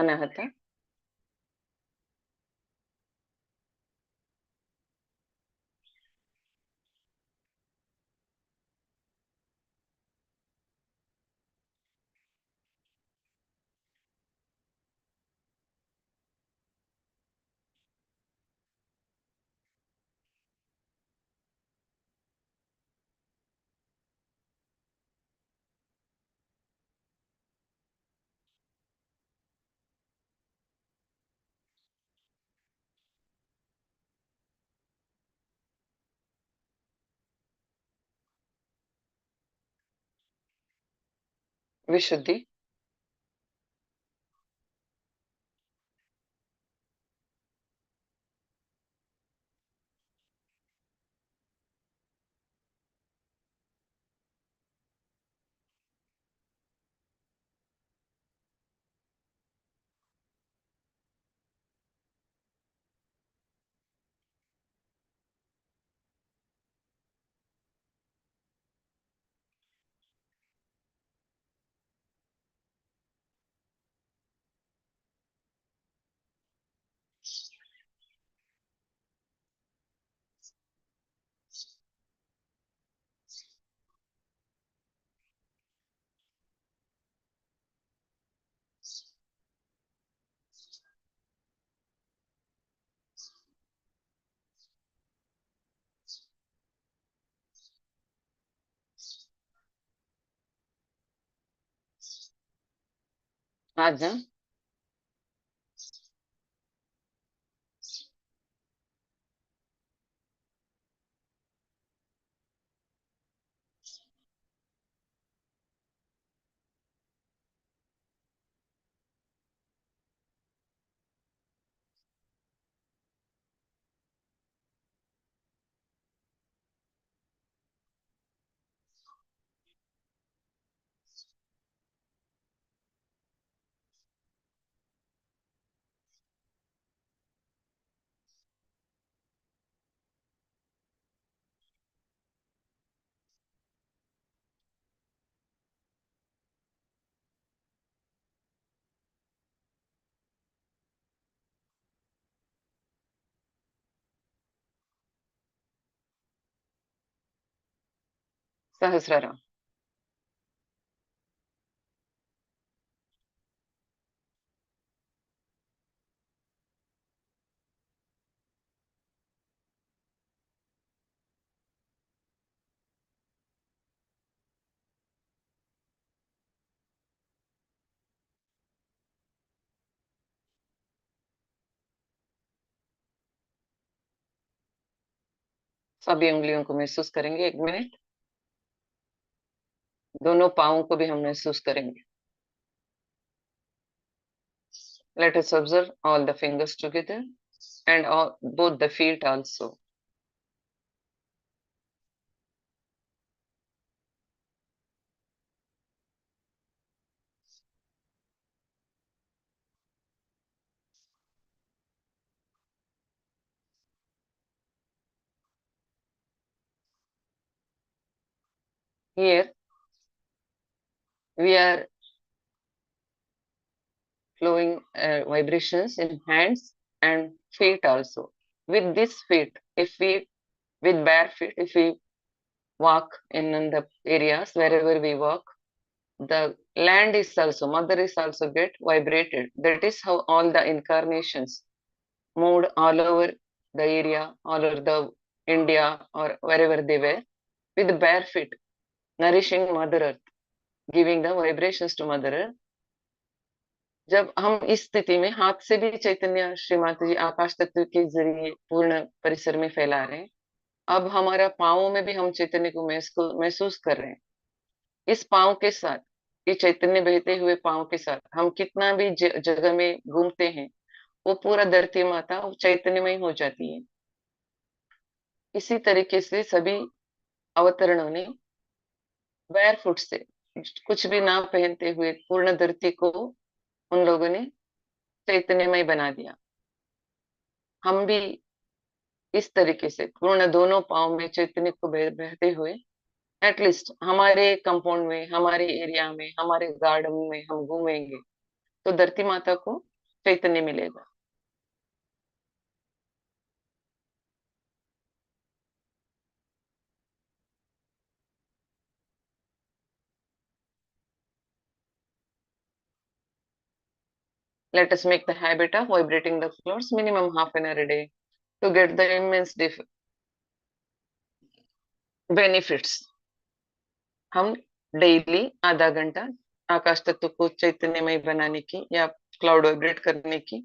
अनाहत विशुद्धि आज्ञा सहस्रारा सभी उंगलियों को महसूस करेंगे 1 मिनट दोनों पाँवों को भी हम महसूस करेंगे let us observe all the fingers together and all, both the feet also here we are flowing vibrations in hands and feet also with this feet if we with bare feet if we walk in the areas wherever we walk the land is also mother is also get vibrated that is how all the incarnations moved all over the area all over the India or wherever they were with bare feet nourishing mother earth giving the vibrations to mother earth जब हम इस स्थिति में हाथ से भी चैतन्य श्री माता जी आकाश तत्व के जरिए पूर्ण परिसर में फैला रहे हैं अब हमारा पाँवों में भी हम चैतन्य को महसूस कर रहे हैं इस पाँव के साथ ये चैतन्य बहते हुए पाँव के साथ हम कितना भी जगह में घूमते हैं वो पूरा धरती माता चैतन्यमय हो जाती है इसी तरीके से सभी अवतरणों ने बैरफुट से कुछ भी ना पहनते हुए पूर्ण धरती को उन लोगों ने चैतन्यमय बना दिया हम भी इस तरीके से पूर्ण दोनों पाँव में चैतन्य को बहते हुए एटलीस्ट हमारे कंपाउंड में हमारे एरिया में हमारे गार्डन में हम घूमेंगे तो धरती माता को चैतन्य मिलेगा। Let us make the habit of vibrating the floors minimum half an hour a day to get the immense benefits. हम डेली आधा घंटा आकाश तत्व को चैतन्यमय बनाने की या क्लाउड वाइब्रेट करने की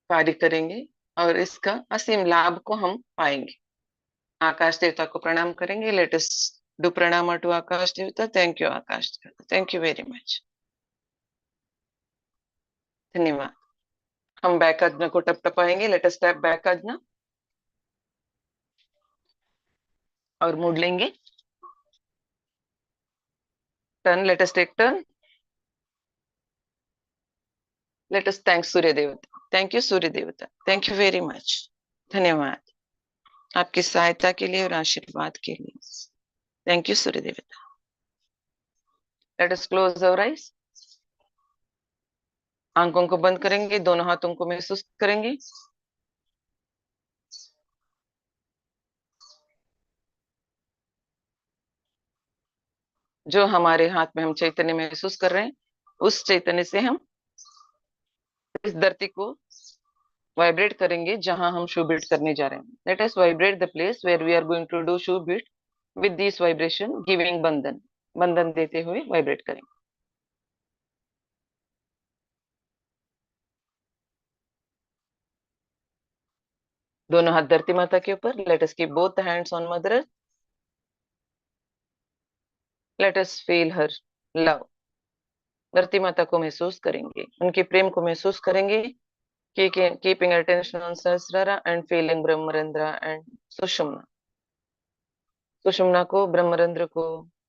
कार्य करेंगे और इसका असीम लाभ को हम पाएंगे। आकाश देवता को प्रणाम करेंगे। लेट अस डू प्रणाम to Akash Devta. Thank you Aakash Devta, thank you very much, धन्यवाद। हम बैक आज्ञा को टप टपाएंगे। Let us tap back agya और मुड़ लेंगे। Turn, let us take turn. Let us thank Surya devata. Thank you Surya devata, thank you very much, धन्यवाद आपकी सहायता के लिए और आशीर्वाद के लिए। Thank you Surya Devta. Let us close our eyes. आंखों को बंद करेंगे, दोनों हाथों को महसूस करेंगे। जो हमारे हाथ में हम चैतन्य महसूस कर रहे हैं, उस चैतन्य से हम इस धरती को वाइब्रेट करेंगे जहां हम शू बीट करने जा रहे हैं। Let us vibrate the place where we are going to do shoe beat with this vibration giving बंधन। बंधन देते हुए वाइब्रेट करेंगे। दोनों हाथ धरती माता के ऊपर। Late us keep both the hands on mother earth. Late us feel her love. धरती माता को महसूस करेंगे, उनके प्रेम को महसूस करेंगे। Keeping attention on sahasrara and feeling brahmarandhra and sushumna. सुषुम्ना को, ब्रह्मरंध्र को,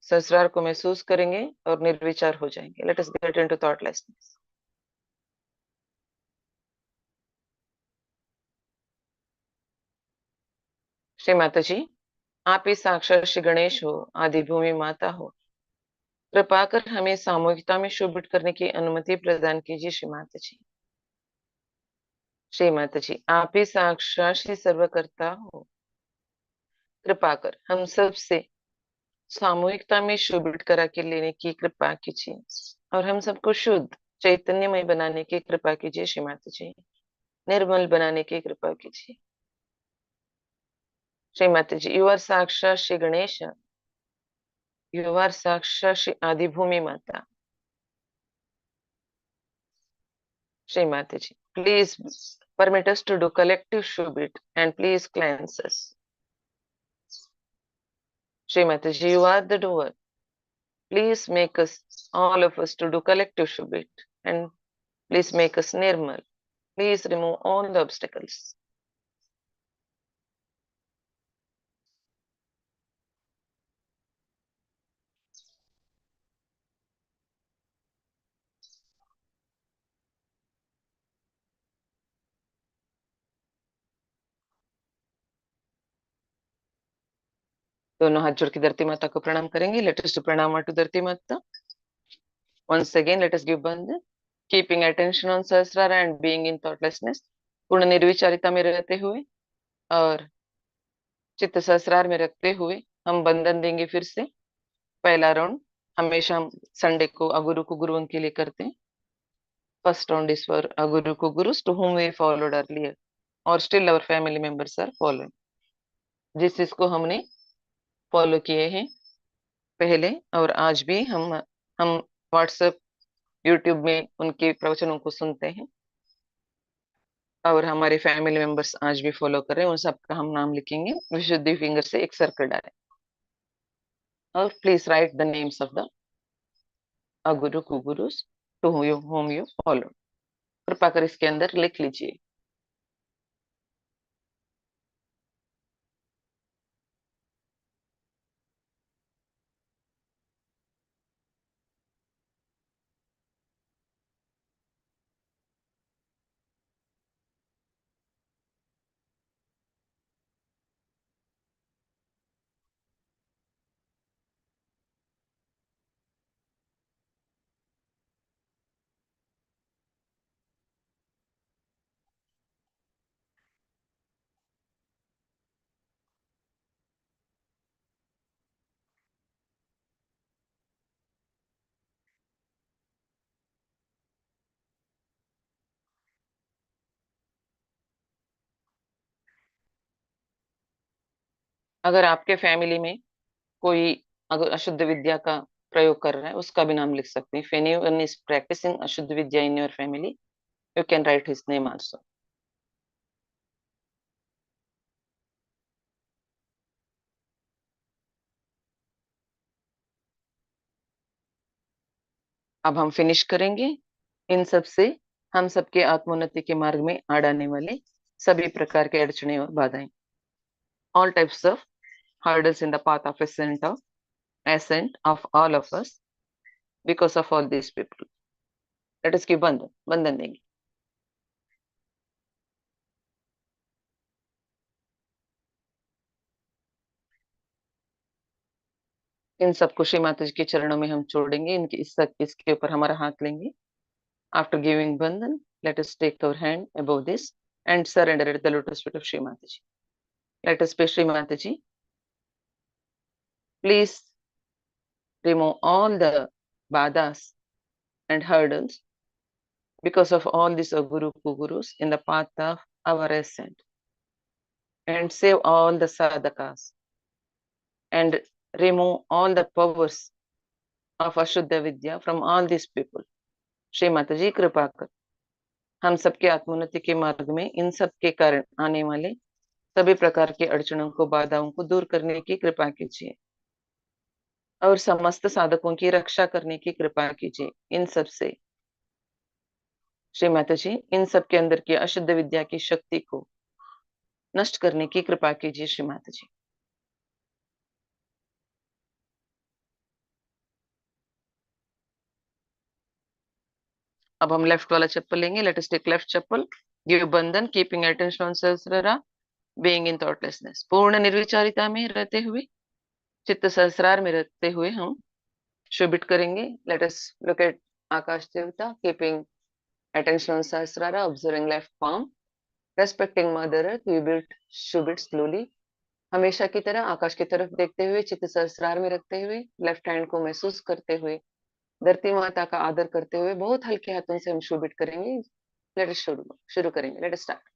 सहस्रार को महसूस करेंगे और निर्विचार हो जाएंगे। Let us get into thoughtlessness. Shri Mata जी, आप ही साक्षात श्री गणेश हो, आदि भूमि माता हो। कृपा कर हमें सामूहिकता में शुभ करने की अनुमति प्रदान कीजिए। श्री माता जी, श्री माता जी, आप ही साक्षात श्री सर्वकर्ता हो। कृपा कर हम सब से सामूहिकता में शुभ करा के लेने की कृपा कीजिए और हम सबको शुद्ध चैतन्यमय बनाने की कृपा कीजिए। श्री माता जी, निर्मल बनाने की कृपा कीजिए। श्री माता जी, यू आर साक्षात श्री गणेश, यू आर साक्षात श्री आदि भूमि माता। Shri Mata ji, please permit us to do collective shubit and please cleanse us. Shri Mataji, you are the doer. Please make us, all of us, to do collective shubit and please make us nirmal. Please remove all the obstacles. दोनों हाथ जोड़ के धरती माता को प्रणाम करेंगे। Let us to प्रणाम टू धरती माता। Once again, let us give bandhan, keeping attention on सहस्रार and being in thoughtlessness. पूर्ण निर्विचारिता में रहते हुए और चित्त सहस्रार में रखते हुए हम बंधन देंगे। फिर से पहला राउंड हमेशा हम संडे को अगुरु को गुरु के लिए करते हैं। First round is for Aguru Gurus to whom we followed earlier or still our family members are following. जिस जिसको हमने फॉलो किए हैं पहले और आज भी हम व्हाट्सएप यूट्यूब में उनके प्रवचनों को सुनते हैं और हमारे फैमिली मेंबर्स आज भी फॉलो कर रहे हैं। उन सबका हम नाम लिखेंगे। विशुद्धि फिंगर से एक सर्कल डालें और please write the names of the aguru gurus to whom you follow। कृपा कर इसके अंदर लिख लीजिए। अगर आपके फैमिली में कोई अगर अशुद्ध विद्या का प्रयोग कर रहा है, उसका भी नाम लिख सकते हैं. If anyone is practising ashuddha vidya in your family, you can write his name also. अब हम फिनिश करेंगे. इन सब से हम सबके आत्मोन्नति के मार्ग में आड़ाने वाले सभी प्रकार के अड़चने और बाधाएं, all types of hurdles in the path of ascent of all of us, because of all these people. Let us give बंधन देंगे. इन सबको श्री माता जी के चरणों में हम छोड़ेंगे. इनके इसके ऊपर हमारा हाथ लेंगे. After giving bandhan, let us take our hand above this and surrender at the lotus feet of Shri Mataji. Let us pray, Shri Mataji, please remove all the badhas and hurdles because of all these Guru Kugurus in the path of our ascent, and save all the sadhakas and remove all the powers of Ashuddha Vidya from all these people. Shri Mataji कृपा कर हम सबके आत्मोन्नति के मार्ग में इन सब के कारण आने वाले सभी प्रकार के अड़चनों को बाधाओं को दूर करने की कृपा कीजिए और समस्त साधकों की रक्षा करने की कृपा कीजिए. इन सब से श्री माता जी इन सब के अंदर की अशुद्ध विद्या की शक्ति को नष्ट करने की कृपा कीजिए श्री माता जी. अब हम लेफ्ट वाला चप्पल लेंगे. Let us take left chappal. Give bandhan keeping attention on sahasrara, being in thoughtlessness. पूर्ण निर्विचारिता में रहते हुए, चित्त सहस्रार में रहते हुए हम शुभित करेंगे. Let us look at Aakash देवता keeping attention on Sahasrara, observing left palm, respecting Mother Earth, we build Shubit slowly. हमेशा की तरह आकाश की तरफ देखते हुए, चित्त सहस्रार में रखते हुए, लेफ्ट हैंड को महसूस करते हुए, धरती माता का आदर करते हुए बहुत हल्के हाथों से हम शुभित करेंगे. लेट अस शुरू करेंगे. Let us start.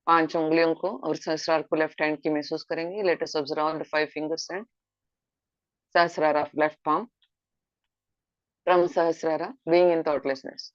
पांच उंगलियों को और सहस्रार को लेफ्ट हैंड की महसूस करेंगे. Let us observe the five fingers and sahasrara of left palm from sahasrara being in thoughtlessness.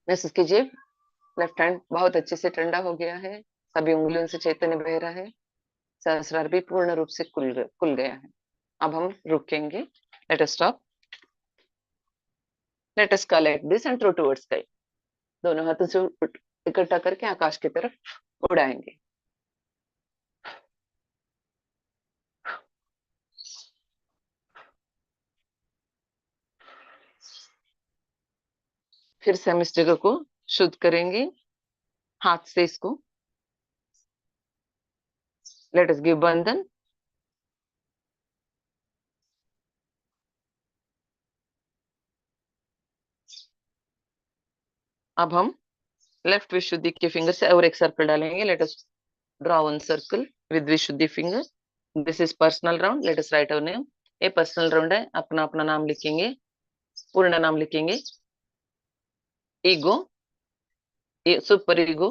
महसूस कीजिए लेफ्ट हैंड बहुत अच्छे से ठंडा हो गया है, सभी उंगलियों से चैतन्य बह रहा है, सहस्रार भी पूर्ण रूप से खुल गया है। अब हम रुकेंगे। Let us stop. Let us collect this and throw towards sky. दोनों हाथों से इकट्ठा करके आकाश की तरफ उड़ाएंगे। फिर से हम इस जगह को शुद्ध करेंगे हाथ से इसको। लेट अस गिव बंधन। अब हम लेफ्ट विशुद्धि के फिंगर से और एक सर्कल डालेंगे। Let us draw one circle with vishuddhi finger. This is personal round. Let us write our name. ये पर्सनल राउंड है, अपना अपना नाम लिखेंगे, पूर्ण नाम लिखेंगे। Ego, super ego,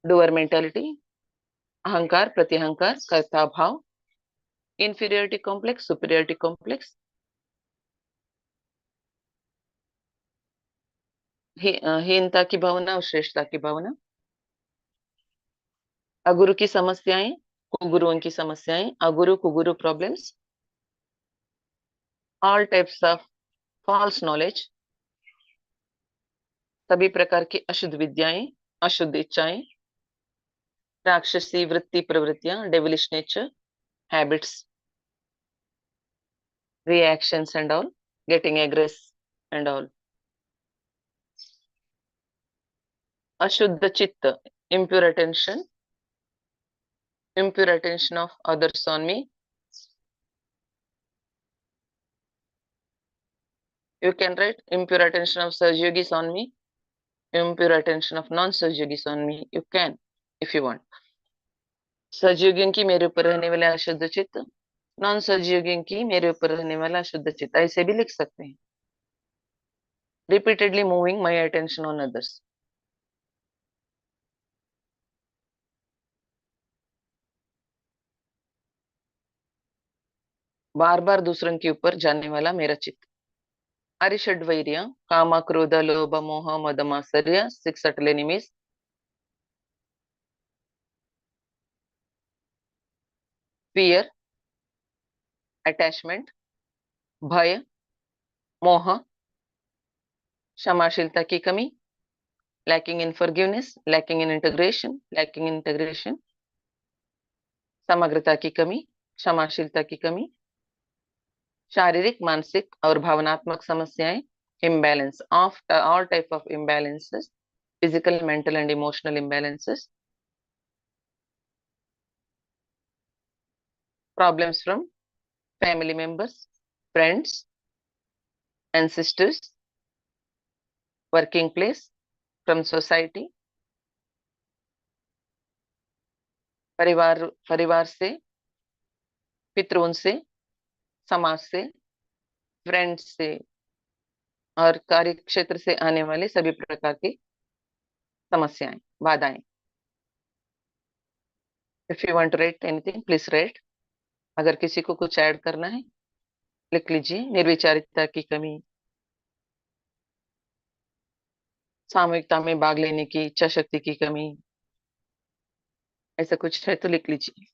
doer mentality, अहंकार, प्रतिअहंकार, कर्ता भाव, इंफीरियरिटी कॉम्प्लेक्स, सुपीरियरिटी कॉम्प्लेक्स, हीनता की भावना और श्रेष्ठता की भावना, अगुरु की समस्याएं, कुगुरुओं की समस्याएं, अगुरु कुगुरु problems, all types of false knowledge, सभी प्रकार की अशुद्ध विद्याएं, अशुद्ध इच्छाएं, राक्षसी वृत्ति प्रवृत्तियां, devilish nature, habits, reactions and all, getting aggressive and all. Ashuddha chitta, impure attention of others on me. You can write impure attention of Satyogis on me, impure attention of non-Satyogis on me. You can, if you want. सजयोगियों की मेरे ऊपर रहने वाला अशुद्ध चित्त, non सजयोगियों की मेरे ऊपर रहने वाला अशुद्ध चित्त, ऐसे भी लिख सकते हैं। Repeatedly moving my attention on others. बार बार दूसरों के ऊपर जाने वाला मेरा चित्त। अरिषड्वैर्य, काम, क्रोध, लोभ, मोह, मद, मात्सर्य, 6 subtle enemies. Fear, attachment, भय, मोह, क्षमाशीलता की कमी, lacking in forgiveness, lacking in integration, समग्रता की कमी, क्षमाशीलता की कमी, शारीरिक, मानसिक और भावनात्मक समस्याएं, imbalance of all type of imbalances, physical, mental and emotional imbalances, problems from family members, friends, ancestors, working place, from society, परिवार से, पितरों से, समाज से, फ्रेंड्स से और कार्य क्षेत्र से आने वाले सभी प्रकार की समस्याएं, बाधाएं। If you want to write anything please write. अगर किसी को कुछ ऐड करना है लिख लीजिए। निर्विचारिता की कमी, सामूहिकता में भाग लेने की इच्छा शक्ति की कमी, ऐसा कुछ है तो लिख लीजिए।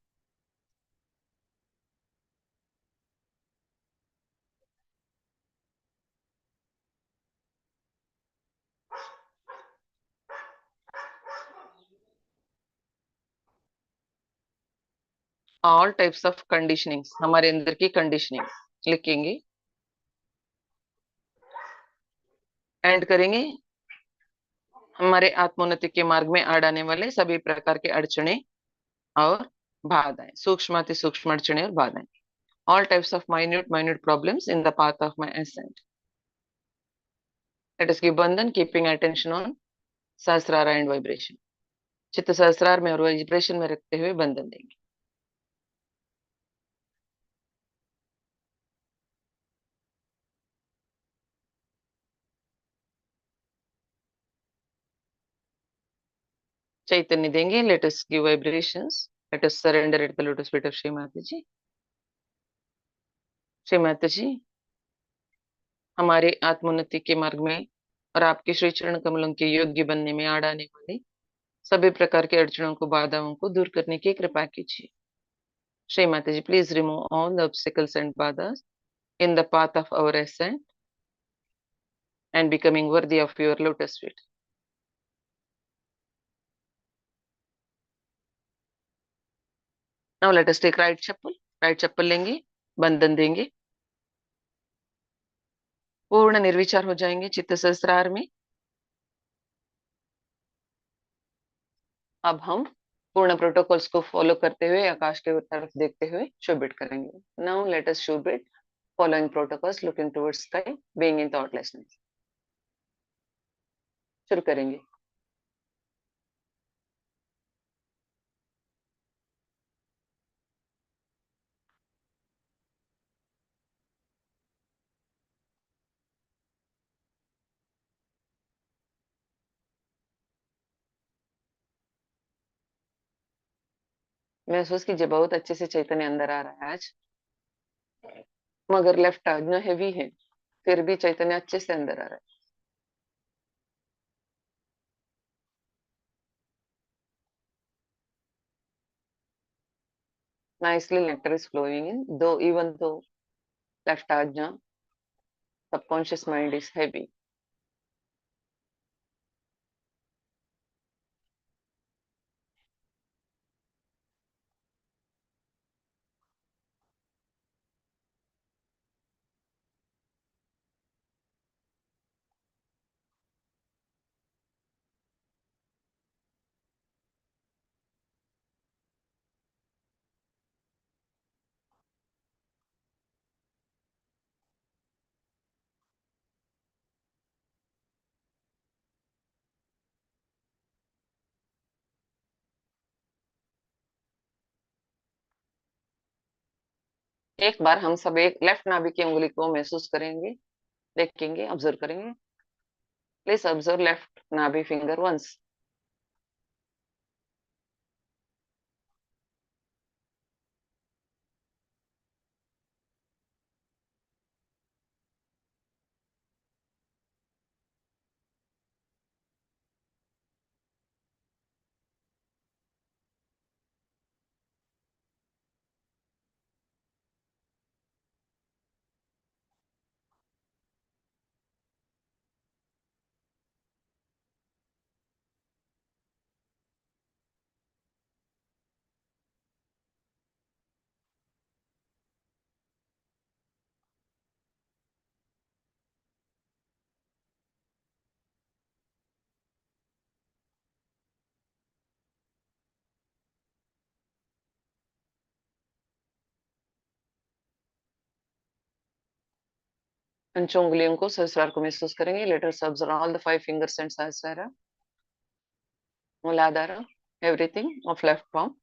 ऑल टाइप्स ऑफ कंडीशनिंग, हमारे अंदर की कंडीशनिंग लिखेंगे। एंड करेंगे हमारे आत्मोन्नति के मार्ग में आने वाले सभी प्रकार के अड़चने और बाधाएं, सूक्ष्म अति सूक्ष्म अड़चने और बाधाएं, all types of minute problems in the path of my ascent. Let us give bandhan, keeping attention on सहस्रार and vibration. चित्त सहस्रार में और वाइब्रेशन में रखते हुए बंधन देंगे। चैतन्य देंगे। Let us give vibrations. Let us surrender at the lotus feet of Shri Mata जी। श्री माता जी, हमारे आत्मोन्नति के मार्ग में और आपके श्री चरण कमलों के योग्य बनने में आड़ आने वाली सभी प्रकार के अड़चनों को, बाधाओं को दूर करने की कृपा कीजिए। Shri Mata ji, please remove all the obstacles and बाधाs in the path of our ascent and becoming worthy of your lotus feet. Now let us take right chappal. Right chappal लेंगे, बंधन देंगे, पूर्ण निर्विचार हो जाएंगे चित्त सहस्त्रार में। अब हम पूर्ण प्रोटोकॉल्स को फॉलो करते हुए आकाश के तरफ देखते हुए शोभित करेंगे। Now let us Shobhit following protocols, looking towards sky, being in thoughtlessness. शुरू करेंगे। महसूस कीजिए बहुत अच्छे से चैतन्य अंदर आ रहा है आज, मगर लेफ्ट आज्ञा हैवी है, फिर भी चैतन्य अच्छे से अंदर आ रहा है। Nicely nectar is flowing in, though even though left ajna, subconscious mind is heavy. एक बार हम सब एक लेफ्ट नाभि की उंगली को महसूस करेंगे, देखेंगे, ऑब्जर्व करेंगे। Please observe left nabhi finger once. पंच उंगलियों को सहस्रार को महसूस करेंगे। Let us observe all the five fingers and sahasrara, muladhara, everything of left palm.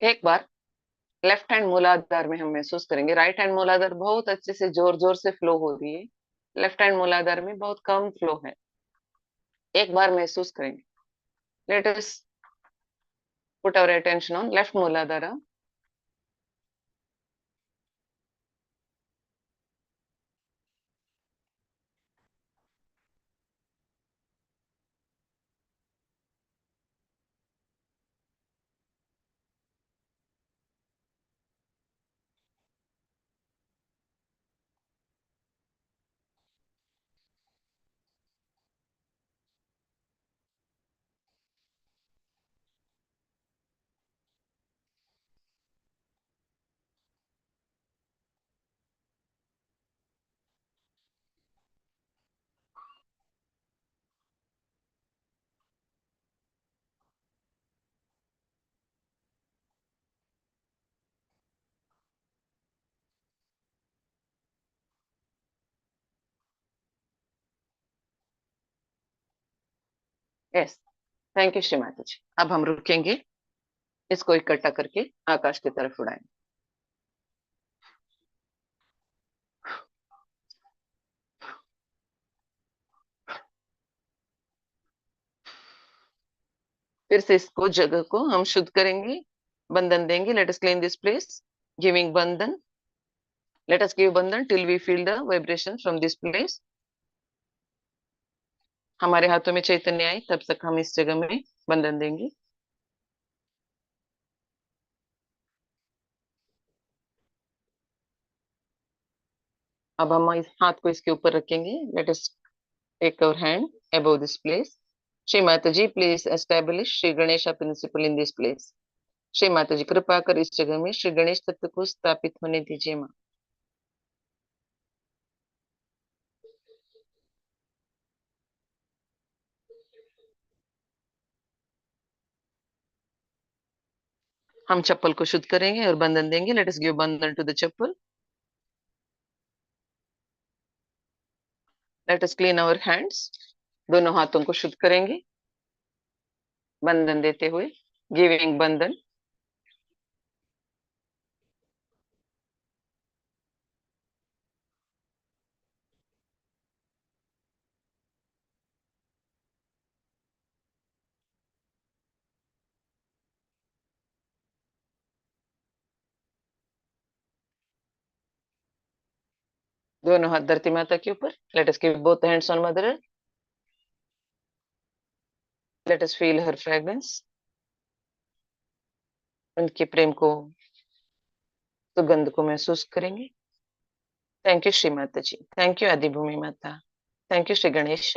एक बार लेफ्ट हैंड मूलाधार में हम महसूस करेंगे, राइट हैंड मूलाधार बहुत अच्छे से जोर जोर से फ्लो हो रही है, लेफ्ट हैंड मूलाधार में बहुत कम फ्लो है। एक बार महसूस करेंगे। Let us put our attention on left मूलाधार। Yes, thank you Shrimati ji. अब हम रुकेंगे, इसको इकट्ठा करके आकाश की तरफ उड़ाएंगे। फिर से इसको जगह को हम शुद्ध करेंगे, बंधन देंगे। Let us clean this place, giving बंधन। लेट अस गिव बंधन till we feel the vibration from this place. हमारे हाथों में चैतन्य आए तब तक हम इस जगह में बंधन देंगे। अब हम इस हाथ को इसके ऊपर रखेंगे। Let us take our hand above this place. Shri Mata ji please establish Shri Ganesh principle in this place. Shri Mata ji कृपा कर इस जगह में श्री गणेश तत्व को स्थापित होने दीजिए माँ। हम चप्पल को शुद्ध करेंगे और बंधन देंगे। लेट अस गिव बंधन to the chappal. Let us clean our hands. दोनों हाथों को शुद्ध करेंगे बंधन देते हुए, गिविंग बंधन। दोनों हाथ धरती माता के ऊपर। Late us give both hands on mother earth. Late us feel her fragrance. उनके प्रेम को, सुगंध को महसूस करेंगे। Thank you Shri Mata ji, thank you आदिभूमि माता, thank you Shri Ganesh,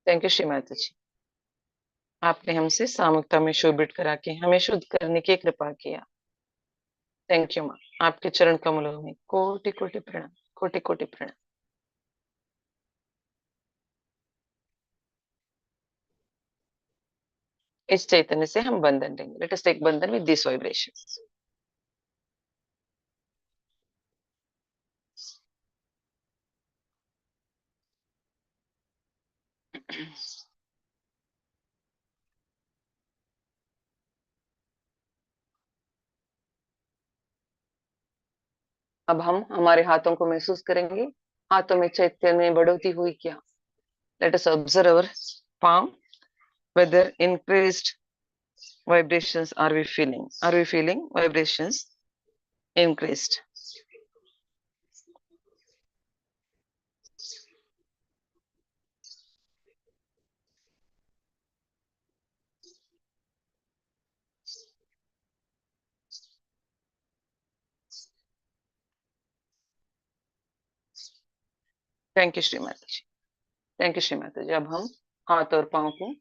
thank you Shri Mata जी। आपने हमसे सामूहिकता में शोभित करा के हमें शुद्ध करने की कृपा किया। थैंक यू माँ। आपके चरण कमलों में कोटि कोटि प्रणाम, कोटि कोटि प्रणाम। इस चैतन्य से हम बंधन लेंगे। लेट अस टेक बंधन विद दिस वाइब्रेशंस। अब हम हमारे हाथों को महसूस करेंगे, हाथों में चैतन्य में बढ़ोतरी हुई क्या। Late us observe our palm, whether increased vibrations are we feeling, are we feeling vibrations increased. Thank you Shri Mata ji, thank you Shri Mata जी। अब हम हाथ और पांव को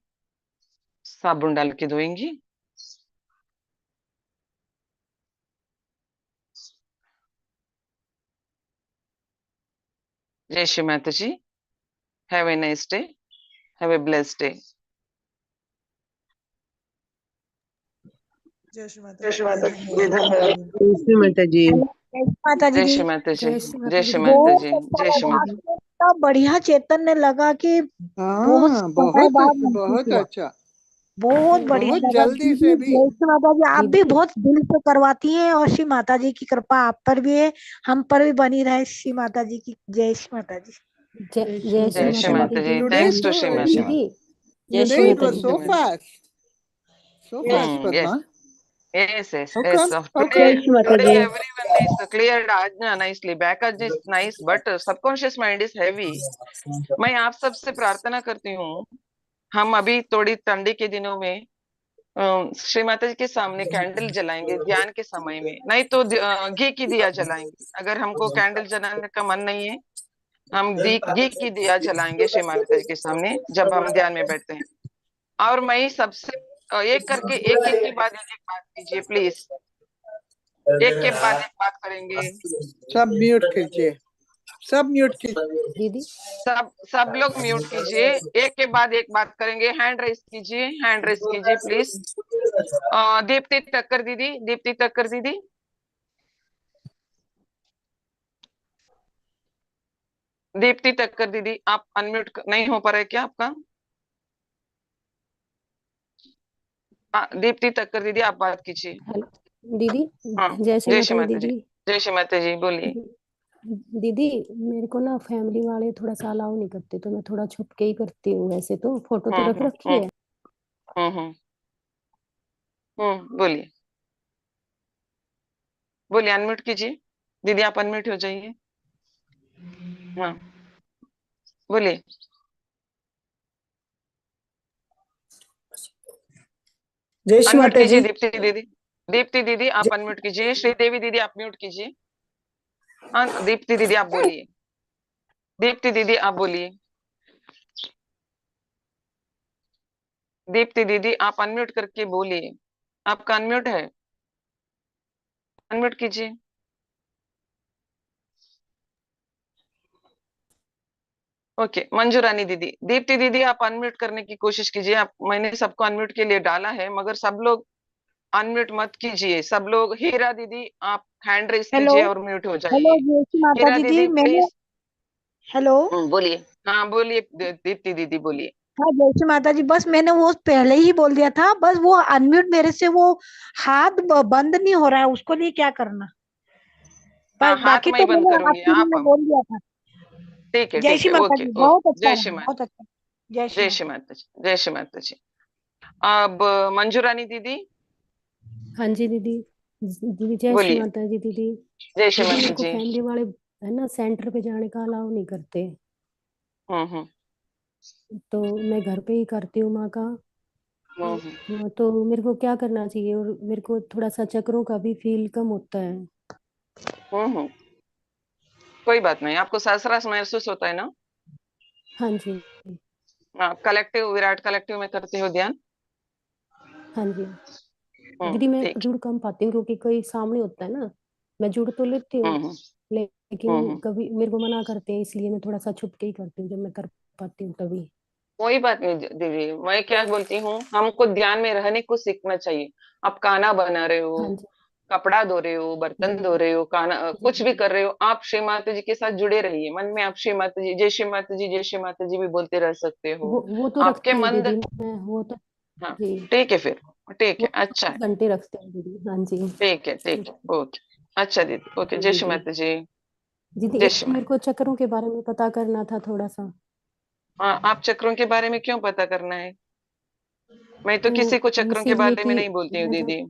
साबुन डाल के धोएंगे। जय Shri Mata ji. Have a nice day, have a blessed day. जय श्री माता जय जी श्री की माता जी, धन्यवाद। धन्यवाद। जय माता जी। माता जी जय की श्री माता जी, जय श्री जय माता श्री दी। माता बहुत जी, अच्छा जय श्री लगा, माता। इतना बढ़िया चैतन्य लगा कि बहुत हाँ समय बहुत बाद महसूस बहुत हुआ। अच्छा। बहुत बढ़िया बहुत लगा जल्दी दीदी। से भी। जय श्री माता जी, आप भी दीदी बहुत दिल से करवाती हैं और श्री माता जी की कृपा आप पर भी है, हम पर भी बनी रहे। श्री माता जी की जय। श्री माता जी। जय श्री जय श्री माता दी माता जी, दीदी। Today थैंक्स टू तो श्री माता। दीदी जय श्री today it माता was दी so दीदी। fast, so fast, Yes, Padma. yes, yes, How yes. come? Of How today, come? जय श्री माता today ji. everyone is cleared ajna nicely. Back ajna is nice, but subconscious mind is heavy. मैं आप सबसे प्रार्थना करती हूँ, हम अभी थोड़ी ठंडी के दिनों में श्री माता जी के सामने कैंडल जलाएंगे ध्यान के समय में, नहीं तो घी की दिया जलाएंगे। अगर हमको कैंडल जलाने का मन नहीं है, हम घी की दिया जलाएंगे श्री माता जी के सामने जब हम ध्यान में बैठते हैं। और मैं सबसे एक करके एक एक के बाद एक एक बात कीजिए प्लीज। एक के बाद एक बात करेंगे। सब म्यूट कीजिए, सब म्यूट कीजिए। दीदी सब लोग म्यूट कीजिए, एक के बाद एक बात करेंगे। हैंड रेस कीजिए, हैंड रेस कीजिए प्लीज। दीप्ति टक्कर दीदी, दीप्ति टक्कर दीदी, दीप्ति टक्कर दीदी, आप अनम्यूट नहीं हो पा रहे क्या आपका? दीप्ति टक्कर दीदी, आप बात कीजिए। हेलो दीदी। हाँ, जय श्री जय माता श्री दी माता जी, दीदी। जय श्री माता जी, बोलिए। दीदी मेरे को ना फैमिली वाले थोड़ा सा अलाउ नहीं करते, तो मैं थोड़ा छुप के ही करती हूँ। वैसे तो फोटो तो रख रखी है। हम्म, बोलिए, बोलिए, अनम्यूट कीजिए दीदी, आप अनम्यूट हो जाइए। हाँ, बोलिए, जय श्री अनम्यूट माता कीजिए जी। दीप्ति दीदी, दीप्ति दीदी आप अनम्यूट कीजिए। श्रीदेवी दीदी आप म्यूट कीजिए। हाँ, दीप्ति दीदी आप बोलिए, दीप्ति दीदी आप बोलिए, दीप्ति दीदी आप अनम्यूट करके बोलिए, आपका अनम्यूट है, अनम्यूट कीजिए। ओके, मंजूरानी दीदी, दीप्ति दीदी आप अनम्यूट करने की कोशिश कीजिए। आप, मैंने सबको अनम्यूट के लिए डाला है, मगर सब लोग अनम्यूट मत कीजिए। सब लोग, हीरा दीदी आप हैंड रेस हेलो कीजिए और म्यूट हो हेलो, जाइए। जय श्री माता हीरा जी दीदी मैंने। प्लीज। हेलो। बोलिए, हाँ बोलिए दीप्ति दीदी बोलिए। हाँ जय श्री माता जी, बस मैंने वो पहले ही बोल दिया था, बस वो अनम्यूट मेरे से वो हाथ बंद नहीं हो रहा है, उसको लिए क्या करना। हाँ, पर हाथ बाकी में ही तो बंद मैंने करूंगी आपके लिए आप। मैं बोल दिया था। ठीक है, जय ठीक श्री है, माता ओके जी, ओके, बहुत अच्छा जय लगा, श्री माता, बहुत अच्छा। जय श्री जय माता श्री जी। माता जी, जय श्री माता जी। अब मंजूरानी दीदी हाँ जी दीदी। दीदी जय श्री बोलिए, माता जी दीदी। जय श्री दीदी माता मेरे को जी। फैमिली वाले है ना सेंटर पे जाने का अलाउ नहीं करते, हम्म, तो मैं घर पे ही करती हूँ माँ का। तो मेरे को क्या करना चाहिए? और मेरे को थोड़ा सा चक्रों का भी फील कम होता है। हम्म, कोई बात नहीं, आपको सरसरास महसूस होता है ना? हाँ जी। हाँ, कलेक्टिव, विराट कलेक्टिव में करते हो ध्यान? हाँ जी दीदी, मैं ठीक। जुड़ कम पाती हूँ क्योंकि कोई सामने होता है ना। मैं जुड़ तो लेती हूँ, हम्म, लेकिन कभी मेरे को मना करते हैं, इसलिए मैं थोड़ा सा छुप के ही करती हूँ। जब मैं कर पाती हूँ तभी। कोई बात नहीं दीदी, मैं क्या बोलती हूँ, हमको ध्यान में रहने को सीखना चाहिए। आप खाना बना रहे हो, हाँ जी कपड़ा धो रहे हो, जी बर्तन धो रहे हो, खाना जी कुछ भी कर रहे हो, आप श्री माता जी के साथ जुड़े रहिए। मन में आप श्री माता जी, जय श्री माता जी, जय श्री माता जी भी बोलते रह सकते हो। वो तो आपके रखती हूँ मन, दीदी मैं, वो तो। हाँ, जी ठीक है फिर, ठीक वो है, अच्छा है, 24 घंटे रखते हैं दीदी। हाँ जी। ठीक है, ठीक है, ओके, अच्छा दीदी, ओके, जी जय श्री दीदी। माता जी, दीदी जय एक श्री मेरे माता। को चक्रों के बारे में पता करना था थोड़ा सा। हाँ, आप चक्रों के बारे में क्यों पता करना है? मैं तो तो किसी को चक्रों के इसीलिए बारे में कि नहीं बोलती हूँ मैं जो दीदी।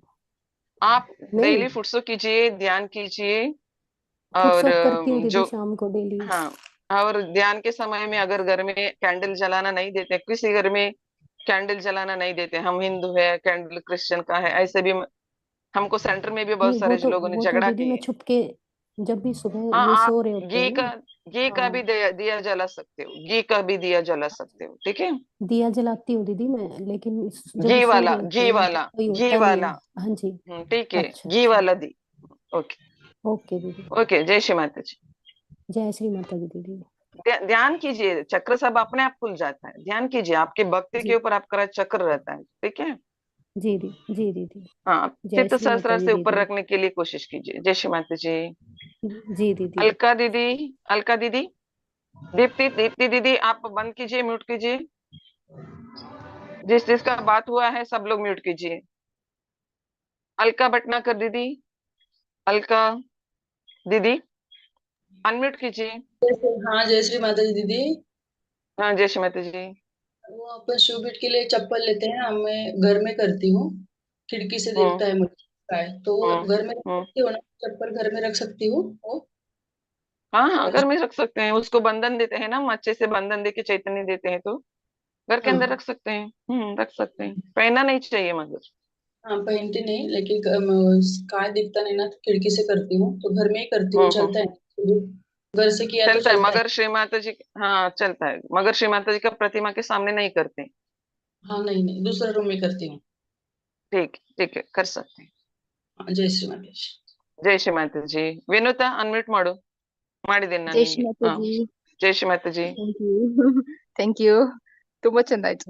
आप नहीं डेली फुटसो कीजिए, ध्यान कीजिए। और फुटसोक करती हूँ दीदी जो, शाम को डेली। हाँ, और ध्यान के समय में अगर घर में कैंडल जलाना नहीं देते, किसी घर में कैंडल जलाना नहीं देते, हम हिंदू है, कैंडल क्रिश्चियन का है, ऐसे भी हमको सेंटर में भी बहुत नहीं सारे लोगों ने वो तो झगड़ा दीदी मैं किए। छुप के, जब भी सुबह हाँ, ये आप सो रहे होते हैं ना। घी का भी हाँ दिया जला सकते हो, घी का भी दिया जला सकते हो, ठीक है। दिया जलाती हूँ दीदी मैं, लेकिन जब घी सो वाला, रहे होते घी हैं तो वाला, कोई घी होता नहीं वाला, है। हाँ जी। ठीक है, अच्छा घी अच्छा। वाला दी। ओके, ओके दीदी। ओके, जय श्री माता जी। जय श्री माता दी दीदी। ध्यान कीजिए, चक्र सब अपने आप खुल जाता है, ध्यान कीजिए, आपके भक्ति के जी ऊपर आपका चक्र रहता है, ठीक है। जी दी जी दीदी। हाँ, जय चित्त श्री माता सहस्त्र जी से ऊपर दीदी। रखने के लिए कोशिश कीजिए। जय श्री माता जी। जी दीदी। अलका दीदी, अलका दीदी, दीप्ति, दीप्ति दीदी आप बंद कीजिए, म्यूट कीजिए। जिस जिसका बात हुआ है सब लोग म्यूट कीजिए। अलका भटनाकर दीदी, अलका दीदी अनम्यूट कीजिए। हाँ, जय श्री माता जी दीदी। हाँ जय श्री माता जी। वो अपन शू बीट के लिए चप्पल लेते हैं ना, मैं घर में करती हूँ, खिड़की से हम्म दिखता है मुझे काय, तो वो हम्म घर में रख हम्म। सकती हो ना, चप्पल घर में रख सकती हूँ वो? हाँ हाँ घर में रख सकते हैं, उसको बंधन देते हैं ना, हम अच्छे से बंधन दे के चैतन्य देते हैं, तो घर के अंदर हाँ रख सकते हैं। रख सकते हैं, पहनना नहीं चाहिए मगर। हाँ, पहनती नहीं, लेकिन काय दिखता नहीं ना, तो खिड़की से करती हूँ, तो घर में ही करती हूँ, हम्म। चलता है। घर से किया तो चलता है चलता है। मगर श्री माता जी, हाँ चलता है मगर श्री माता जी का प्रतिमा के सामने नहीं करते। हाँ, नहीं नहीं, दूसरा रूम में करती हूँ। ठीक है कर सकते हैं। हाँ, जय श्री माता जी। ಜೈ ಶ್ರೀ ಮಾತಾಜಿ. ವಿನುತಾ ಅನ್ಮ್ಯೂಟ್ ಮಾಡು. ಮಾಡಿದ್ದೀನಿ ನಾನು ಜೈ ಶ್ರೀ ನಿನ್ಗೆ. ಹಾ ಮಾತಾಜಿ. ಜೈ Shri Mataji. Thank you. Thank you. ತುಂಬಾ ಚಂದ ಆಯ್ತು.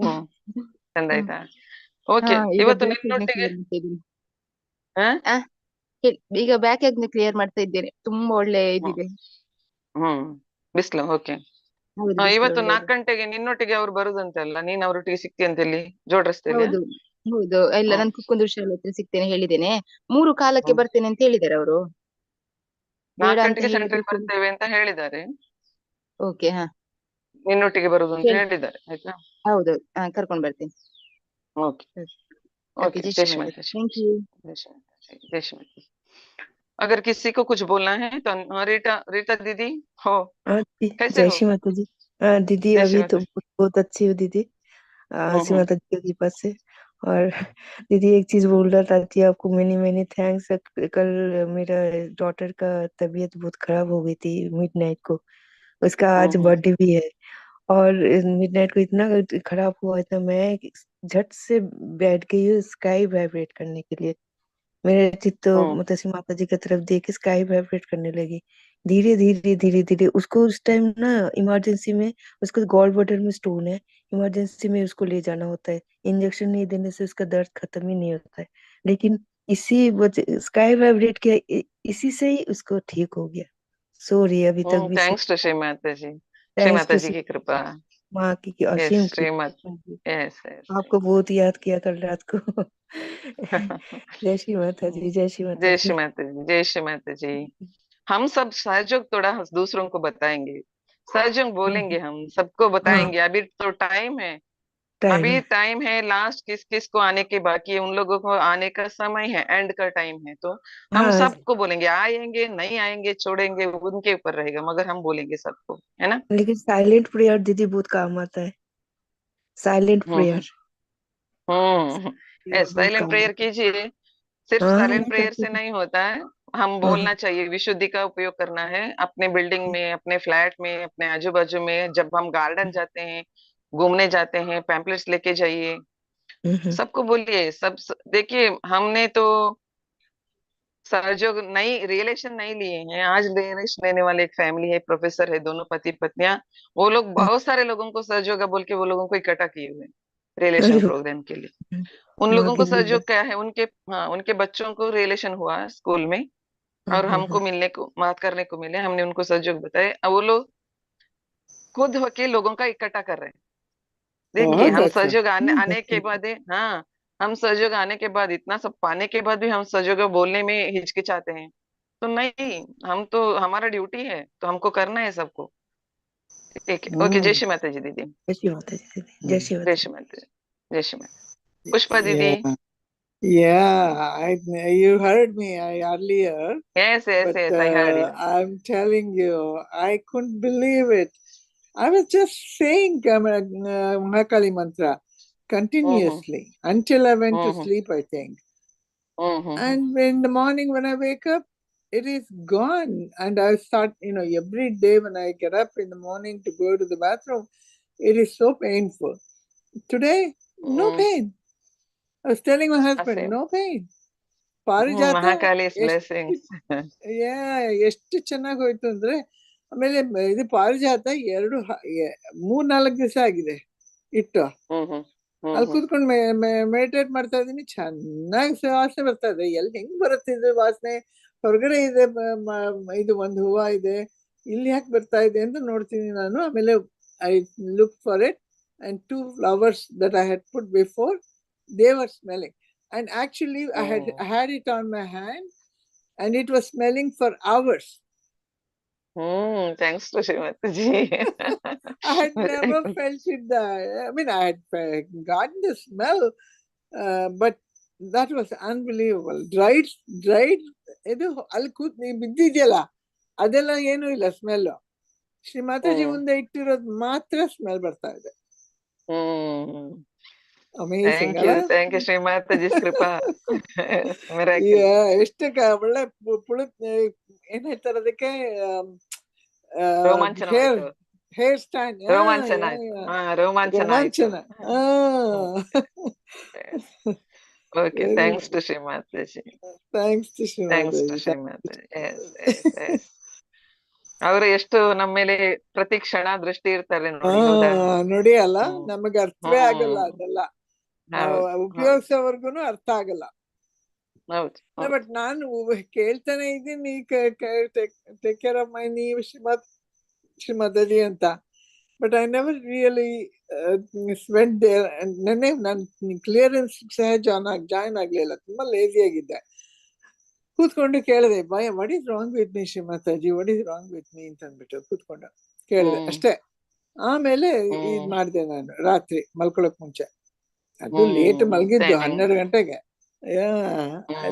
ಚಂದ ಹ್ಮ್. ಆಯ್ತಾ? ಹಾ, ಓಕೆ ಈಗ ಇವತ್ತು ಬ್ಯಾಕ್ ಆಗ್ನ ನಿನ್ನೊಟ್ಟಿಗೆ ಕ್ಲಿಯರ್ ಮಾಡ್ತಾ ಇದ್ದೀನಿ. ಹಾ ಆ, ಈಗ ಬ್ಯಾಕ್ ಆಗ್ನ ಕ್ಲಿಯರ್ ಮಾಡ್ತಾ ಇದ್ದೇನೆ. ತುಂಬಾ ಒಳ್ಳೆ ಹ್ಮ್ ಇದಿದೆ. ಹ್ಮ್ ಬಿಸ್ಲು ಓಕೆ. ಹೌದು, ಬಿಸಿಲು ಇವತ್ತು ಒಳ್ಳೆ 4 ಇದೆ. ಗಂಟೆಗೆ ನಿನ್ನೊಟ್ಟಿಗೆ ಅವ್ರು ಬರುದಂತೆಲ್ಲ, ನೀನ್ ಅವ್ರೊಟ್ಟಿಗೆ ಸಿಕ್ತಿ ಜೋಡ್ ರಸ್ತೆಯಲ್ಲಿ. ಹೌದು ಹೌದು, ಇಲ್ಲ ಹ್ಮ್ ನಾನು ಕುಕ್ಕುಂದೂರು ಶಾಲೆ ಹತ್ರ ಸಿಗ್ತೇನೆ ಹೇಳಿದ್ದೇನೆ. 3 ಕಾಲಕ್ಕೆ ಹ್ಮ್ ಬರ್ತೇನೆ ಅಂತ ಹೇಳಿದ್ದಾರೆ ಅವರು. ಬೇಡ 4 ಅಂತ ಗಂಟೆಗೆ ಹೇಳಿದ್ರು ಸೆಂಟ್ರಿಗೆ ಬರ್ತೇವೆ ಅಂತ ಹೇಳಿದ್ದಾರೆ. ಓಕೆ. ಹಾ, ನಿನ್ನೊಟ್ಟಿಗೆ ಬರುದು ಅಂತ ಹೇಳಿ. ಹೇಳಿದ್ದಾರೆ ಆಯ್ತಾ. ಹೌದು, ಹಾ, ಕರ್ಕೊಂಡು ಬರ್ತೇನೆ. ಓಕೆ ಓಕೆ, ओके ಜೈ जय ಶ್ರೀ श्री ಮಾತಾಜಿ. माता जी. Thank you. जय श्री माता जी. जय श्री माता जी. अगर किसी को कुछ बोलना है तो रीटा रीटा दीदी हो, हाँ कैसे जय हो? श्री माता जी। हाँ दीदी, जय श्री अभी तो माता जी. बहुत अच्छी हो दीदी। श्री हम्म। माता जी की कृपा से। और दीदी एक चीज बोल रहा था कि आपको मेनी मेनी थैंक्स। कल मेरा डॉटर का तबीयत बहुत खराब हो गई थी मिडनाइट को। उसका आज हम्म। बर्थडे भी है। और मिडनाइट को इतना खराब हुआ, इतना मैं झट से बैठ गई हूँ स्काई वाइब्रेट करने के लिए। मेरे चित्त तो हम्म। मुतसी माता जी की तरफ देख के स्काई वाइब्रेट करने लगी। धीरे धीरे धीरे धीरे उसको उस टाइम ना इमरजेंसी में, उसको गॉल ब्लैडर में स्टोन है। इमरजेंसी में उसको ले जाना होता है। इंजेक्शन नहीं देने से उसका दर्द खत्म ही नहीं होता है। लेकिन इसी वजह स्काई वाइब्रेट किया, इसी से ही उसको ठीक हो गया। सो रही है अभी तक भी thanks to Shri Mata ji. Shri thanks माता टू जी की कृपा. माँ की यस असीम श्री कृपा। माता. हाँ जी। Yes yes. आपको बहुत याद किया कल रात को। जय श्री माता जी, जय श्री माता जय जी। श्री माता जी. जय श्री माता जी. हम सब सहयोग थोड़ा दूसरों को बताएंगे, सहयोग हाँ बोलेंगे, हम सबको हाँ, बताएंगे. अभी तो टाइम है, टाइम अभी है। टाइम है. लास्ट किस किस को आने के बाकी है, उन लोगों को आने का समय है, एंड का टाइम है. तो हम हाँ सबको बोलेंगे, आएंगे नहीं आएंगे छोड़ेंगे उनके ऊपर रहेगा, मगर हम बोलेंगे सबको, है ना. लेकिन साइलेंट प्रेयर दीदी बहुत काम आता है। साइलेंट हम्म. प्रेयर प्रेयर बहुत साइलेंट काम प्रेयर आता है। कीजिए. सिर्फ हाँ साइलेंट मैं प्रेयर करती से हूँ। नहीं होता है, हम हाँ हाँ बोलना चाहिए, विशुद्धि का उपयोग करना है अपने बिल्डिंग में, अपने फ्लैट में, अपने आजू बाजू में, जब हम गार्डन जाते हैं, घूमने जाते हैं, पैम्पलेट्स लेके जाइए, हम्म, सबको बोलिए. देखिए हमने तो सहयोग नहीं, रिलेशन नहीं लिए हैं. आज रिलेशन लेने वाले एक फैमिली है, प्रोफेसर है, दोनों पति पत्नियां, वो लोग हाँ। बहुत सारे लोगों को सहयोग बोल के वो लोगों को इकट्ठा किए हुए हैं रिलेशन अरे प्रोग्राम के लिए. उन माँ लोगों की को कृपा। सहयोग क्या है, उनके, हाँ उनके बच्चों को रिलेशन हुआ स्कूल में, और हमको मिलने को, बात करने को मिले, हमने उनको सहयोग बताए. अब वो लोग खुद होके लोगों का इकट्ठा कर रहे हैं. देखिए बहुत हम अच्छा। सहयोग आने बहुत आने के अच्छी। बाद, हाँ हम सहयोग आने के बाद, इतना सब पाने के बाद भी हम सहयोग बोलने में हिचकिचाते हैं. तो नहीं, हम तो, हमारा ड्यूटी है तो हमको करना है सबको. ठीक है ओके. जय हम्म, श्री माता जी दीदी. जय श्री माता जी दीदी, जय श्री जय माता श्री माता जी. जय श्री माता. पुष्पा दीदी. yeah. Yeah, you heard me earlier, yes yes but yes I heard you. I'm telling you, I couldn't believe it. I was just saying Mahakali mantra hmm continuously until I went to hmm sleep, I think. Hmm. And in the morning when I wake up, it is gone. And I start, every day when I get up in the morning to go to the bathroom, it is so painful. Today, no pain. I was telling my husband, Same. no pain. ಪಾರಿಜಾತ Mahakali's ಎಷ್ಟು blessings. ಎಷ್ಟು ಚೆನ್ನಾಗಿ ಹೋಯ್ತು ಅಂದ್ರೆ, ಆಮೇಲೆ ಇದು ಪಾರಿಜಾತ 3-4 ದಿವಸ ಆಗಿದೆ ಇಟ್ಟು. ಅಲ್ಲಿ ಹ್ಮ್. ಕೂತ್ಕೊಂಡು ಮೆಡಿಟೇಟ್ ಮಾಡ್ತಾ ಇದೀನಿ, ಚೆನ್ನಾಗಿ ವಾಸನೆ ಬರ್ತಾ ಇದೆ. ಎಲ್ಲಿ ಹೆಂಗ್ ಬರುತ್ತೆ ಇದು ವಾಸನೆ? ಹೊರಗಡೆ ಇದೆ, ಇದು ಒಂದು ಹೂವ ಇದೆ, ಇಲ್ಲಿ ಯಾಕೆ ಬರ್ತಾ ಇದೆ ಅಂತ ನೋಡ್ತೀನಿ ನಾನು. ಆಮೇಲೆ I look for it and 2 flowers that I had put before, they were smelling. And actually, I had it on my hand, and it was smelling for hours. Thanks to Srimati ji. I had never felt it. I mean, I had gotten the smell, but that was unbelievable. Dried, ಇದು ಅಲ್ಲಿ ಕೂತ್ ಬಿದ್ದಿದೆಯಲ್ಲ ಅದೆಲ್ಲ ಏನೂ ಇಲ್ಲ smell. Shri Mataji ಮುಂದೆ ಇಟ್ಟಿರೋದು ಮಾತ್ರ smell ಬರ್ತಾ ಇದೆ. ಅಮೇಜಿಂಗ್ ಅಲ್ಲ? Thank you, Srimati ji's kripa. ಎಷ್ಟು ಒಳ್ಳೆ ಏನ್ ಹೇಳ್ತಾರೆ ಅದಕ್ಕೆ, ರೋಮಾಂಚನ ಆಯ್ತು. ಹೇರ್ ಸ್ಟೈಲ್ ರೋಮಾಂಚನ ಆಯ್ತು. ರೋಮಾಂಚನ ಆಯ್ತು. Okay, thanks to Srimati ji. Thanks to Srimati ji. Yes. ಅವರು ಎಷ್ಟು ನಮ್ಮ ಮೇಲೆ ಪ್ರತಿ ಕ್ಷಣ ದೃಷ್ಟಿ ಇರ್ತಾರೆ ನೋಡಿ. ನೋಡಿ ಅಲ್ಲ, ನಮಗೆ ಅರ್ಥವೇ ಆಗಲ್ಲ ಅದೆಲ್ಲ, ಉಪಯೋಗಿಸೋವರ್ಗುನು ಅರ್ಥ ಆಗಲ್ಲ. ಬಟ್ ನಾನು ಕೇಳ್ತಾನೆ ಇದ್ದೀನಿ, ಟೇಕ್ ಕೇರ್ ಆಫ್ ಮೈ ನೀ ಶ್ರೀಮತಿ ಅಂತ. But I never really went there. ನೆನ್ನೆ ನಾನು ಕ್ಲಿಯರೆನ್ಸ್ ಸಹ ಜಾಯ್ನ್ ಆಗ್ಲಿಲ್ಲ, ತುಂಬಾ ಲೇಜಿ ಆಗಿದ್ದೆ. ಕೂತ್ಕೊಂಡು ಕೇಳಿದೆ, what is wrong with me Shri Mataji, what is wrong with me ಅಂತ ಅಂದ್ಬಿಟ್ಟು ಕೂತ್ಕೊಂಡು ಕೇಳಿದೆ ಅಷ್ಟೇ. ಆಮೇಲೆ ಇದ್ ಮಾಡಿದೆ ನಾನು ರಾತ್ರಿ ಮಲ್ಕೊಳಕ್ ಮುಂಚೆ. ಅದು ಲೇಟ್ ಮಲಗಿದ್ದು 12 ಗಂಟೆಗೆ.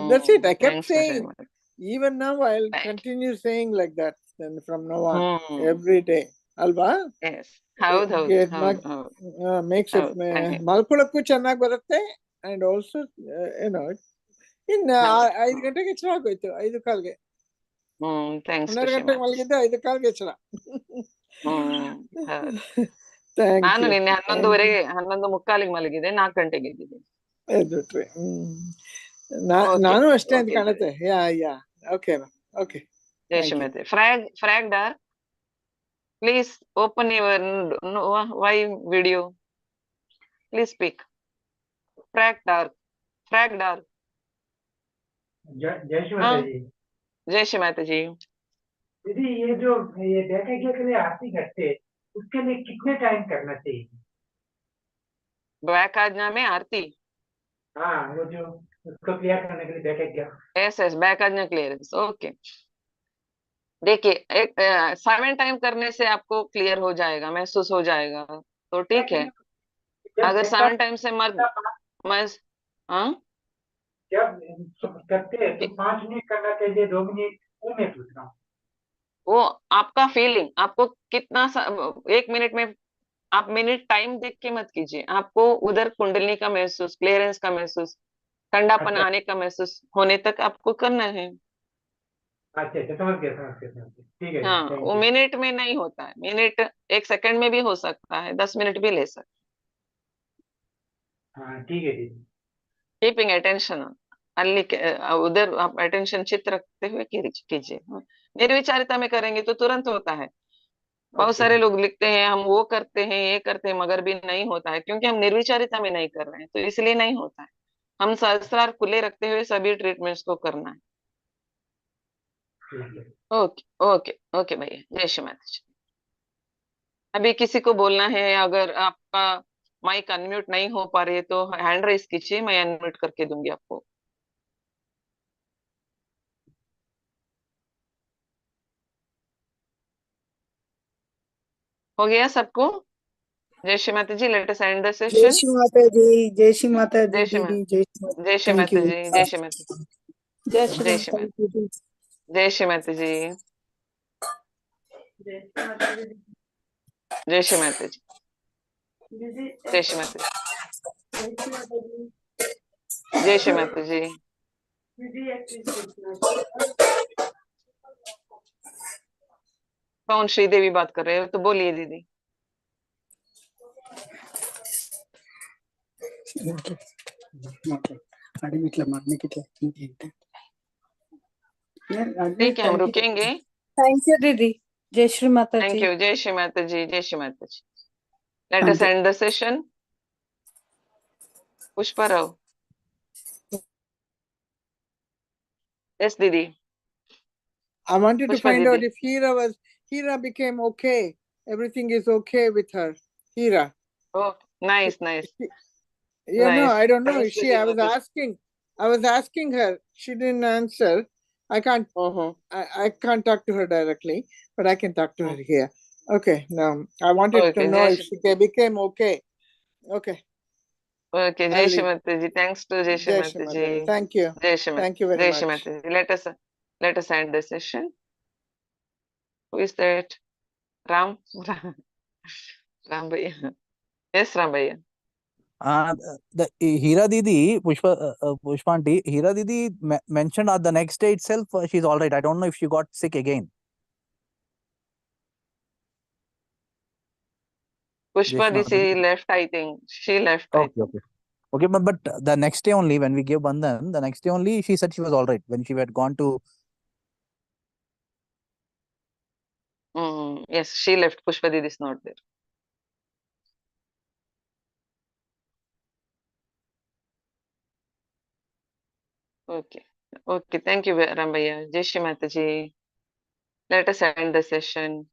That's it. I kept saying, even now I'll continue saying like that from now on, every day. ಅಲ್ವಾ? ಮೇಕ್ಸ್ ಇಟ್ ಮಲ್ಕೊಳಕ್ಕೂ ಚೆನ್ನಾಗಿ ಬರುತ್ತೆ. ಅಂಡ್ ಆಲ್ಸೋ ಇನ್ನು 5 ಗಂಟೆಗೆ ಎಚ್ಚರ ಆಗೋಯ್ತು, 5:15ಗೆ. 12 ಗಂಟೆಗೆ ಮಲಗಿದ್ದೆ, 5:15ಗೆ ಎಚ್ಚರ. ನಾನು ನಿನ್ನೆ 11:45ಗೆ ಮಲಗಿದೆ, 4 ಗಂಟೆಗೆ ಎದ್ದಿದ್ದೆ. ಎದ್ಬಿಟ್ರಿ. ನಾನು ಅಷ್ಟೇ ಅಂತ ಕಾಣುತ್ತೆ. ಓಕೆ. ಜೈ ಶ್ರೀಮತಿ. ಫ್ರಾಗ್ಡಾರ್, please open your why video. Please speak. Fragdar. जय श्री माता जी। जय श्री माता जी। दीदी, ये जो ये बैकाज्ञा के लिए आरती करते हैं, उसके लिए कितने टाइम करना चाहिए? बैकाज्ञा में आरती? हाँ, वो जो उसको क्लियर करने के लिए बैकाज्ञा। यस, बैकाज्ञा क्लियरेंस। ओके, देखिए, एक 7 टाइम करने से आपको क्लियर हो जाएगा, महसूस हो जाएगा, तो ठीक है। अगर 7 टाइम से जब करते हैं तो 5 मिनट करना चाहिए, 2 मिनट, वो मैं पूछ रहा हूँ। वो आपका फीलिंग, आपको कितना 1 मिनट में, आप मिनट टाइम देख के मत कीजिए, आपको उधर कुंडलिनी का महसूस, क्लियरेंस का महसूस, ठंडापन आने का महसूस होने तक आपको करना है। अच्छा, समझ गया, ठीक है। हाँ, वो मिनट में नहीं होता है, मिनट 1 सेकंड में भी हो सकता है, 10 मिनट भी ले सकते। हाँ, ठीक है। कीपिंग अटेंशन ಅಲ್ಲಿ उधर आप अटेंशन चित रखते हुए कीजिए। निर्विचारिता में करेंगे तो तुरंत होता है। बहुत सारे लोग लिखते हैं हम वो करते हैं, ये करते हैं, मगर भी नहीं होता है, क्योंकि हम निर्विचारिता में नहीं कर रहे हैं, तो इसलिए नहीं होता है। हम सहस्त्रार खुले रखते हुए सभी ट्रीटमेंट्स को करना है। ओके भैया, जय श्री माता जी। अभी किसी को बोलना है, अगर आपका माइक अनम्यूट नहीं हो पा रही है तो हैंड रेस कीजिए, मैं अनम्यूट करके दूंगी आपको। हो गया सबको? जय Shri Mata ji. Let us end the session. जय श्री माता जी। जय श्री माता जी। जय श्री माता जी। जय श्री माता जी। जय श्री माता जी। जय श्री माता जी। जय श्री माता जी। जय श्री माता जी। जय श्री माता जी। जय श्री माता जी। कौन श्रीदेवी बात कर रहे हो? तो बोलिए दीदी। ठीक है, हम रुकेंगे। थैंक यू दीदी। जय श्री माता जी। Thank you. जय श्री माता जी। जय Shri Mata ji. Let us end the session. Pushparao. Yes, Didi. I wanted to find out Didi. if Hira became okay. Everything is okay with her. Hira. Oh, nice, nice. Yeah, no, Nice. I don't know. Thanks to I him, was Mataji. asking her. She didn't answer. I can't, I can't talk to her directly, but I can talk to her here. Okay, now I wanted to Okay, know Jai if Shri. she became okay. Okay, Okay, I'll Jai Shri leave. Mataji. Thanks to Jai Shri Jai Shri Mataji. Mataji. Thank you. Jai Shri Mat- Thank you very Jai Shri much. Mataji. Let us end the session. Who is that? Ram? Ram Bhaiya. Yes, Ram Bhaiya. The Hira Didi, Pushpanti, Hira Didi mentioned the next day itself she's all right. I don't know if she got sick again. Pushpa Jeshma. Disi left, I think. She left, I Okay, think. okay. Okay, but the next day only, when we gave Bandhan, the next day only, she said she was all right. When she had gone to. Yes, she left. Pushpa Didi is not there. Okay. Okay, thank you, Ram Bhaiya. Jai Shri Mataji. Let us end the session.